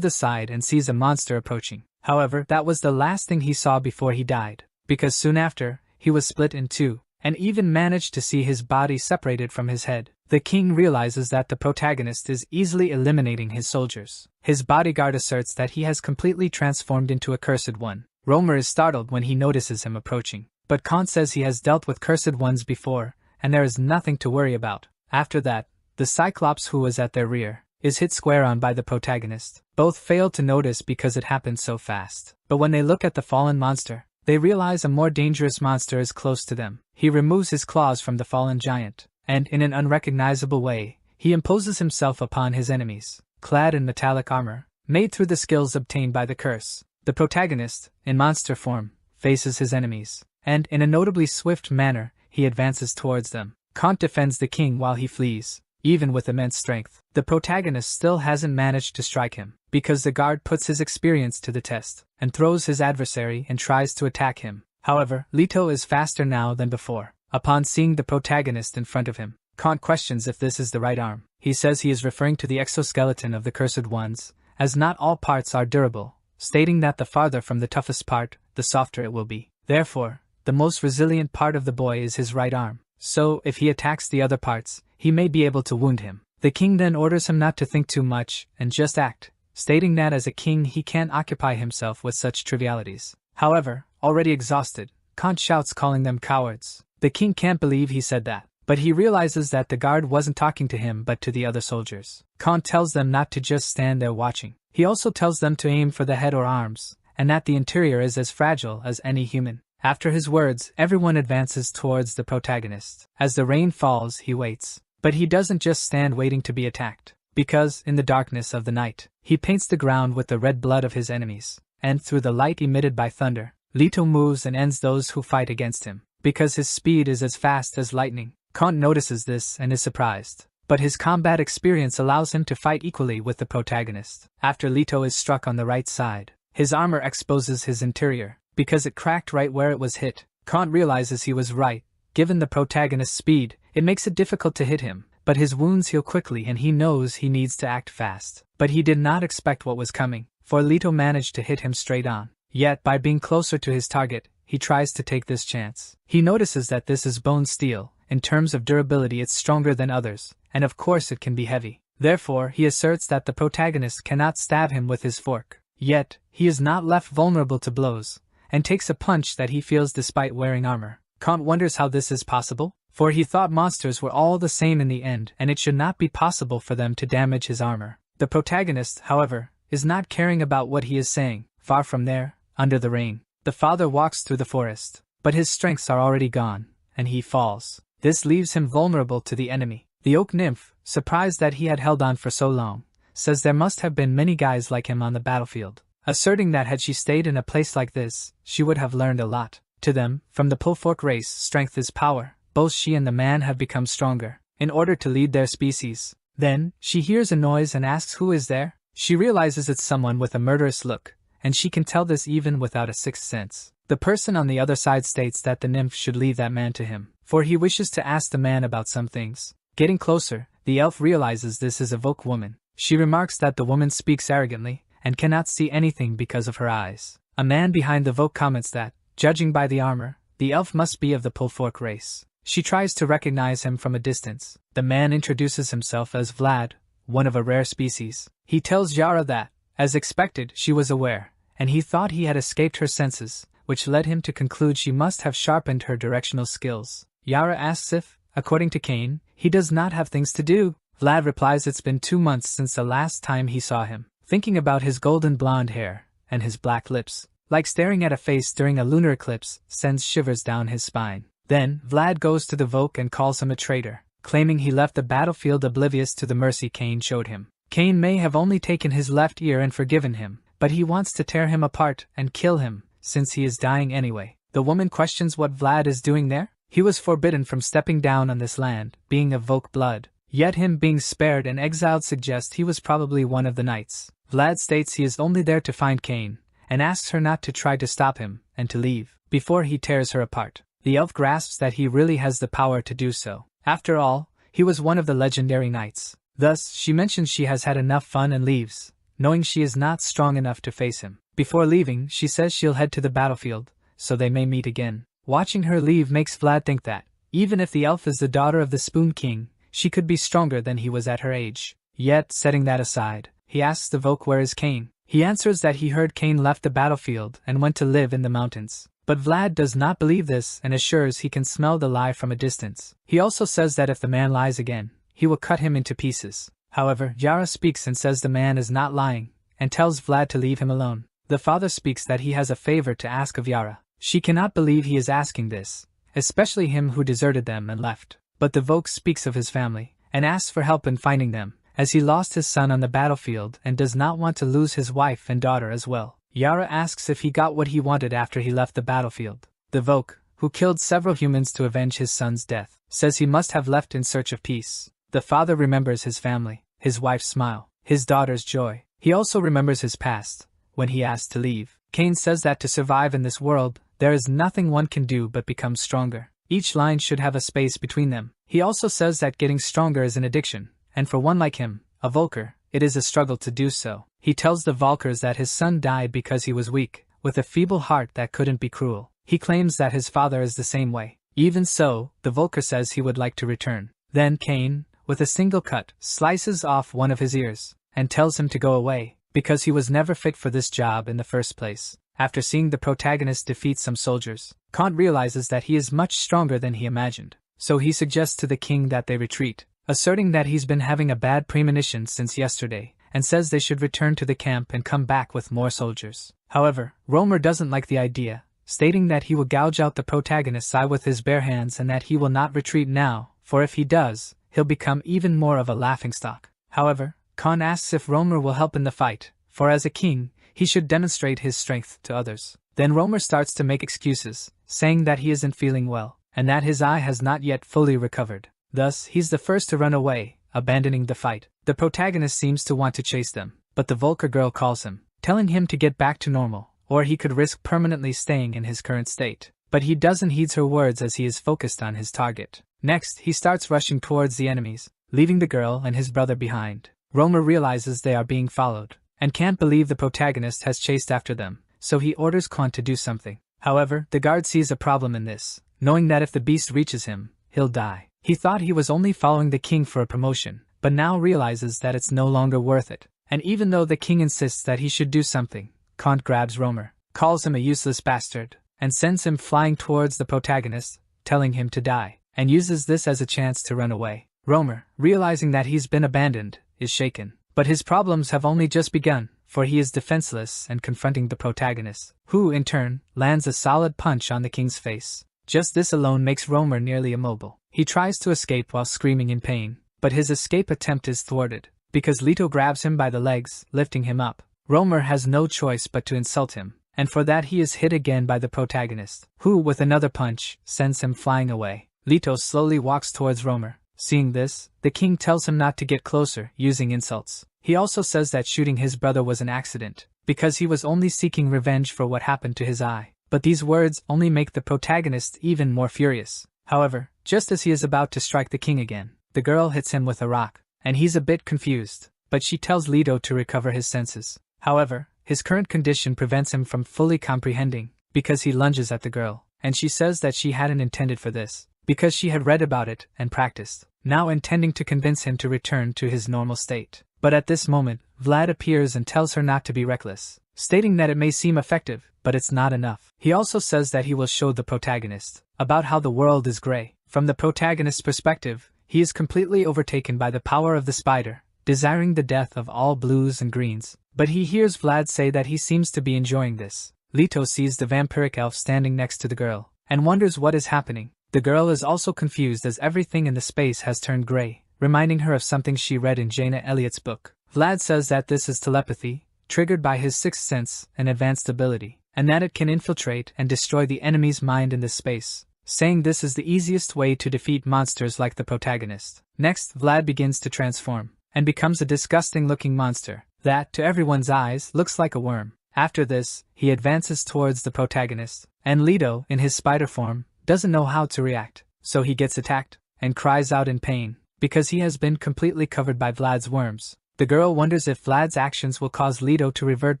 the side and sees a monster approaching. However, that was the last thing he saw before he died, because soon after, he was split in two, and even managed to see his body separated from his head. The king realizes that the protagonist is easily eliminating his soldiers. His bodyguard asserts that he has completely transformed into a cursed one. Romer is startled when he notices him approaching, but Kant says he has dealt with cursed ones before, and there is nothing to worry about. After that, the Cyclops who was at their rear is hit square on by the protagonist. Both fail to notice because it happened so fast. But when they look at the fallen monster, they realize a more dangerous monster is close to them. He removes his claws from the fallen giant, and in an unrecognizable way, he imposes himself upon his enemies. Clad in metallic armor, made through the skills obtained by the curse, the protagonist, in monster form, faces his enemies, and in a notably swift manner, he advances towards them. Kant defends the king while he flees. Even with immense strength, the protagonist still hasn't managed to strike him, because the guard puts his experience to the test, and throws his adversary and tries to attack him. However, Leto is faster now than before. Upon seeing the protagonist in front of him, Kant questions if this is the right arm. He says he is referring to the exoskeleton of the cursed ones, as not all parts are durable, stating that the farther from the toughest part, the softer it will be. Therefore, the most resilient part of the boy is his right arm, so if he attacks the other parts, he may be able to wound him. The king then orders him not to think too much and just act, stating that as a king he can't occupy himself with such trivialities. However, already exhausted, Kant shouts calling them cowards. The king can't believe he said that, but he realizes that the guard wasn't talking to him but to the other soldiers. Kant tells them not to just stand there watching. He also tells them to aim for the head or arms, and that the interior is as fragile as any human. After his words, everyone advances towards the protagonist. As the rain falls, he waits. But he doesn't just stand waiting to be attacked, because, in the darkness of the night, he paints the ground with the red blood of his enemies, and through the light emitted by thunder, Leto moves and ends those who fight against him, because his speed is as fast as lightning. Kant notices this and is surprised, but his combat experience allows him to fight equally with the protagonist. After Leto is struck on the right side, his armor exposes his interior, because it cracked right where it was hit. Kant realizes he was right. Given the protagonist's speed, it makes it difficult to hit him, but his wounds heal quickly and he knows he needs to act fast. But he did not expect what was coming, for Leto managed to hit him straight on. Yet, by being closer to his target, he tries to take this chance. He notices that this is bone steel. In terms of durability it's stronger than others, and of course it can be heavy. Therefore, he asserts that the protagonist cannot stab him with his fork. Yet, he is not left vulnerable to blows, and takes a punch that he feels despite wearing armor. Kant wonders how this is possible, for he thought monsters were all the same in the end and it should not be possible for them to damage his armor. The protagonist, however, is not caring about what he is saying. Far from there, under the rain, the father walks through the forest, but his strengths are already gone, and he falls. This leaves him vulnerable to the enemy. The oak nymph, surprised that he had held on for so long, says there must have been many guys like him on the battlefield, asserting that had she stayed in a place like this, she would have learned a lot. To them, from the Pullfork race, strength is power. Both she and the man have become stronger, in order to lead their species. Then, she hears a noise and asks who is there. She realizes it's someone with a murderous look, and she can tell this even without a sixth sense. The person on the other side states that the nymph should leave that man to him, for he wishes to ask the man about some things. Getting closer, the elf realizes this is a Voke woman. She remarks that the woman speaks arrogantly, and cannot see anything because of her eyes. A man behind the Voke comments that, judging by the armor, the elf must be of the Pullfork race. She tries to recognize him from a distance. The man introduces himself as Vlad, one of a rare species. He tells Yara that, as expected, she was aware, and he thought he had escaped her senses, which led him to conclude she must have sharpened her directional skills. Yara asks if, according to Cain, he does not have things to do. Vlad replies it's been 2 months since the last time he saw him. Thinking about his golden blonde hair, and his black lips, like staring at a face during a lunar eclipse, sends shivers down his spine. Then, Vlad goes to the Voke and calls him a traitor. claiming he left the battlefield oblivious to the mercy Cain showed him. Cain may have only taken his left ear and forgiven him, but he wants to tear him apart and kill him, since he is dying anyway. The woman questions what Vlad is doing there. He was forbidden from stepping down on this land, being of Volk blood. Yet him being spared and exiled suggests he was probably one of the knights. Vlad states he is only there to find Cain, and asks her not to try to stop him, and to leave, before he tears her apart. The elf grasps that he really has the power to do so. After all, he was one of the legendary knights. Thus, she mentions she has had enough fun and leaves, knowing she is not strong enough to face him. Before leaving, she says she'll head to the battlefield, so they may meet again. Watching her leave makes Vlad think that, even if the elf is the daughter of the Spoon King, she could be stronger than he was at her age. Yet, setting that aside, he asks the Volk where is Cain. He answers that he heard Cain left the battlefield and went to live in the mountains. But Vlad does not believe this and assures he can smell the lie from a distance. He also says that if the man lies again, he will cut him into pieces. However, Yara speaks and says the man is not lying, and tells Vlad to leave him alone. The father speaks that he has a favor to ask of Yara. She cannot believe he is asking this, especially him who deserted them and left. But the Volk speaks of his family, and asks for help in finding them, as he lost his son on the battlefield and does not want to lose his wife and daughter as well. Yara asks if he got what he wanted after he left the battlefield. The Volk, who killed several humans to avenge his son's death, says he must have left in search of peace. The father remembers his family, his wife's smile, his daughter's joy. He also remembers his past, when he asked to leave. Cain says that to survive in this world, there is nothing one can do but become stronger. Each line should have a space between them. He also says that getting stronger is an addiction, and for one like him, a Volker, it is a struggle to do so. He tells the Volkers that his son died because he was weak, with a feeble heart that couldn't be cruel. He claims that his father is the same way. Even so, the Volker says he would like to return. Then Cain, with a single cut, slices off one of his ears, and tells him to go away, because he was never fit for this job in the first place. After seeing the protagonist defeat some soldiers, Kant realizes that he is much stronger than he imagined. So he suggests to the king that they retreat, asserting that he's been having a bad premonition since yesterday, and says they should return to the camp and come back with more soldiers. However, Romer doesn't like the idea, stating that he will gouge out the protagonist's eye with his bare hands and that he will not retreat now, for if he does, he'll become even more of a laughingstock. However, Khan asks if Romer will help in the fight, for as a king, he should demonstrate his strength to others. Then Romer starts to make excuses, saying that he isn't feeling well, and that his eye has not yet fully recovered. Thus, he's the first to run away, abandoning the fight. The protagonist seems to want to chase them, but the Volker girl calls him, telling him to get back to normal, or he could risk permanently staying in his current state. But he doesn't heed her words as he is focused on his target. Next, he starts rushing towards the enemies, leaving the girl and his brother behind. Romer realizes they are being followed, and can't believe the protagonist has chased after them, so he orders Kant to do something. However, the guard sees a problem in this, knowing that if the beast reaches him, he'll die. He thought he was only following the king for a promotion, but now realizes that it's no longer worth it. And even though the king insists that he should do something, Kant grabs Romer, calls him a useless bastard, and sends him flying towards the protagonist, telling him to die, and uses this as a chance to run away. Romer, realizing that he's been abandoned, is shaken. But his problems have only just begun, for he is defenseless and confronting the protagonist, who, in turn, lands a solid punch on the king's face. Just this alone makes Romer nearly immobile. He tries to escape while screaming in pain, but his escape attempt is thwarted, because Leto grabs him by the legs, lifting him up. Romer has no choice but to insult him, and for that he is hit again by the protagonist, who, with another punch, sends him flying away. Leto slowly walks towards Romer. Seeing this, the king tells him not to get closer, using insults. He also says that shooting his brother was an accident, because he was only seeking revenge for what happened to his eye. But these words only make the protagonist even more furious. However, just as he is about to strike the king again, the girl hits him with a rock, and he's a bit confused, but she tells Leto to recover his senses. However, his current condition prevents him from fully comprehending, because he lunges at the girl, and she says that she hadn't intended for this, because she had read about it and practiced, now intending to convince him to return to his normal state. But at this moment, Vlad appears and tells her not to be reckless, stating that it may seem effective, but it's not enough. He also says that he will show the protagonist about how the world is gray. From the protagonist's perspective, he is completely overtaken by the power of the spider, desiring the death of all blues and greens. But he hears Vlad say that he seems to be enjoying this. Leto sees the vampiric elf standing next to the girl, and wonders what is happening. The girl is also confused as everything in the space has turned gray, reminding her of something she read in Jaina Elliott's book. Vlad says that this is telepathy, triggered by his sixth sense, an advanced ability, and that it can infiltrate and destroy the enemy's mind in this space, saying this is the easiest way to defeat monsters like the protagonist. Next, Vlad begins to transform, and becomes a disgusting-looking monster that, to everyone's eyes, looks like a worm. After this, he advances towards the protagonist, and Leto, in his spider form, doesn't know how to react, so he gets attacked, and cries out in pain, because he has been completely covered by Vlad's worms. The girl wonders if Vlad's actions will cause Leto to revert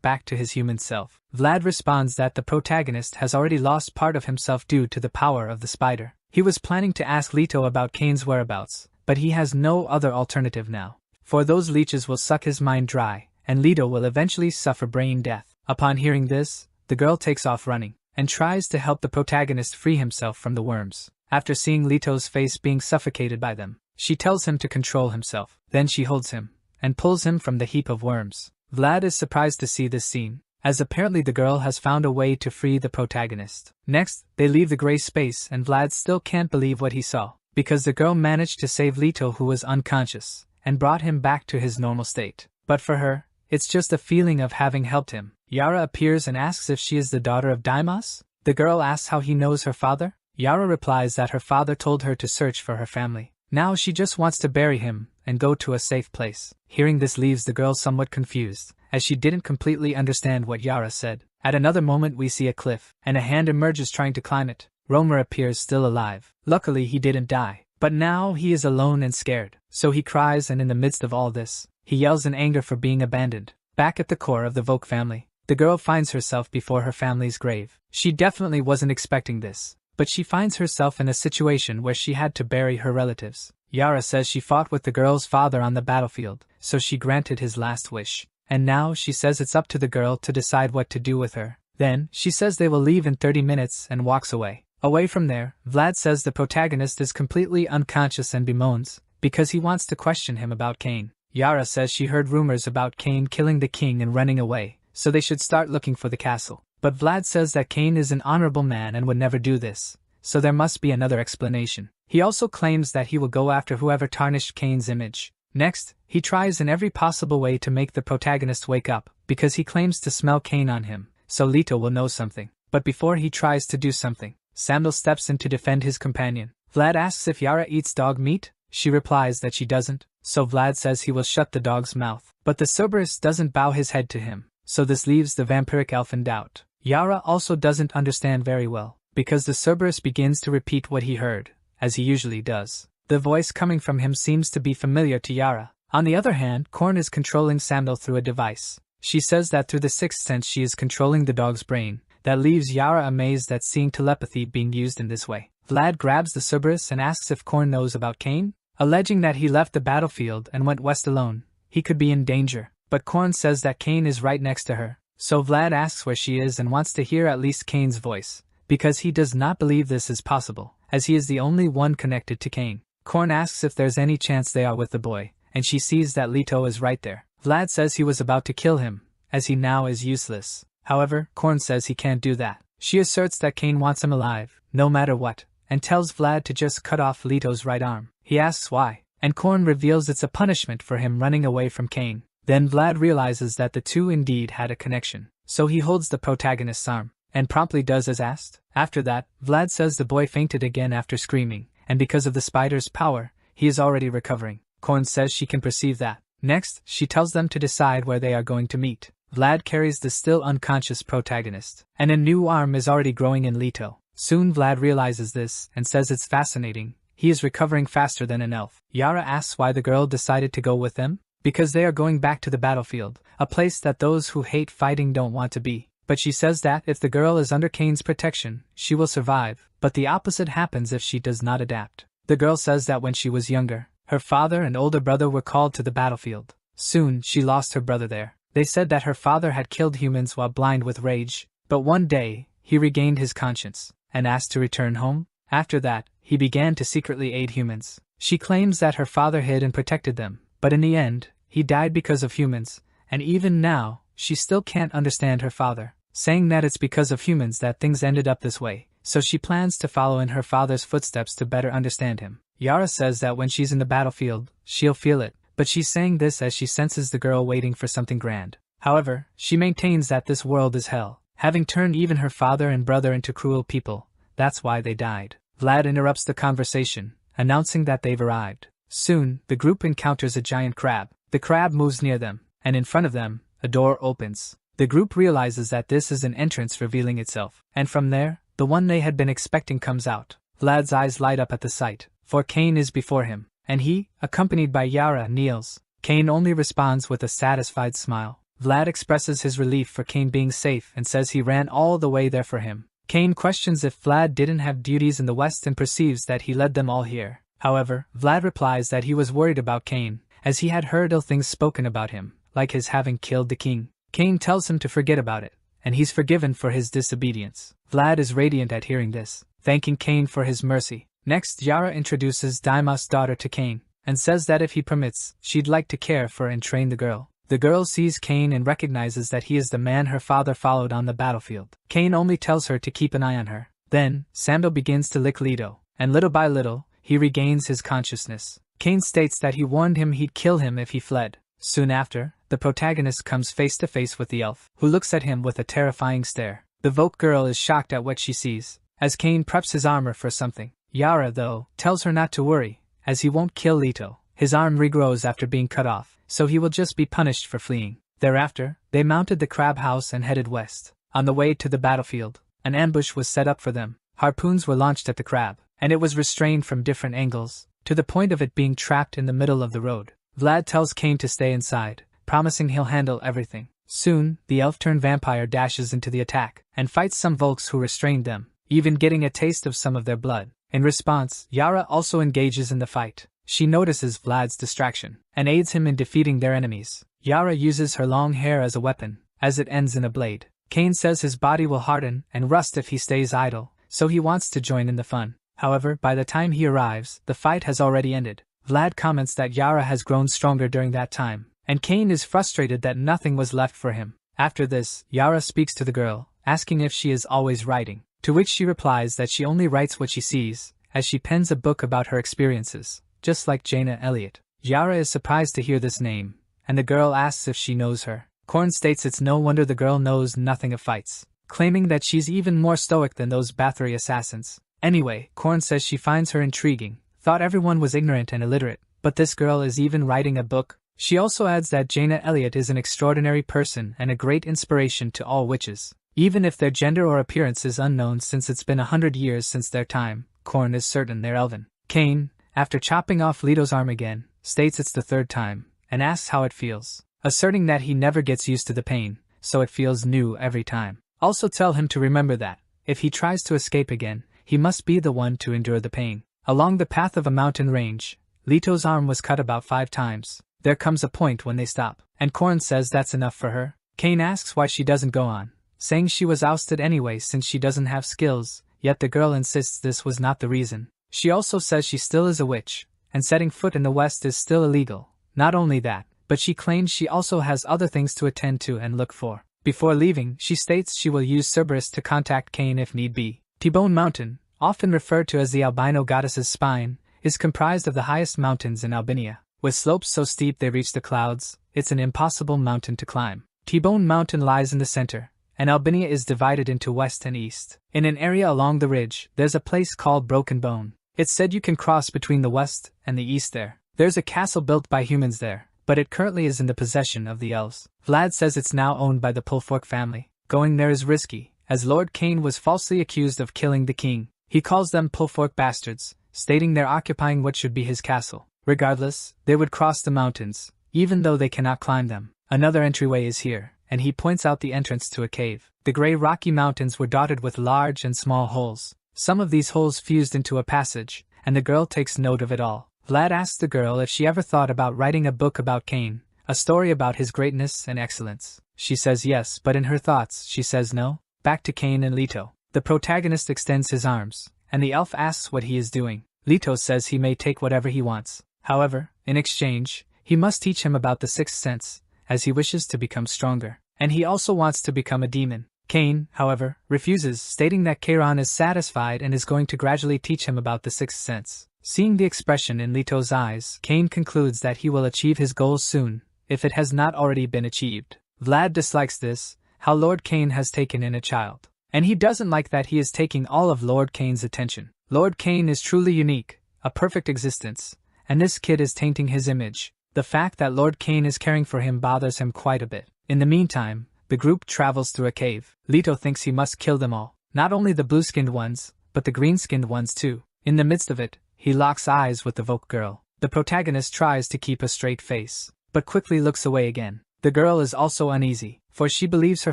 back to his human self. Vlad responds that the protagonist has already lost part of himself due to the power of the spider. He was planning to ask Leto about Kane's whereabouts, but he has no other alternative now, for those leeches will suck his mind dry, and Leto will eventually suffer brain death. Upon hearing this, the girl takes off running, and tries to help the protagonist free himself from the worms. After seeing Leto's face being suffocated by them, she tells him to control himself. Then she holds him, and pulls him from the heap of worms. Vlad is surprised to see this scene, as apparently the girl has found a way to free the protagonist. Next, they leave the gray space and Vlad still can't believe what he saw, because the girl managed to save Leto, who was unconscious, and brought him back to his normal state. But for her, it's just a feeling of having helped him. Yara appears and asks if she is the daughter of Daimos. The girl asks how he knows her father. Yara replies that her father told her to search for her family. Now she just wants to bury him and go to a safe place. Hearing this leaves the girl somewhat confused, as she didn't completely understand what Yara said. At another moment we see a cliff, and a hand emerges trying to climb it. Romer appears still alive. Luckily he didn't die, but now he is alone and scared. So he cries, and in the midst of all this, he yells in anger for being abandoned. Back at the core of the Volk family, the girl finds herself before her family's grave. She definitely wasn't expecting this, but she finds herself in a situation where she had to bury her relatives. Yara says she fought with the girl's father on the battlefield, so she granted his last wish. And now she says it's up to the girl to decide what to do with her. Then, she says they will leave in 30 minutes and walks away. Away from there, Vlad says the protagonist is completely unconscious and bemoans, because he wants to question him about Kane. Yara says she heard rumors about Kane killing the king and running away, so they should start looking for the castle. But Vlad says that Kane is an honorable man and would never do this, so there must be another explanation. He also claims that he will go after whoever tarnished Kane's image. Next, he tries in every possible way to make the protagonist wake up, because he claims to smell Kane on him, so Leto will know something. But before he tries to do something, Samuel steps in to defend his companion. Vlad asks if Yara eats dog meat. She replies that she doesn't, so Vlad says he will shut the dog's mouth. But the Cerberus doesn't bow his head to him, so this leaves the vampiric elf in doubt. Yara also doesn't understand very well, because the Cerberus begins to repeat what he heard, as he usually does. The voice coming from him seems to be familiar to Yara. On the other hand, Korn is controlling Samuel through a device. She says that through the sixth sense she is controlling the dog's brain. That leaves Yara amazed at seeing telepathy being used in this way. Vlad grabs the Cerberus and asks if Korn knows about Kane, alleging that he left the battlefield and went west alone. He could be in danger, but Korn says that Kane is right next to her. So Vlad asks where she is and wants to hear at least Kane's voice, because he does not believe this is possible, as he is the only one connected to Kane. Korn asks if there's any chance they are with the boy, and she sees that Leto is right there. Vlad says he was about to kill him, as he now is useless. However, Korn says he can't do that. She asserts that Kane wants him alive, no matter what, and tells Vlad to just cut off Leto's right arm. He asks why, and Korn reveals it's a punishment for him running away from Kane. Then Vlad realizes that the two indeed had a connection, so he holds the protagonist's arm, and promptly does as asked. After that, Vlad says the boy fainted again after screaming, and because of the spider's power, he is already recovering. Korn says she can perceive that. Next, she tells them to decide where they are going to meet. Vlad carries the still unconscious protagonist, and a new arm is already growing in Leto. Soon Vlad realizes this, and says it's fascinating. He is recovering faster than an elf. Yara asks why the girl decided to go with them. Because they are going back to the battlefield, a place that those who hate fighting don't want to be. But she says that if the girl is under Kane's protection, she will survive, but the opposite happens if she does not adapt. The girl says that when she was younger, her father and older brother were called to the battlefield. Soon, she lost her brother there. They said that her father had killed humans while blind with rage, but one day, he regained his conscience, and asked to return home. After that, he began to secretly aid humans. She claims that her father hid and protected them, but in the end, he died because of humans, and even now, she still can't understand her father, saying that it's because of humans that things ended up this way, so she plans to follow in her father's footsteps to better understand him. Yara says that when she's in the battlefield, she'll feel it, but she's saying this as she senses the girl waiting for something grand. However, she maintains that this world is hell, having turned even her father and brother into cruel people. That's why they died. Vlad interrupts the conversation, announcing that they've arrived. Soon, the group encounters a giant crab. The crab moves near them, and in front of them, a door opens. The group realizes that this is an entrance revealing itself, and from there, the one they had been expecting comes out. Vlad's eyes light up at the sight, for Cain is before him, and he, accompanied by Yara, kneels. Cain only responds with a satisfied smile. Vlad expresses his relief for Cain being safe and says he ran all the way there for him. Cain questions if Vlad didn't have duties in the West and perceives that he led them all here. However, Vlad replies that he was worried about Cain, as he had heard ill things spoken about him, like his having killed the king. Cain tells him to forget about it, and he's forgiven for his disobedience. Vlad is radiant at hearing this, thanking Cain for his mercy. Next, Yara introduces Daima's daughter to Cain, and says that if he permits, she'd like to care for and train the girl. The girl sees Cain and recognizes that he is the man her father followed on the battlefield. Cain only tells her to keep an eye on her. Then, Samdo begins to lick Leto, and little by little, he regains his consciousness. Cain states that he warned him he'd kill him if he fled. Soon after, the protagonist comes face to face with the elf, who looks at him with a terrifying stare. The Voke girl is shocked at what she sees, as Cain preps his armor for something. Yara, though, tells her not to worry, as he won't kill Leto. His arm regrows after being cut off, so he will just be punished for fleeing. Thereafter, they mounted the crab house and headed west. On the way to the battlefield, an ambush was set up for them. Harpoons were launched at the crab, and it was restrained from different angles, to the point of it being trapped in the middle of the road. Vlad tells Cain to stay inside, promising he'll handle everything. Soon, the elf-turned-vampire dashes into the attack, and fights some Volks who restrained them, even getting a taste of some of their blood. In response, Yara also engages in the fight. She notices Vlad's distraction, and aids him in defeating their enemies. Yara uses her long hair as a weapon, as it ends in a blade. Cain says his body will harden and rust if he stays idle, so he wants to join in the fun. However, by the time he arrives, the fight has already ended. Vlad comments that Yara has grown stronger during that time, and Cain is frustrated that nothing was left for him. After this, Yara speaks to the girl, asking if she is always writing, to which she replies that she only writes what she sees, as she pens a book about her experiences, just like Jaina Elliott. Yara is surprised to hear this name, and the girl asks if she knows her. Korn states it's no wonder the girl knows nothing of fights, claiming that she's even more stoic than those Bathory assassins. Anyway, Korn says she finds her intriguing, thought everyone was ignorant and illiterate, but this girl is even writing a book. She also adds that Jaina Elliott is an extraordinary person and a great inspiration to all witches, even if their gender or appearance is unknown since it's been 100 years since their time. Korn is certain they're elven. Cain, after chopping off Leto's arm again, states it's the third time, and asks how it feels, asserting that he never gets used to the pain, so it feels new every time. Also tell him to remember that, if he tries to escape again, he must be the one to endure the pain. Along the path of a mountain range, Leto's arm was cut about 5 times. There comes a point when they stop, and Korn says that's enough for her. Cain asks why she doesn't go on, saying she was ousted anyway since she doesn't have skills, yet the girl insists this was not the reason. She also says she still is a witch, and setting foot in the West is still illegal. Not only that, but she claims she also has other things to attend to and look for. Before leaving, she states she will use Cerberus to contact Cain if need be. T-Bone Mountain, often referred to as the albino goddess's spine, is comprised of the highest mountains in Albania. With slopes so steep they reach the clouds, it's an impossible mountain to climb. T-Bone Mountain lies in the center, and Albania is divided into west and east. In an area along the ridge, there's a place called Broken Bone. It's said you can cross between the west and the east there. There's a castle built by humans there, but it currently is in the possession of the elves. Vlad says it's now owned by the Pulfork family. Going there is risky, as Lord Cain was falsely accused of killing the king. He calls them Pulfork bastards, stating they're occupying what should be his castle. Regardless, they would cross the mountains, even though they cannot climb them. Another entryway is here, and he points out the entrance to a cave. The grey rocky mountains were dotted with large and small holes. Some of these holes fused into a passage, and the girl takes note of it all. Vlad asks the girl if she ever thought about writing a book about Cain, a story about his greatness and excellence. She says yes, but in her thoughts she says no. Back to Cain and Leto. The protagonist extends his arms, and the elf asks what he is doing. Leto says he may take whatever he wants. However, in exchange, he must teach him about the sixth sense, as he wishes to become stronger. And he also wants to become a demon. Cain, however, refuses, stating that Kairon is satisfied and is going to gradually teach him about the sixth sense. Seeing the expression in Leto's eyes, Cain concludes that he will achieve his goals soon, if it has not already been achieved. Vlad dislikes this, how Lord Cain has taken in a child. And he doesn't like that he is taking all of Lord Cain's attention. Lord Cain is truly unique, a perfect existence, and this kid is tainting his image. The fact that Lord Cain is caring for him bothers him quite a bit. In the meantime, the group travels through a cave. Leto thinks he must kill them all, not only the blue-skinned ones, but the green-skinned ones too. In the midst of it, he locks eyes with the Voke girl. The protagonist tries to keep a straight face, but quickly looks away again. The girl is also uneasy, for she believes her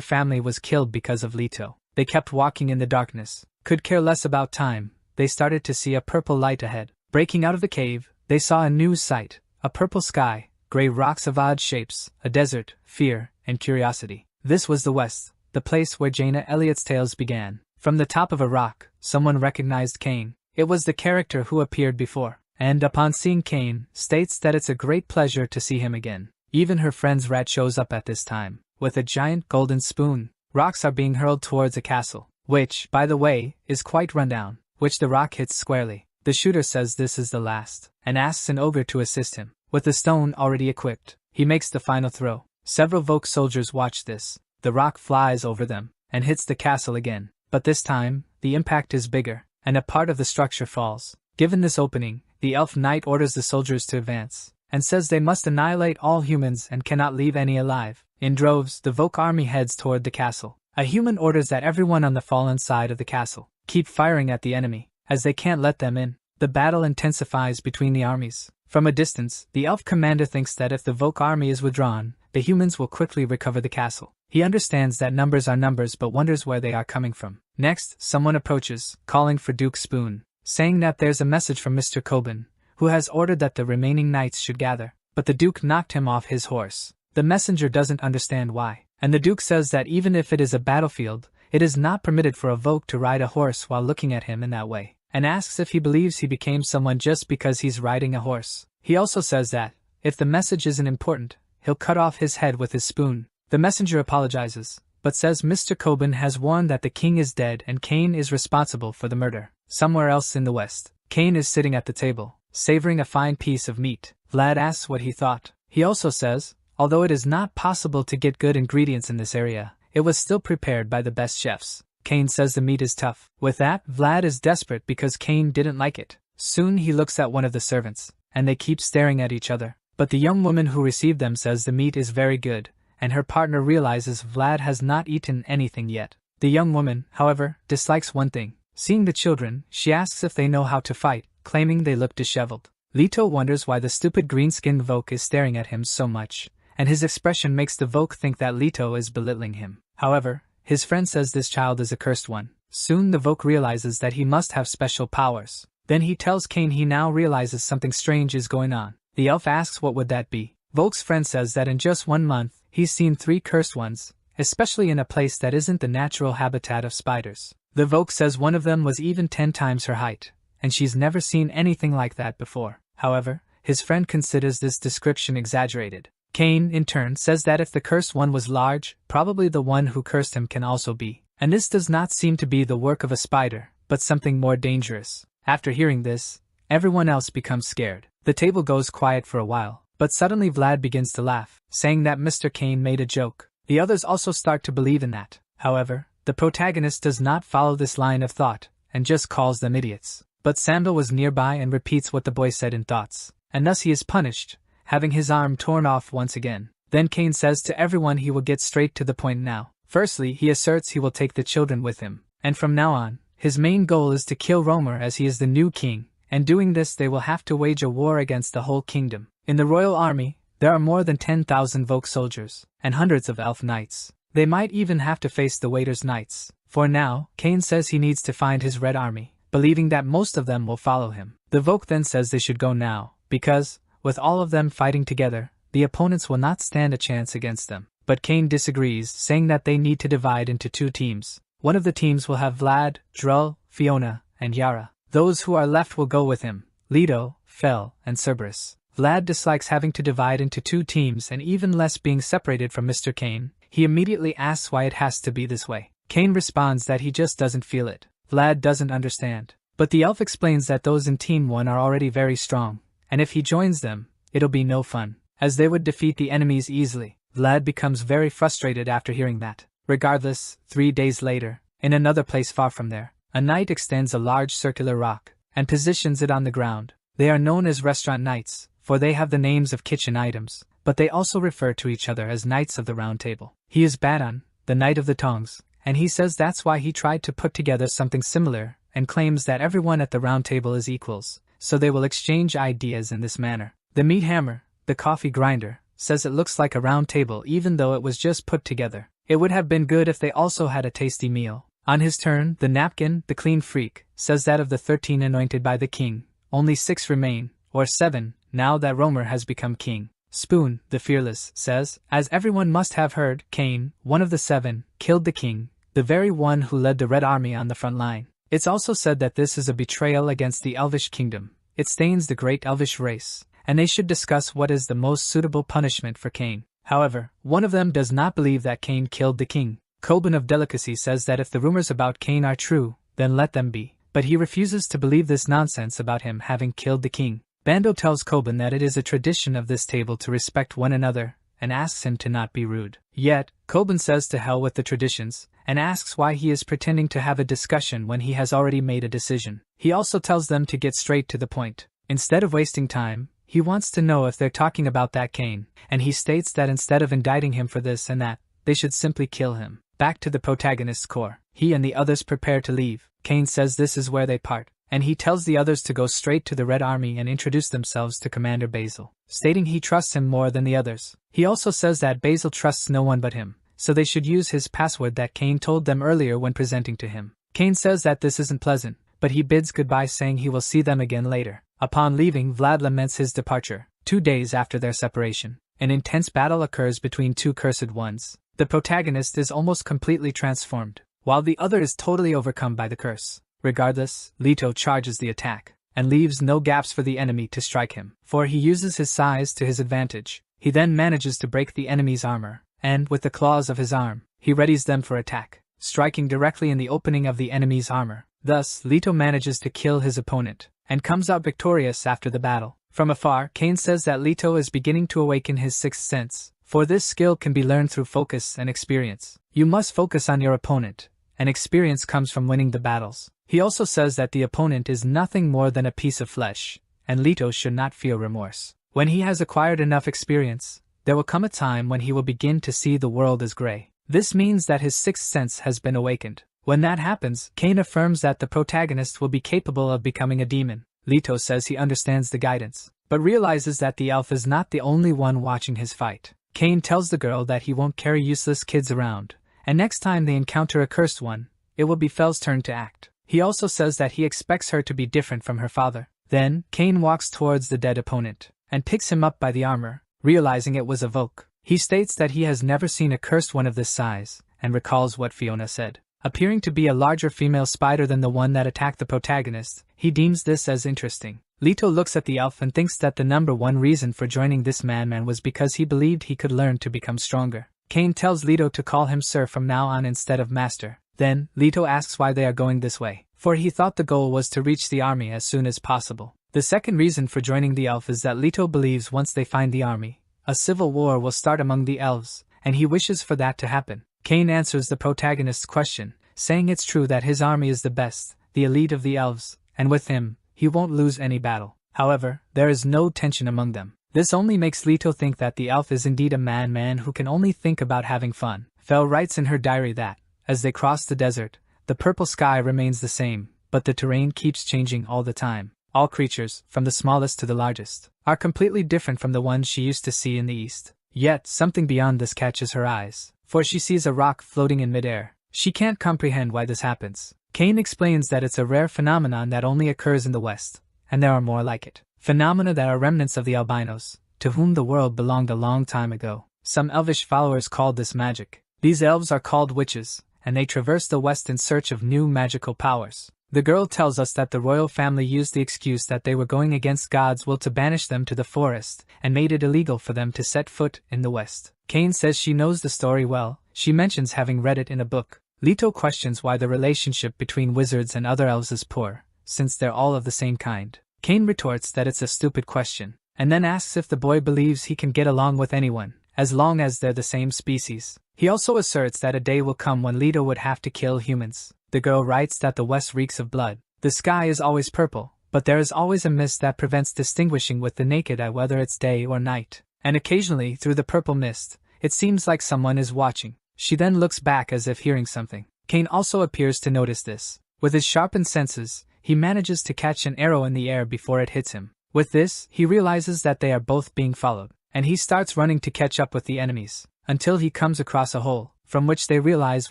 family was killed because of Leto. They kept walking in the darkness, could care less about time. They started to see a purple light ahead. Breaking out of the cave, they saw a new sight, a purple sky, gray rocks of odd shapes, a desert, fear, and curiosity. This was the West, the place where Jaina Elliott's tales began. From the top of a rock, someone recognized Cain. It was the character who appeared before, and upon seeing Cain, states that it's a great pleasure to see him again. Even her friend's rat shows up at this time, with a giant golden spoon. Rocks are being hurled towards a castle, which, by the way, is quite run down, which the rock hits squarely. The shooter says this is the last, and asks an ogre to assist him. With the stone already equipped, he makes the final throw. Several Voke soldiers watch this. The rock flies over them, and hits the castle again. But this time, the impact is bigger, and a part of the structure falls. Given this opening, the elf knight orders the soldiers to advance, and says they must annihilate all humans and cannot leave any alive. In droves, the Voke army heads toward the castle. A human orders that everyone on the fallen side of the castle keep firing at the enemy, as they can't let them in. The battle intensifies between the armies. From a distance, the elf commander thinks that if the Voke army is withdrawn, the humans will quickly recover the castle. He understands that numbers are numbers but wonders where they are coming from. Next, someone approaches, calling for Duke Spoon, saying that there's a message from Mr. Coben, who has ordered that the remaining knights should gather. But the Duke knocked him off his horse. The messenger doesn't understand why, and the Duke says that even if it is a battlefield, it is not permitted for a Voke to ride a horse while looking at him in that way, and asks if he believes he became someone just because he's riding a horse. He also says that, if the message isn't important, he'll cut off his head with his spoon. The messenger apologizes, but says Mr. Coben has warned that the king is dead and Cain is responsible for the murder. Somewhere else in the West, Cain is sitting at the table, savoring a fine piece of meat. Vlad asks what he thought. He also says, although it is not possible to get good ingredients in this area, it was still prepared by the best chefs. Cain says the meat is tough. With that, Vlad is desperate because Cain didn't like it. Soon he looks at one of the servants, and they keep staring at each other. But the young woman who received them says the meat is very good, and her partner realizes Vlad has not eaten anything yet. The young woman, however, dislikes one thing. Seeing the children, she asks if they know how to fight, claiming they look disheveled. Leto wonders why the stupid green-skinned Voke is staring at him so much, and his expression makes the Voke think that Leto is belittling him. However, his friend says this child is a cursed one. Soon the Voke realizes that he must have special powers. Then he tells Cain he now realizes something strange is going on. The elf asks what would that be. Voke's friend says that in just 1 month, he's seen 3 cursed ones, especially in a place that isn't the natural habitat of spiders. The Voke says one of them was even 10 times her height, and she's never seen anything like that before. However, his friend considers this description exaggerated. Cain, in turn, says that if the cursed one was large, probably the one who cursed him can also be. And this does not seem to be the work of a spider, but something more dangerous. After hearing this, everyone else becomes scared. The table goes quiet for a while, but suddenly Vlad begins to laugh, saying that Mr. Cain made a joke. The others also start to believe in that. However, the protagonist does not follow this line of thought, and just calls them idiots. But Sandal was nearby and repeats what the boy said in thoughts, and thus he is punished, having his arm torn off once again. Then Cain says to everyone he will get straight to the point now. Firstly, he asserts he will take the children with him, and from now on, his main goal is to kill Romer as he is the new king, and doing this they will have to wage a war against the whole kingdom. In the royal army, there are more than 10,000 Voke soldiers, and hundreds of elf knights. They might even have to face the Waiter's knights. For now, Cain says he needs to find his red army, believing that most of them will follow him. The Voke then says they should go now, because, with all of them fighting together, the opponents will not stand a chance against them. But Cain disagrees, saying that they need to divide into 2 teams. One of the teams will have Vlad, Drull, Fiona, and Yara. Those who are left will go with him, Leto, Fel, and Cerberus. Vlad dislikes having to divide into 2 teams and even less being separated from Mr. Cain. He immediately asks why it has to be this way. Cain responds that he just doesn't feel it. Vlad doesn't understand. But the elf explains that those in Team 1 are already very strong, and if he joins them, it'll be no fun, as they would defeat the enemies easily. Vlad becomes very frustrated after hearing that. Regardless, 3 days later, in another place far from there, a knight extends a large circular rock, and positions it on the ground. They are known as restaurant knights, for they have the names of kitchen items, but they also refer to each other as Knights of the Round Table. He is Badon, the Knight of the Tongs, and he says that's why he tried to put together something similar, and claims that everyone at the round table is equals, so they will exchange ideas in this manner. The meat hammer, the coffee grinder, says it looks like a round table even though it was just put together. It would have been good if they also had a tasty meal. On his turn, the napkin, the clean freak, says that of the 13 anointed by the king, only 6 remain, or 7, now that Romer has become king. Spoon, the fearless, says, as everyone must have heard, Cain, one of the 7, killed the king, the very one who led the Red Army on the front line. It's also said that this is a betrayal against the Elvish kingdom. It stains the great Elvish race, and they should discuss what is the most suitable punishment for Cain. However, one of them does not believe that Cain killed the king. Coben of Delicacy says that if the rumors about Cain are true, then let them be, but he refuses to believe this nonsense about him having killed the king. Bando tells Coben that it is a tradition of this table to respect one another, and asks him to not be rude. Yet, Coben says to hell with the traditions, and asks why he is pretending to have a discussion when he has already made a decision. He also tells them to get straight to the point. Instead of wasting time, he wants to know if they're talking about that Cain, and he states that instead of indicting him for this and that, they should simply kill him. Back to the protagonist's core. He and the others prepare to leave. Cain says this is where they part, and he tells the others to go straight to the Red Army and introduce themselves to Commander Basil, stating he trusts him more than the others. He also says that Basil trusts no one but him, so they should use his password that Cain told them earlier when presenting to him. Cain says that this isn't pleasant, but he bids goodbye saying he will see them again later. Upon leaving, Vlad laments his departure. 2 days after their separation, an intense battle occurs between two cursed ones. The protagonist is almost completely transformed, while the other is totally overcome by the curse. Regardless, Leto charges the attack, and leaves no gaps for the enemy to strike him, for he uses his size to his advantage. He then manages to break the enemy's armor, and, with the claws of his arm, he readies them for attack, striking directly in the opening of the enemy's armor. Thus, Leto manages to kill his opponent, and comes out victorious after the battle. From afar, Cain says that Leto is beginning to awaken his sixth sense, for this skill can be learned through focus and experience. You must focus on your opponent, and experience comes from winning the battles. He also says that the opponent is nothing more than a piece of flesh, and Leto should not feel remorse. When he has acquired enough experience, there will come a time when he will begin to see the world as gray. This means that his sixth sense has been awakened. When that happens, Cain affirms that the protagonist will be capable of becoming a demon. Leto says he understands the guidance, but realizes that the elf is not the only one watching his fight. Cain tells the girl that he won't carry useless kids around, and next time they encounter a cursed one, it will be Fel's turn to act. He also says that he expects her to be different from her father. Then, Cain walks towards the dead opponent, and picks him up by the armor, realizing it was a Volk. He states that he has never seen a cursed one of this size, and recalls what Fiona said. Appearing to be a larger female spider than the one that attacked the protagonist, he deems this as interesting. Leto looks at the elf and thinks that the number one reason for joining this madman was because he believed he could learn to become stronger. Cain tells Leto to call him sir from now on instead of master. Then, Leto asks why they are going this way, for he thought the goal was to reach the army as soon as possible. The second reason for joining the elf is that Leto believes once they find the army, a civil war will start among the elves, and he wishes for that to happen. Cain answers the protagonist's question, saying it's true that his army is the best, the elite of the elves, and with him, he won't lose any battle. However, there is no tension among them. This only makes Leto think that the elf is indeed a madman who can only think about having fun. Fel writes in her diary that, as they cross the desert, the purple sky remains the same, but the terrain keeps changing all the time. All creatures, from the smallest to the largest, are completely different from the ones she used to see in the east. Yet, something beyond this catches her eyes, for she sees a rock floating in midair. She can't comprehend why this happens. Cain explains that it's a rare phenomenon that only occurs in the West, and there are more like it. Phenomena that are remnants of the albinos, to whom the world belonged a long time ago. Some elvish followers called this magic. These elves are called witches, and they traverse the West in search of new magical powers. The girl tells us that the royal family used the excuse that they were going against God's will to banish them to the forest, and made it illegal for them to set foot in the West. Cain says she knows the story well. She mentions having read it in a book. Leto questions why the relationship between wizards and other elves is poor, since they're all of the same kind. Cain retorts that it's a stupid question, and then asks if the boy believes he can get along with anyone, as long as they're the same species. He also asserts that a day will come when Leto would have to kill humans. The girl writes that the west reeks of blood. The sky is always purple, but there is always a mist that prevents distinguishing with the naked eye whether it's day or night. And occasionally, through the purple mist, it seems like someone is watching. She then looks back as if hearing something. Cain also appears to notice this. With his sharpened senses, he manages to catch an arrow in the air before it hits him. With this, he realizes that they are both being followed, and he starts running to catch up with the enemies, until he comes across a hole, from which they realize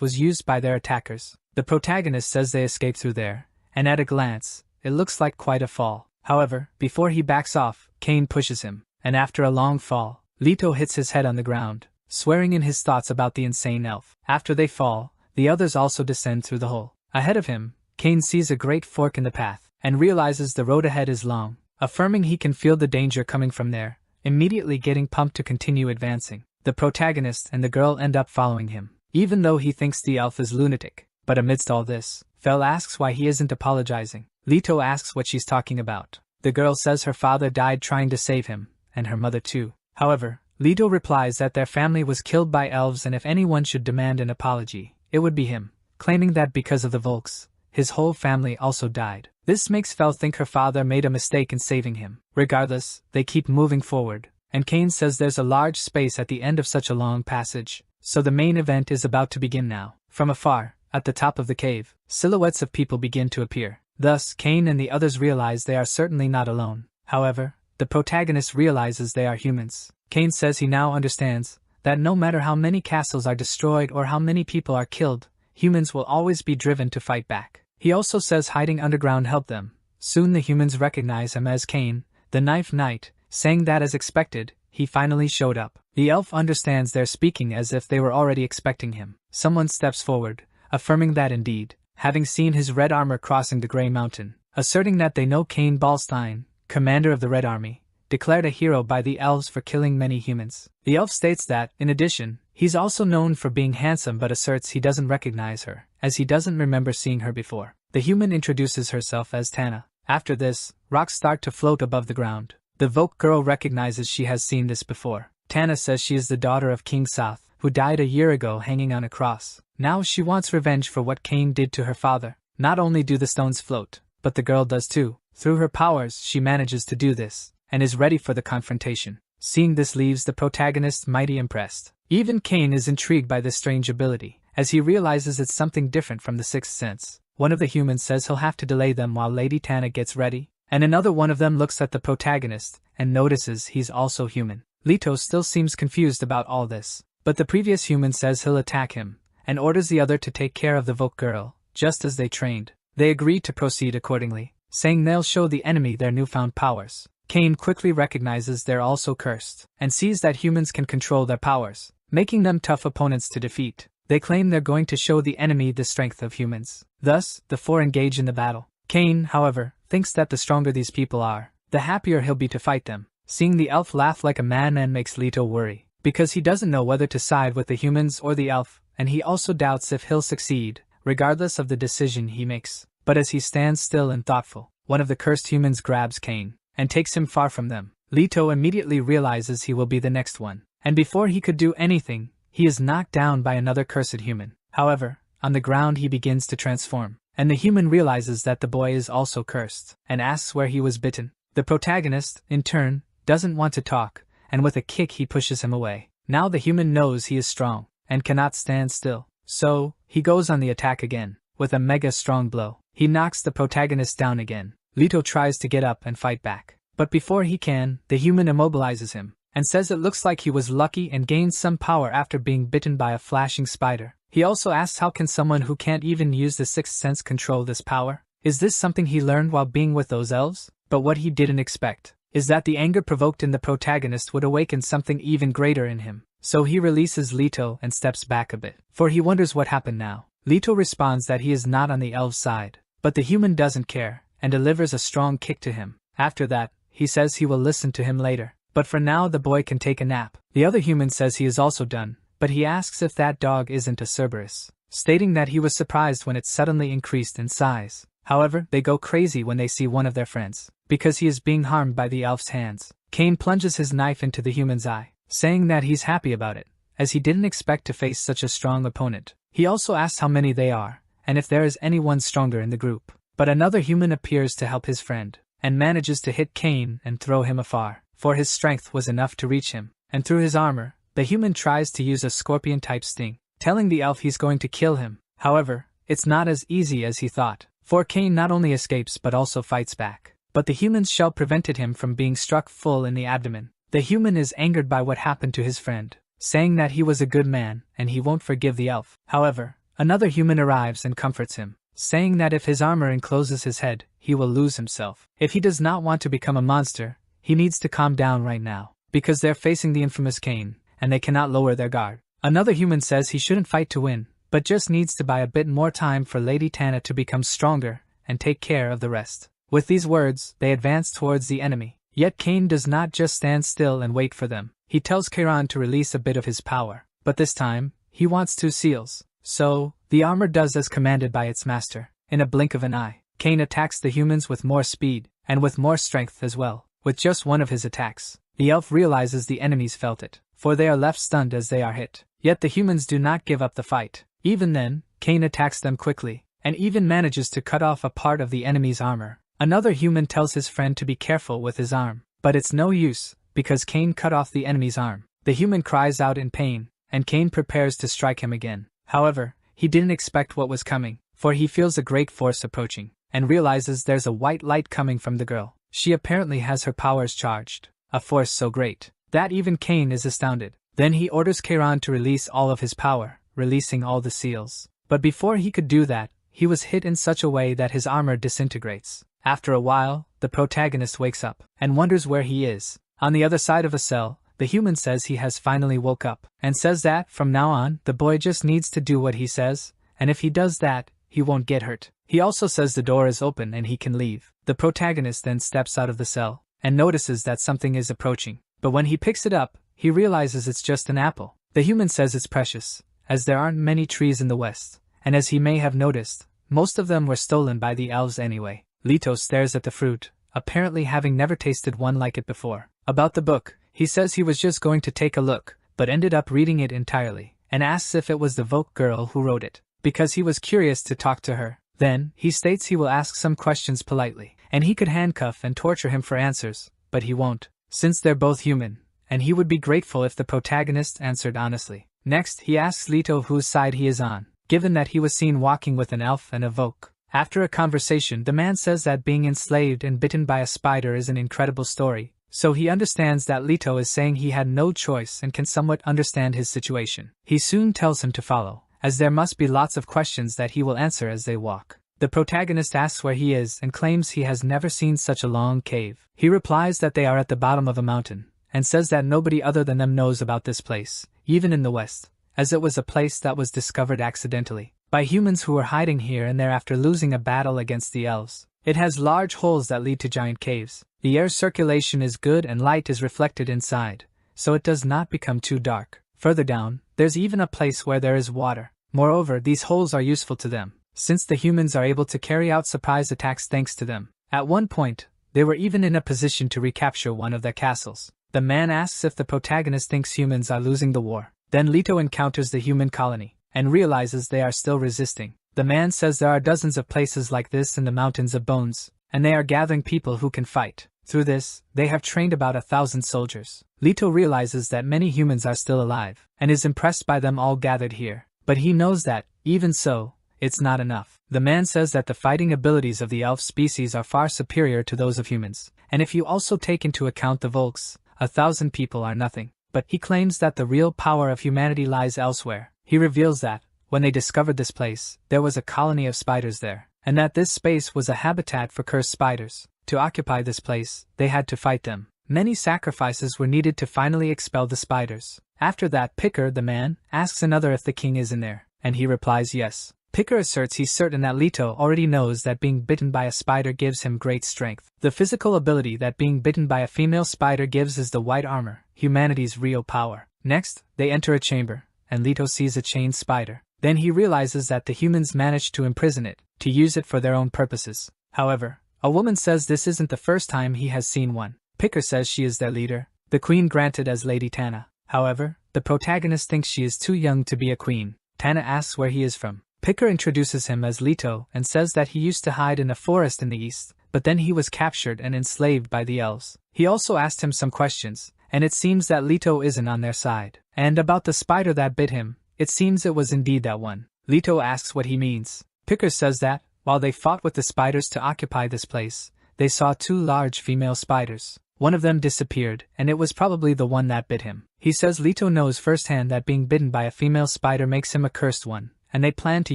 was used by their attackers. The protagonist says they escaped through there, and at a glance, it looks like quite a fall. However, before he backs off, Cain pushes him, and after a long fall, Leto hits his head on the ground, swearing in his thoughts about the insane elf. After they fall, the others also descend through the hole. Ahead of him, Cain sees a great fork in the path, and realizes the road ahead is long, affirming he can feel the danger coming from there, immediately getting pumped to continue advancing. The protagonist and the girl end up following him, even though he thinks the elf is lunatic. But amidst all this, Fel asks why he isn't apologizing. Leto asks what she's talking about. The girl says her father died trying to save him, and her mother too. However, Leto replies that their family was killed by elves and if anyone should demand an apology, it would be him, claiming that because of the Volks, his whole family also died. This makes Fel think her father made a mistake in saving him. Regardless, they keep moving forward, and Cain says there's a large space at the end of such a long passage, so the main event is about to begin now. From afar, at the top of the cave, silhouettes of people begin to appear. Thus, Cain and the others realize they are certainly not alone. However, the protagonist realizes they are humans. Cain says he now understands that no matter how many castles are destroyed or how many people are killed, humans will always be driven to fight back. He also says hiding underground helped them. Soon the humans recognize him as Cain, the Knife Knight, saying that as expected, he finally showed up. The elf understands they're speaking as if they were already expecting him. Someone steps forward, affirming that indeed, having seen his red armor crossing the Grey Mountain, asserting that they know Cain Ballstein, commander of the Red Army, declared a hero by the elves for killing many humans. The elf states that, in addition, he's also known for being handsome but asserts he doesn't recognize her, as he doesn't remember seeing her before. The human introduces herself as Tana. After this, rocks start to float above the ground. The Volk girl recognizes she has seen this before. Tana says she is the daughter of King South, who died a year ago hanging on a cross. Now she wants revenge for what Cain did to her father. Not only do the stones float, but the girl does too. Through her powers, she manages to do this, and is ready for the confrontation. Seeing this leaves the protagonist mighty impressed. Even Cain is intrigued by this strange ability, as he realizes it's something different from the sixth sense. One of the humans says he'll have to delay them while Lady Tana gets ready, and another one of them looks at the protagonist and notices he's also human. Leto still seems confused about all this, but the previous human says he'll attack him, and orders the other to take care of the Volk girl, just as they trained. They agree to proceed accordingly, saying they'll show the enemy their newfound powers. Cain quickly recognizes they're also cursed, and sees that humans can control their powers, making them tough opponents to defeat. They claim they're going to show the enemy the strength of humans. Thus, the four engage in the battle. Cain, however, thinks that the stronger these people are, the happier he'll be to fight them. Seeing the elf laugh like a madman makes Leto worry, because he doesn't know whether to side with the humans or the elf, and he also doubts if he'll succeed, regardless of the decision he makes. But as he stands still and thoughtful, one of the cursed humans grabs Cain, and takes him far from them. Leto immediately realizes he will be the next one, and before he could do anything, he is knocked down by another cursed human. However, on the ground he begins to transform, and the human realizes that the boy is also cursed, and asks where he was bitten. The protagonist, in turn, doesn't want to talk, and with a kick he pushes him away. Now the human knows he is strong, and cannot stand still, so, he goes on the attack again. With a mega strong blow, he knocks the protagonist down again. Leto tries to get up and fight back, but before he can, the human immobilizes him, and says it looks like he was lucky and gained some power after being bitten by a flashing spider. He also asks how can someone who can't even use the sixth sense control this power? Is this something he learned while being with those elves? But what he didn't expect is that the anger provoked in the protagonist would awaken something even greater in him. So he releases Leto and steps back a bit, for he wonders what happened now. Leto responds that he is not on the elf's side, but the human doesn't care, and delivers a strong kick to him. After that, he says he will listen to him later, but for now the boy can take a nap. The other human says he is also done, but he asks if that dog isn't a Cerberus. stating that he was surprised when it suddenly increased in size. However, they go crazy when they see one of their friends, because he is being harmed by the elf's hands. Cain plunges his knife into the human's eye, saying that he's happy about it, as he didn't expect to face such a strong opponent. He also asks how many they are, and if there is anyone stronger in the group. But another human appears to help his friend, and manages to hit Cain and throw him afar, for his strength was enough to reach him, and through his armor, the human tries to use a scorpion-type sting, telling the elf he's going to kill him. However, it's not as easy as he thought, for Cain not only escapes but also fights back. But the human's shell prevented him from being struck full in the abdomen. The human is angered by what happened to his friend, saying that he was a good man and he won't forgive the elf. However, another human arrives and comforts him, saying that if his armor encloses his head, he will lose himself. If he does not want to become a monster, he needs to calm down right now, because they're facing the infamous Cain, and they cannot lower their guard. Another human says he shouldn't fight to win, but just needs to buy a bit more time for Lady Tana to become stronger and take care of the rest. With these words, they advance towards the enemy. Yet Cain does not just stand still and wait for them. He tells Chiron to release a bit of his power, but this time, he wants 2 seals. So, the armor does as commanded by its master. In a blink of an eye, Cain attacks the humans with more speed, and with more strength as well. With just one of his attacks, the elf realizes the enemies felt it, for they are left stunned as they are hit. Yet the humans do not give up the fight. Even then, Cain attacks them quickly, and even manages to cut off a part of the enemy's armor. Another human tells his friend to be careful with his arm, but it's no use, because Cain cut off the enemy's arm. The human cries out in pain, and Cain prepares to strike him again. However, he didn't expect what was coming, for he feels a great force approaching, and realizes there's a white light coming from the girl. She apparently has her powers charged, a force so great that even Cain is astounded. Then he orders Chiron to release all of his power, releasing all the seals. But before he could do that, he was hit in such a way that his armor disintegrates. After a while, the protagonist wakes up, and wonders where he is. On the other side of a cell, the human says he has finally woke up, and says that, from now on, the boy just needs to do what he says, and if he does that, he won't get hurt. He also says the door is open and he can leave. The protagonist then steps out of the cell, and notices that something is approaching. But when he picks it up, he realizes it's just an apple. The human says it's precious, as there aren't many trees in the west, and as he may have noticed, most of them were stolen by the elves anyway. Leto stares at the fruit, apparently having never tasted one like it before. About the book, he says he was just going to take a look, but ended up reading it entirely, and asks if it was the Vogue girl who wrote it, because he was curious to talk to her. Then, he states he will ask some questions politely, and he could handcuff and torture him for answers, but he won't, since they're both human, and he would be grateful if the protagonist answered honestly. Next, he asks Leto whose side he is on, given that he was seen walking with an elf and a Vogue. After a conversation, the man says that being enslaved and bitten by a spider is an incredible story, so he understands that Leto is saying he had no choice and can somewhat understand his situation. He soon tells him to follow, as there must be lots of questions that he will answer as they walk. The protagonist asks where he is and claims he has never seen such a long cave. He replies that they are at the bottom of a mountain, and says that nobody other than them knows about this place, even in the West, as it was a place that was discovered accidentally by humans who were hiding here and there after losing a battle against the elves. It has large holes that lead to giant caves. The air circulation is good and light is reflected inside, so it does not become too dark. Further down, there's even a place where there is water. Moreover, these holes are useful to them, since the humans are able to carry out surprise attacks thanks to them. At one point, they were even in a position to recapture one of their castles. The man asks if the protagonist thinks humans are losing the war. Then Leto encounters the human colony, and realizes they are still resisting. The man says there are dozens of places like this in the Mountains of Bones, and they are gathering people who can fight. Through this, they have trained about 1,000 soldiers. Leto realizes that many humans are still alive, and is impressed by them all gathered here. But he knows that, even so, it's not enough. The man says that the fighting abilities of the elf species are far superior to those of humans, and if you also take into account the Volks, 1,000 people are nothing. But he claims that the real power of humanity lies elsewhere. He reveals that, when they discovered this place, there was a colony of spiders there, and that this space was a habitat for cursed spiders. To occupy this place, they had to fight them. Many sacrifices were needed to finally expel the spiders. After that, Picker, the man, asks another if the king is in there, and he replies yes. Picker asserts he's certain that Leto already knows that being bitten by a spider gives him great strength. The physical ability that being bitten by a female spider gives is the white armor, humanity's real power. Next, they enter a chamber, and Leto sees a chained spider. Then he realizes that the humans managed to imprison it, to use it for their own purposes. However, a woman says this isn't the first time he has seen one. Picker says she is their leader, the queen granted as Lady Tana. However, the protagonist thinks she is too young to be a queen. Tana asks where he is from. Picker introduces him as Leto and says that he used to hide in a forest in the east, but then he was captured and enslaved by the elves. He also asked him some questions, and it seems that Leto isn't on their side. And about the spider that bit him, it seems it was indeed that one. Leto asks what he means. Picker says that, while they fought with the spiders to occupy this place, they saw 2 large female spiders. One of them disappeared, and it was probably the one that bit him. He says Leto knows firsthand that being bitten by a female spider makes him a cursed one, and they plan to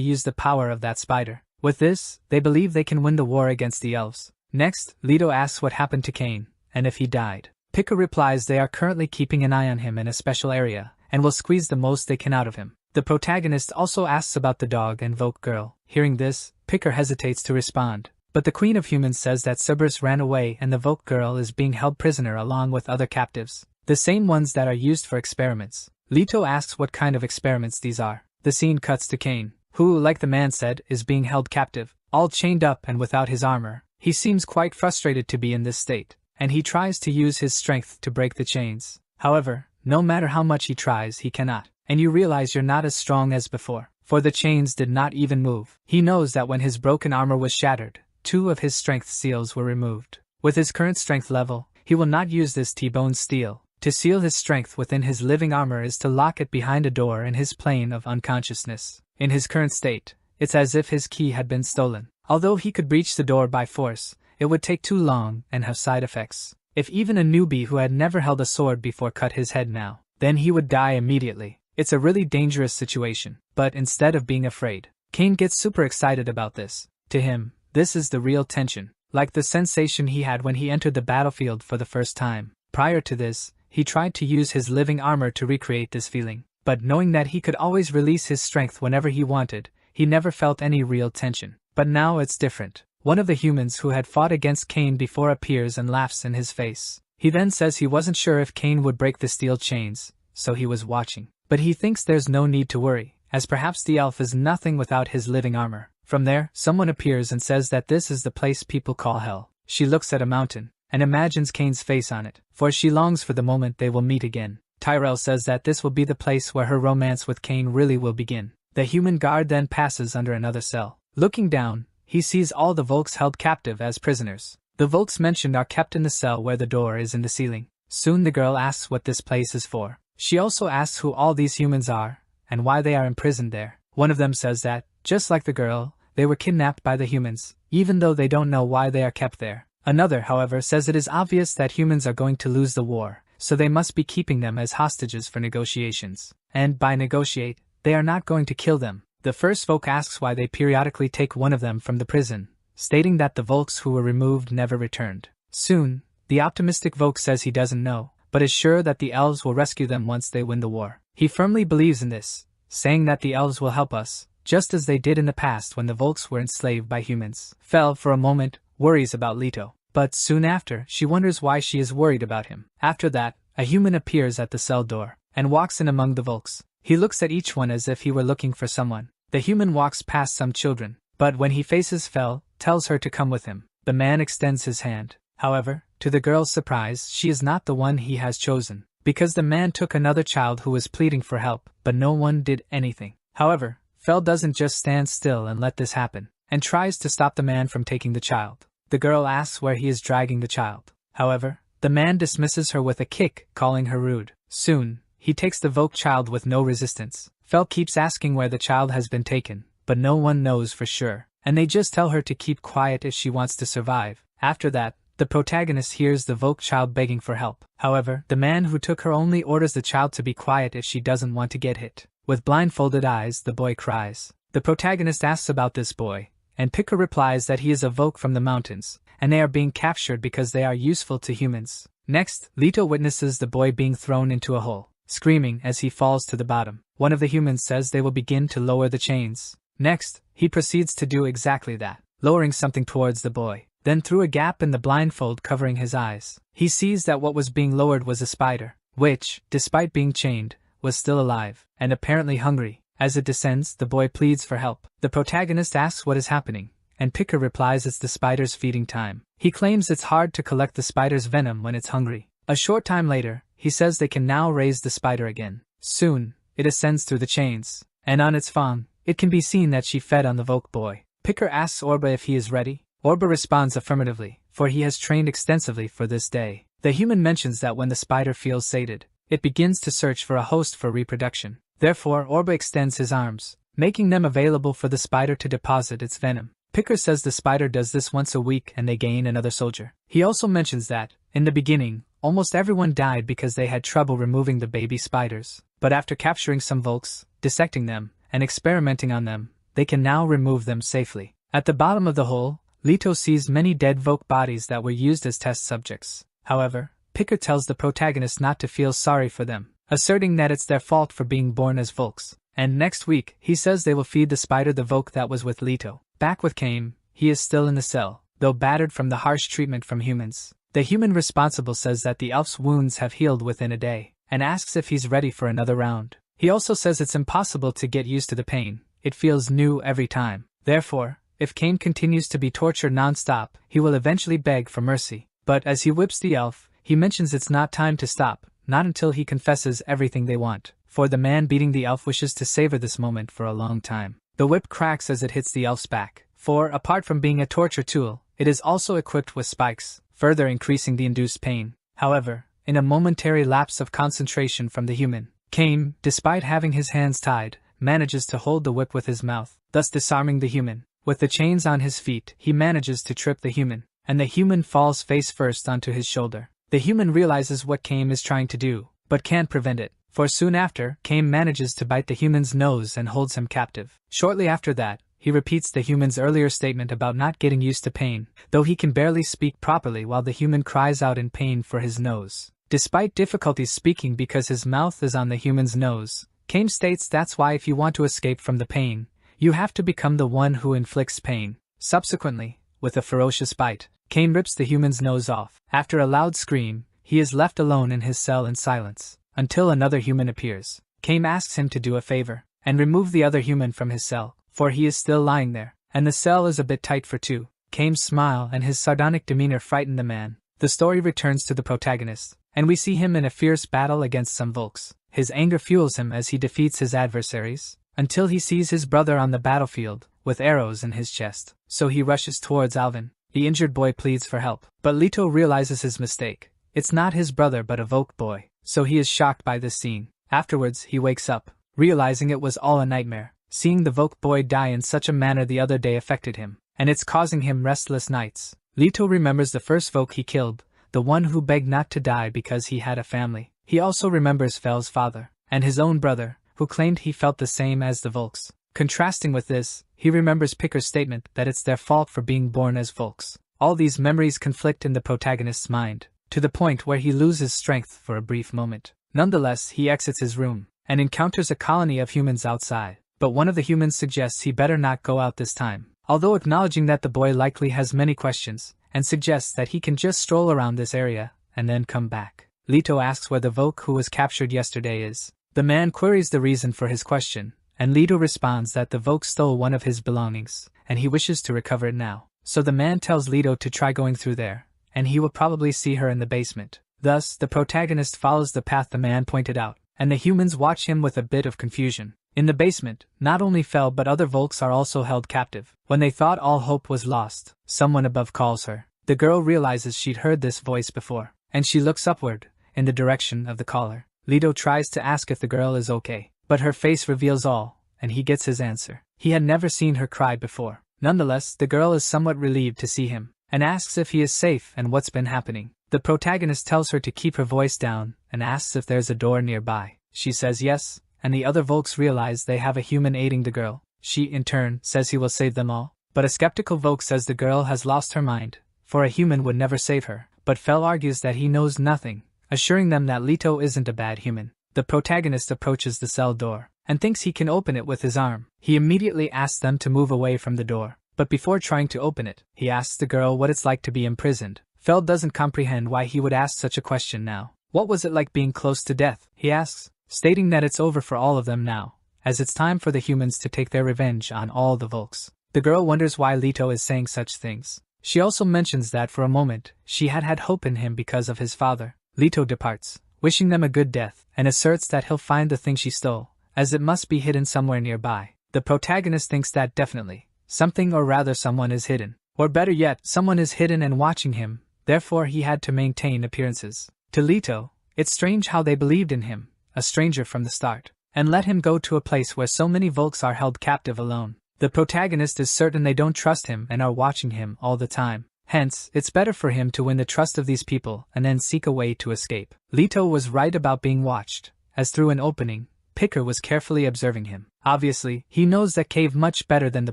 use the power of that spider. With this, they believe they can win the war against the elves. Next, Leto asks what happened to Cain, and if he died. Picker replies they are currently keeping an eye on him in a special area, and will squeeze the most they can out of him. The protagonist also asks about the dog and Vogue girl. Hearing this, Picker hesitates to respond, but the Queen of Humans says that Cerberus ran away and the Vogue girl is being held prisoner along with other captives, the same ones that are used for experiments. Leto asks what kind of experiments these are. The scene cuts to Cain, who, like the man said, is being held captive, all chained up and without his armor. He seems quite frustrated to be in this state, and he tries to use his strength to break the chains. However, no matter how much he tries, he cannot, and you realize you're not as strong as before, for the chains did not even move. He knows that when his broken armor was shattered, 2 of his strength seals were removed. With his current strength level, he will not use this T-bone steel. To seal his strength within his living armor is to lock it behind a door in his plane of unconsciousness. In his current state, it's as if his key had been stolen. Although he could breach the door by force, it would take too long and have side effects. If even a newbie who had never held a sword before cut his head now, then he would die immediately. It's a really dangerous situation. But instead of being afraid, Cain gets super excited about this. To him, this is the real tension, like the sensation he had when he entered the battlefield for the first time. Prior to this, he tried to use his living armor to recreate this feeling, but knowing that he could always release his strength whenever he wanted, he never felt any real tension. But now it's different. One of the humans who had fought against Cain before appears and laughs in his face. He then says he wasn't sure if Cain would break the steel chains, so he was watching. But he thinks there's no need to worry, as perhaps the elf is nothing without his living armor. From there, someone appears and says that this is the place people call hell. She looks at a mountain, and imagines Cain's face on it, for she longs for the moment they will meet again. Tyrell says that this will be the place where her romance with Cain really will begin. The human guard then passes under another cell. Looking down, he sees all the Volks held captive as prisoners. The Volks mentioned are kept in the cell where the door is in the ceiling. Soon the girl asks what this place is for. She also asks who all these humans are, and why they are imprisoned there. One of them says that, just like the girl, they were kidnapped by the humans, even though they don't know why they are kept there. Another, however, says it is obvious that humans are going to lose the war, so they must be keeping them as hostages for negotiations. And by negotiate, they are not going to kill them. The first Volk asks why they periodically take one of them from the prison, stating that the Volks who were removed never returned. Soon, the optimistic Volk says he doesn't know, but is sure that the elves will rescue them once they win the war. He firmly believes in this, saying that the elves will help us, just as they did in the past when the Volks were enslaved by humans. Fel, for a moment, worries about Leto, but soon after, she wonders why she is worried about him. After that, a human appears at the cell door, and walks in among the Volks. He looks at each one as if he were looking for someone. The human walks past some children, but when he faces Fel, tells her to come with him. The man extends his hand. However, to the girl's surprise, she is not the one he has chosen, because the man took another child who was pleading for help, but no one did anything. However, Fel doesn't just stand still and let this happen, and tries to stop the man from taking the child. The girl asks where he is dragging the child. However, the man dismisses her with a kick, calling her rude. Soon, he takes the Volk child with no resistance. Fel keeps asking where the child has been taken, but no one knows for sure, and they just tell her to keep quiet if she wants to survive. After that, the protagonist hears the Volk child begging for help. However, the man who took her only orders the child to be quiet if she doesn't want to get hit. With blindfolded eyes, the boy cries. The protagonist asks about this boy, and Picker replies that he is a Volk from the mountains, and they are being captured because they are useful to humans. Next, Leto witnesses the boy being thrown into a hole, screaming as he falls to the bottom. One of the humans says they will begin to lower the chains. Next, he proceeds to do exactly that, lowering something towards the boy. Then through a gap in the blindfold covering his eyes, he sees that what was being lowered was a spider, which, despite being chained, was still alive, and apparently hungry. As it descends, the boy pleads for help. The protagonist asks what is happening, and Picker replies it's the spider's feeding time. He claims it's hard to collect the spider's venom when it's hungry. A short time later, he says they can now raise the spider again. Soon, it ascends through the chains, and on its fang, it can be seen that she fed on the Voke boy. Picker asks Orba if he is ready. Orba responds affirmatively, for he has trained extensively for this day. The human mentions that when the spider feels sated, it begins to search for a host for reproduction. Therefore, Orba extends his arms, making them available for the spider to deposit its venom. Picker says the spider does this once a week and they gain another soldier. He also mentions that, in the beginning, almost everyone died because they had trouble removing the baby spiders. But after capturing some Volks, dissecting them, and experimenting on them, they can now remove them safely. At the bottom of the hole, Leto sees many dead Voke bodies that were used as test subjects. However, Picker tells the protagonist not to feel sorry for them, asserting that it's their fault for being born as Volks. And next week, he says they will feed the spider the Voke that was with Leto. Back with Kame, he is still in the cell, though battered from the harsh treatment from humans. The human responsible says that the elf's wounds have healed within a day, and asks if he's ready for another round. He also says it's impossible to get used to the pain. It feels new every time. Therefore, if Kame continues to be tortured non-stop, he will eventually beg for mercy. But as he whips the elf, he mentions it's not time to stop, not until he confesses everything they want. For the man beating the elf wishes to savor this moment for a long time. The whip cracks as it hits the elf's back. For, apart from being a torture tool, it is also equipped with spikes, further increasing the induced pain. However, in a momentary lapse of concentration from the human, Kame, despite having his hands tied, manages to hold the whip with his mouth, thus disarming the human. With the chains on his feet, he manages to trip the human, and the human falls face first onto his shoulder. The human realizes what Kame is trying to do, but can't prevent it, for soon after, Kame manages to bite the human's nose and holds him captive. Shortly after that, he repeats the human's earlier statement about not getting used to pain, though he can barely speak properly while the human cries out in pain for his nose. Despite difficulties speaking because his mouth is on the human's nose, Kame states that's why if you want to escape from the pain, you have to become the one who inflicts pain. Subsequently, with a ferocious bite, Kame rips the human's nose off. After a loud scream, he is left alone in his cell in silence, until another human appears. Kame asks him to do a favor, and remove the other human from his cell, for he is still lying there, and the cell is a bit tight for two. Kame's smile and his sardonic demeanor frighten the man. The story returns to the protagonist, and we see him in a fierce battle against some Volks. His anger fuels him as he defeats his adversaries, until he sees his brother on the battlefield, with arrows in his chest. So he rushes towards Alvin. The injured boy pleads for help, but Leto realizes his mistake. It's not his brother but a Voke boy, so he is shocked by this scene. Afterwards, he wakes up, realizing it was all a nightmare. Seeing the Voke boy die in such a manner the other day affected him, and it's causing him restless nights. Leto remembers the first Voke he killed, the one who begged not to die because he had a family. He also remembers Fel's father, and his own brother, who claimed he felt the same as the Volks. Contrasting with this, he remembers Picker's statement that it's their fault for being born as Volks. All these memories conflict in the protagonist's mind, to the point where he loses strength for a brief moment. Nonetheless, he exits his room, and encounters a colony of humans outside. But one of the humans suggests he better not go out this time, although acknowledging that the boy likely has many questions, and suggests that he can just stroll around this area, and then come back. Leto asks where the Voke who was captured yesterday is. The man queries the reason for his question, and Leto responds that the Voke stole one of his belongings, and he wishes to recover it now. So the man tells Leto to try going through there, and he will probably see her in the basement. Thus, the protagonist follows the path the man pointed out, and the humans watch him with a bit of confusion. In the basement, not only Fel but other Volks are also held captive. When they thought all hope was lost, someone above calls her. The girl realizes she'd heard this voice before, and she looks upward, in the direction of the caller. Leto tries to ask if the girl is okay, but her face reveals all, and he gets his answer. He had never seen her cry before. Nonetheless, the girl is somewhat relieved to see him, and asks if he is safe and what's been happening. The protagonist tells her to keep her voice down, and asks if there's a door nearby. She says yes, and the other Volks realize they have a human aiding the girl. She, in turn, says he will save them all. But a skeptical Voke says the girl has lost her mind, for a human would never save her. But Fel argues that he knows nothing, assuring them that Leto isn't a bad human. The protagonist approaches the cell door, and thinks he can open it with his arm. He immediately asks them to move away from the door, but before trying to open it, he asks the girl what it's like to be imprisoned. Fel doesn't comprehend why he would ask such a question now. What was it like being close to death, he asks, stating that it's over for all of them now, as it's time for the humans to take their revenge on all the Volks. The girl wonders why Leto is saying such things. She also mentions that for a moment, she had hope in him because of his father. Leto departs, wishing them a good death, and asserts that he'll find the thing she stole, as it must be hidden somewhere nearby. The protagonist thinks that definitely, something or rather someone is hidden. Or better yet, someone is hidden and watching him, therefore he had to maintain appearances. To Leto, it's strange how they believed in him, a stranger from the start, and let him go to a place where so many Volks are held captive alone. The protagonist is certain they don't trust him and are watching him all the time. Hence, it's better for him to win the trust of these people and then seek a way to escape. Leto was right about being watched, as through an opening, Picker was carefully observing him. Obviously, he knows that cave much better than the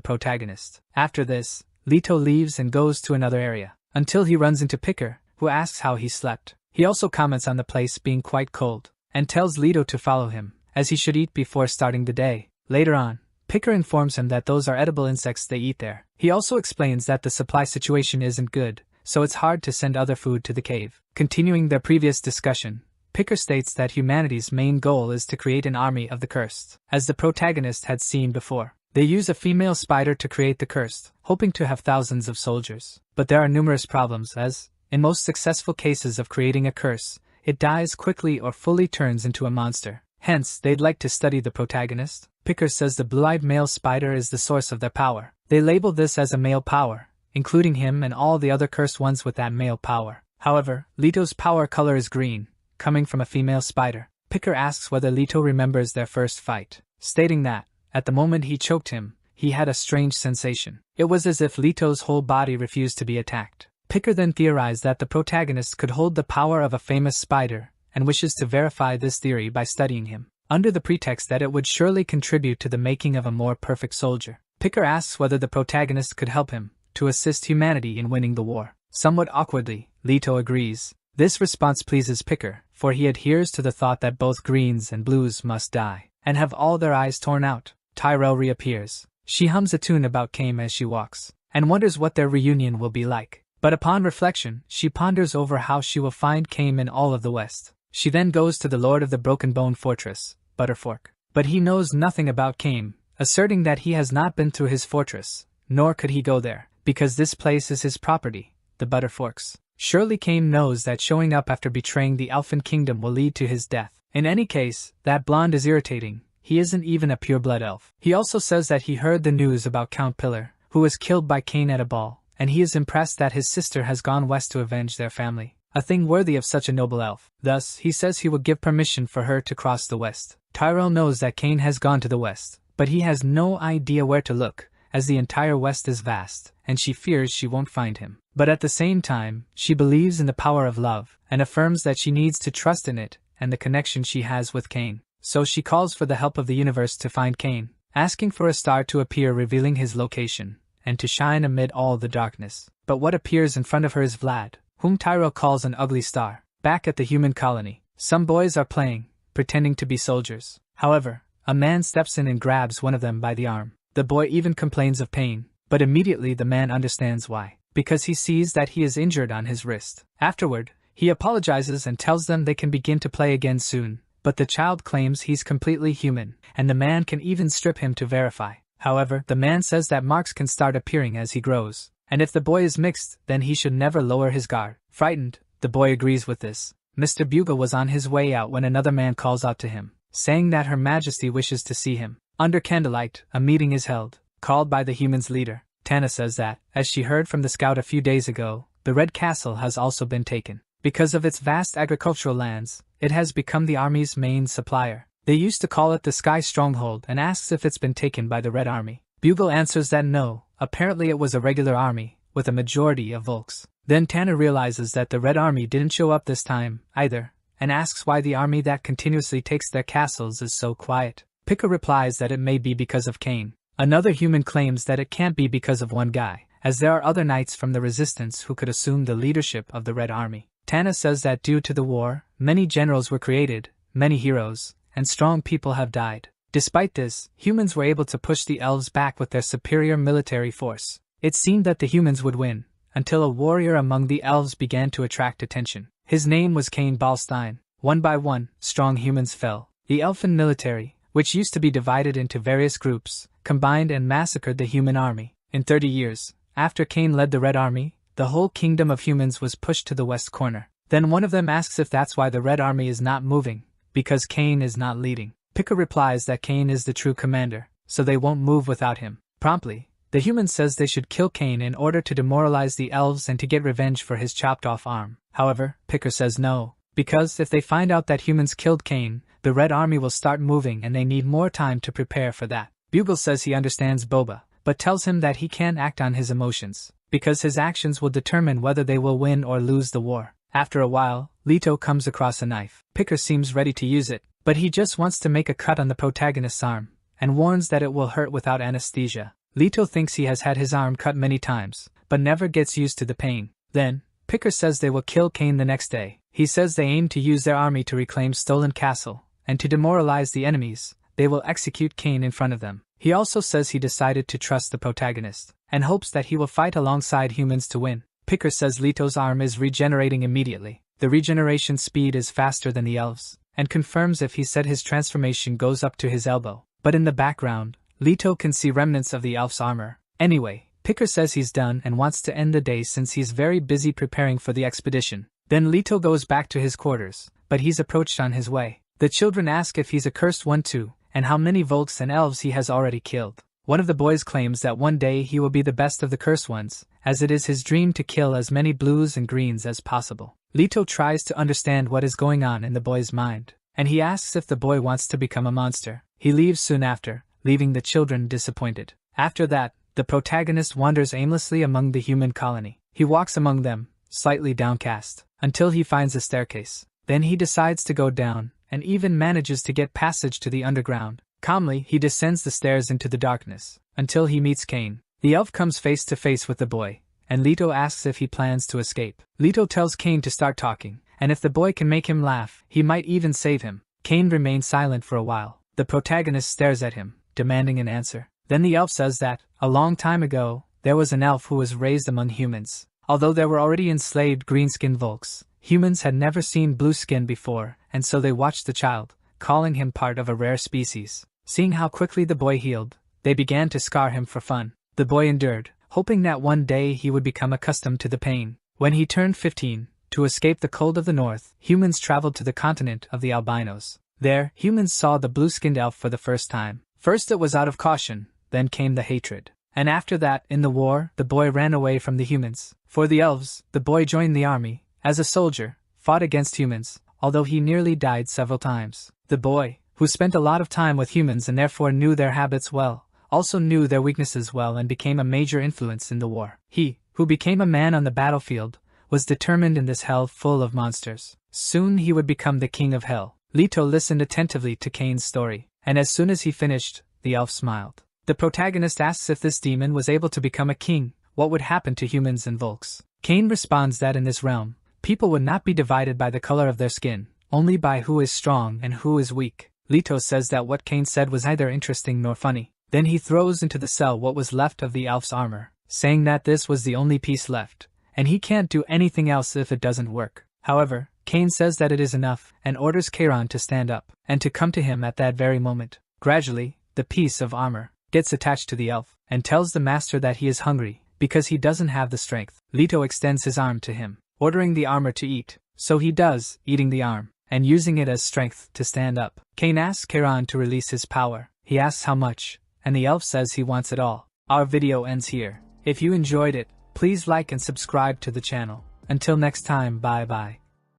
protagonist. After this, Leto leaves and goes to another area, until he runs into Picker, who asks how he slept. He also comments on the place being quite cold, and tells Leto to follow him, as he should eat before starting the day. Later on, Picker informs him that those are edible insects they eat there. He also explains that the supply situation isn't good, so it's hard to send other food to the cave. Continuing their previous discussion, Picker states that humanity's main goal is to create an army of the cursed, as the protagonist had seen before. They use a female spider to create the cursed, hoping to have thousands of soldiers. But there are numerous problems as, in most successful cases of creating a curse, it dies quickly or fully turns into a monster. Hence, they'd like to study the protagonist. Picker says the blue-eyed male spider is the source of their power. They label this as a male power, including him and all the other cursed ones with that male power. However, Leto's power color is green, coming from a female spider. Picker asks whether Leto remembers their first fight, stating that, at the moment he choked him, he had a strange sensation. It was as if Leto's whole body refused to be attacked. Picker then theorized that the protagonist could hold the power of a famous spider, and wishes to verify this theory by studying him, under the pretext that it would surely contribute to the making of a more perfect soldier. Picker asks whether the protagonist could help him, to assist humanity in winning the war. Somewhat awkwardly, Leto agrees. This response pleases Picker, for he adheres to the thought that both greens and blues must die, and have all their eyes torn out. Tyrell reappears. She hums a tune about Kame as she walks, and wonders what their reunion will be like. But upon reflection, she ponders over how she will find Kame in all of the West. She then goes to the Lord of the Broken Bone Fortress, Butterfork. But he knows nothing about Kame, asserting that he has not been through his fortress, nor could he go there, because this place is his property, the Butterforks. Surely Kame knows that showing up after betraying the Elfin Kingdom will lead to his death. In any case, that blonde is irritating. He isn't even a pure-blood elf. He also says that he heard the news about Count Pillar, who was killed by Cain at a ball, and he is impressed that his sister has gone west to avenge their family, a thing worthy of such a noble elf. Thus, he says he will give permission for her to cross the west. Tyrell knows that Cain has gone to the west, but he has no idea where to look, as the entire west is vast, and she fears she won't find him. But at the same time, she believes in the power of love, and affirms that she needs to trust in it, and the connection she has with Cain. So she calls for the help of the universe to find Cain, asking for a star to appear revealing his location, and to shine amid all the darkness. But what appears in front of her is Vlad, whom Tyrell calls an ugly star. Back at the human colony, some boys are playing, pretending to be soldiers. However, a man steps in and grabs one of them by the arm. The boy even complains of pain, but immediately the man understands why, because he sees that he is injured on his wrist. Afterward, he apologizes and tells them they can begin to play again soon. But the child claims he's completely human, and the man can even strip him to verify. However, the man says that marks can start appearing as he grows, and if the boy is mixed, then he should never lower his guard. Frightened, the boy agrees with this. Mr. Bugle was on his way out when another man calls out to him, saying that Her Majesty wishes to see him. Under candlelight, a meeting is held, called by the humans' leader. Tana says that, as she heard from the scout a few days ago, the Red Castle has also been taken. Because of its vast agricultural lands, it has become the army's main supplier. They used to call it the Sky Stronghold and asks if it's been taken by the Red Army. Bugle answers that no, apparently it was a regular army, with a majority of Volks. Then Tana realizes that the Red Army didn't show up this time, either, and asks why the army that continuously takes their castles is so quiet. Picker replies that it may be because of Cain. Another human claims that it can't be because of one guy, as there are other knights from the Resistance who could assume the leadership of the Red Army. Tana says that due to the war, many generals were created, many heroes, and strong people have died. Despite this, humans were able to push the elves back with their superior military force. It seemed that the humans would win, until a warrior among the elves began to attract attention. His name was Cain Balstein. One by one, strong humans fell. The elfin military, which used to be divided into various groups, combined and massacred the human army. In 30 years, after Cain led the Red Army, the whole kingdom of humans was pushed to the west corner. Then one of them asks if that's why the Red Army is not moving, because Cain is not leading. Pika replies that Cain is the true commander, so they won't move without him. Promptly, the human says they should kill Cain in order to demoralize the elves and to get revenge for his chopped-off arm. However, Picker says no, because if they find out that humans killed Cain, the Red Army will start moving and they need more time to prepare for that. Bugle says he understands Boba, but tells him that he can't act on his emotions, because his actions will determine whether they will win or lose the war. After a while, Leto comes across a knife. Picker seems ready to use it, but he just wants to make a cut on the protagonist's arm, and warns that it will hurt without anesthesia. Leto thinks he has had his arm cut many times, but never gets used to the pain. Then, Picker says they will kill Cain the next day. He says they aim to use their army to reclaim Stolen Castle, and to demoralize the enemies, they will execute Cain in front of them. He also says he decided to trust the protagonist, and hopes that he will fight alongside humans to win. Picker says Leto's arm is regenerating immediately. The regeneration speed is faster than the elves, and confirms if he said his transformation goes up to his elbow. But in the background, Leto can see remnants of the elf's armor. Anyway, Picker says he's done and wants to end the day since he's very busy preparing for the expedition. Then Leto goes back to his quarters, but he's approached on his way. The children ask if he's a cursed one too, and how many Volks and elves he has already killed. One of the boys claims that one day he will be the best of the cursed ones, as it is his dream to kill as many blues and greens as possible. Leto tries to understand what is going on in the boy's mind, and he asks if the boy wants to become a monster. He leaves soon after, leaving the children disappointed. After that, the protagonist wanders aimlessly among the human colony. He walks among them, slightly downcast, until he finds a staircase. Then he decides to go down, and even manages to get passage to the underground. Calmly, he descends the stairs into the darkness, until he meets Cain. The elf comes face to face with the boy, and Leto asks if he plans to escape. Leto tells Cain to start talking, and if the boy can make him laugh, he might even save him. Cain remains silent for a while. The protagonist stares at him, demanding an answer. Then the elf says that, a long time ago, there was an elf who was raised among humans. Although there were already enslaved green-skinned Volks, humans had never seen blue skin before, and so they watched the child, calling him part of a rare species. Seeing how quickly the boy healed, they began to scar him for fun. The boy endured, hoping that one day he would become accustomed to the pain. When he turned 15, to escape the cold of the north, humans traveled to the continent of the albinos. There, humans saw the blue-skinned elf for the first time. First it was out of caution, then came the hatred. And after that, in the war, the boy ran away from the humans. For the elves, the boy joined the army, as a soldier, fought against humans, although he nearly died several times. The boy, who spent a lot of time with humans and therefore knew their habits well, also knew their weaknesses well and became a major influence in the war. He, who became a man on the battlefield, was determined in this hell full of monsters. Soon he would become the king of hell. Leto listened attentively to Cain's story, and as soon as he finished, the elf smiled. The protagonist asks if this demon was able to become a king, what would happen to humans and Volks. Cain responds that in this realm, people would not be divided by the color of their skin, only by who is strong and who is weak. Leto says that what Cain said was neither interesting nor funny. Then he throws into the cell what was left of the elf's armor, saying that this was the only piece left, and he can't do anything else if it doesn't work. However, Cain says that it is enough, and orders Charon to stand up, and to come to him at that very moment. Gradually, the piece of armor gets attached to the elf, and tells the master that he is hungry, because he doesn't have the strength. Leto extends his arm to him, ordering the armor to eat, so he does, eating the arm, and using it as strength to stand up. Cain asks Charon to release his power. He asks how much, and the elf says he wants it all. Our video ends here. If you enjoyed it, please like and subscribe to the channel. Until next time, bye bye.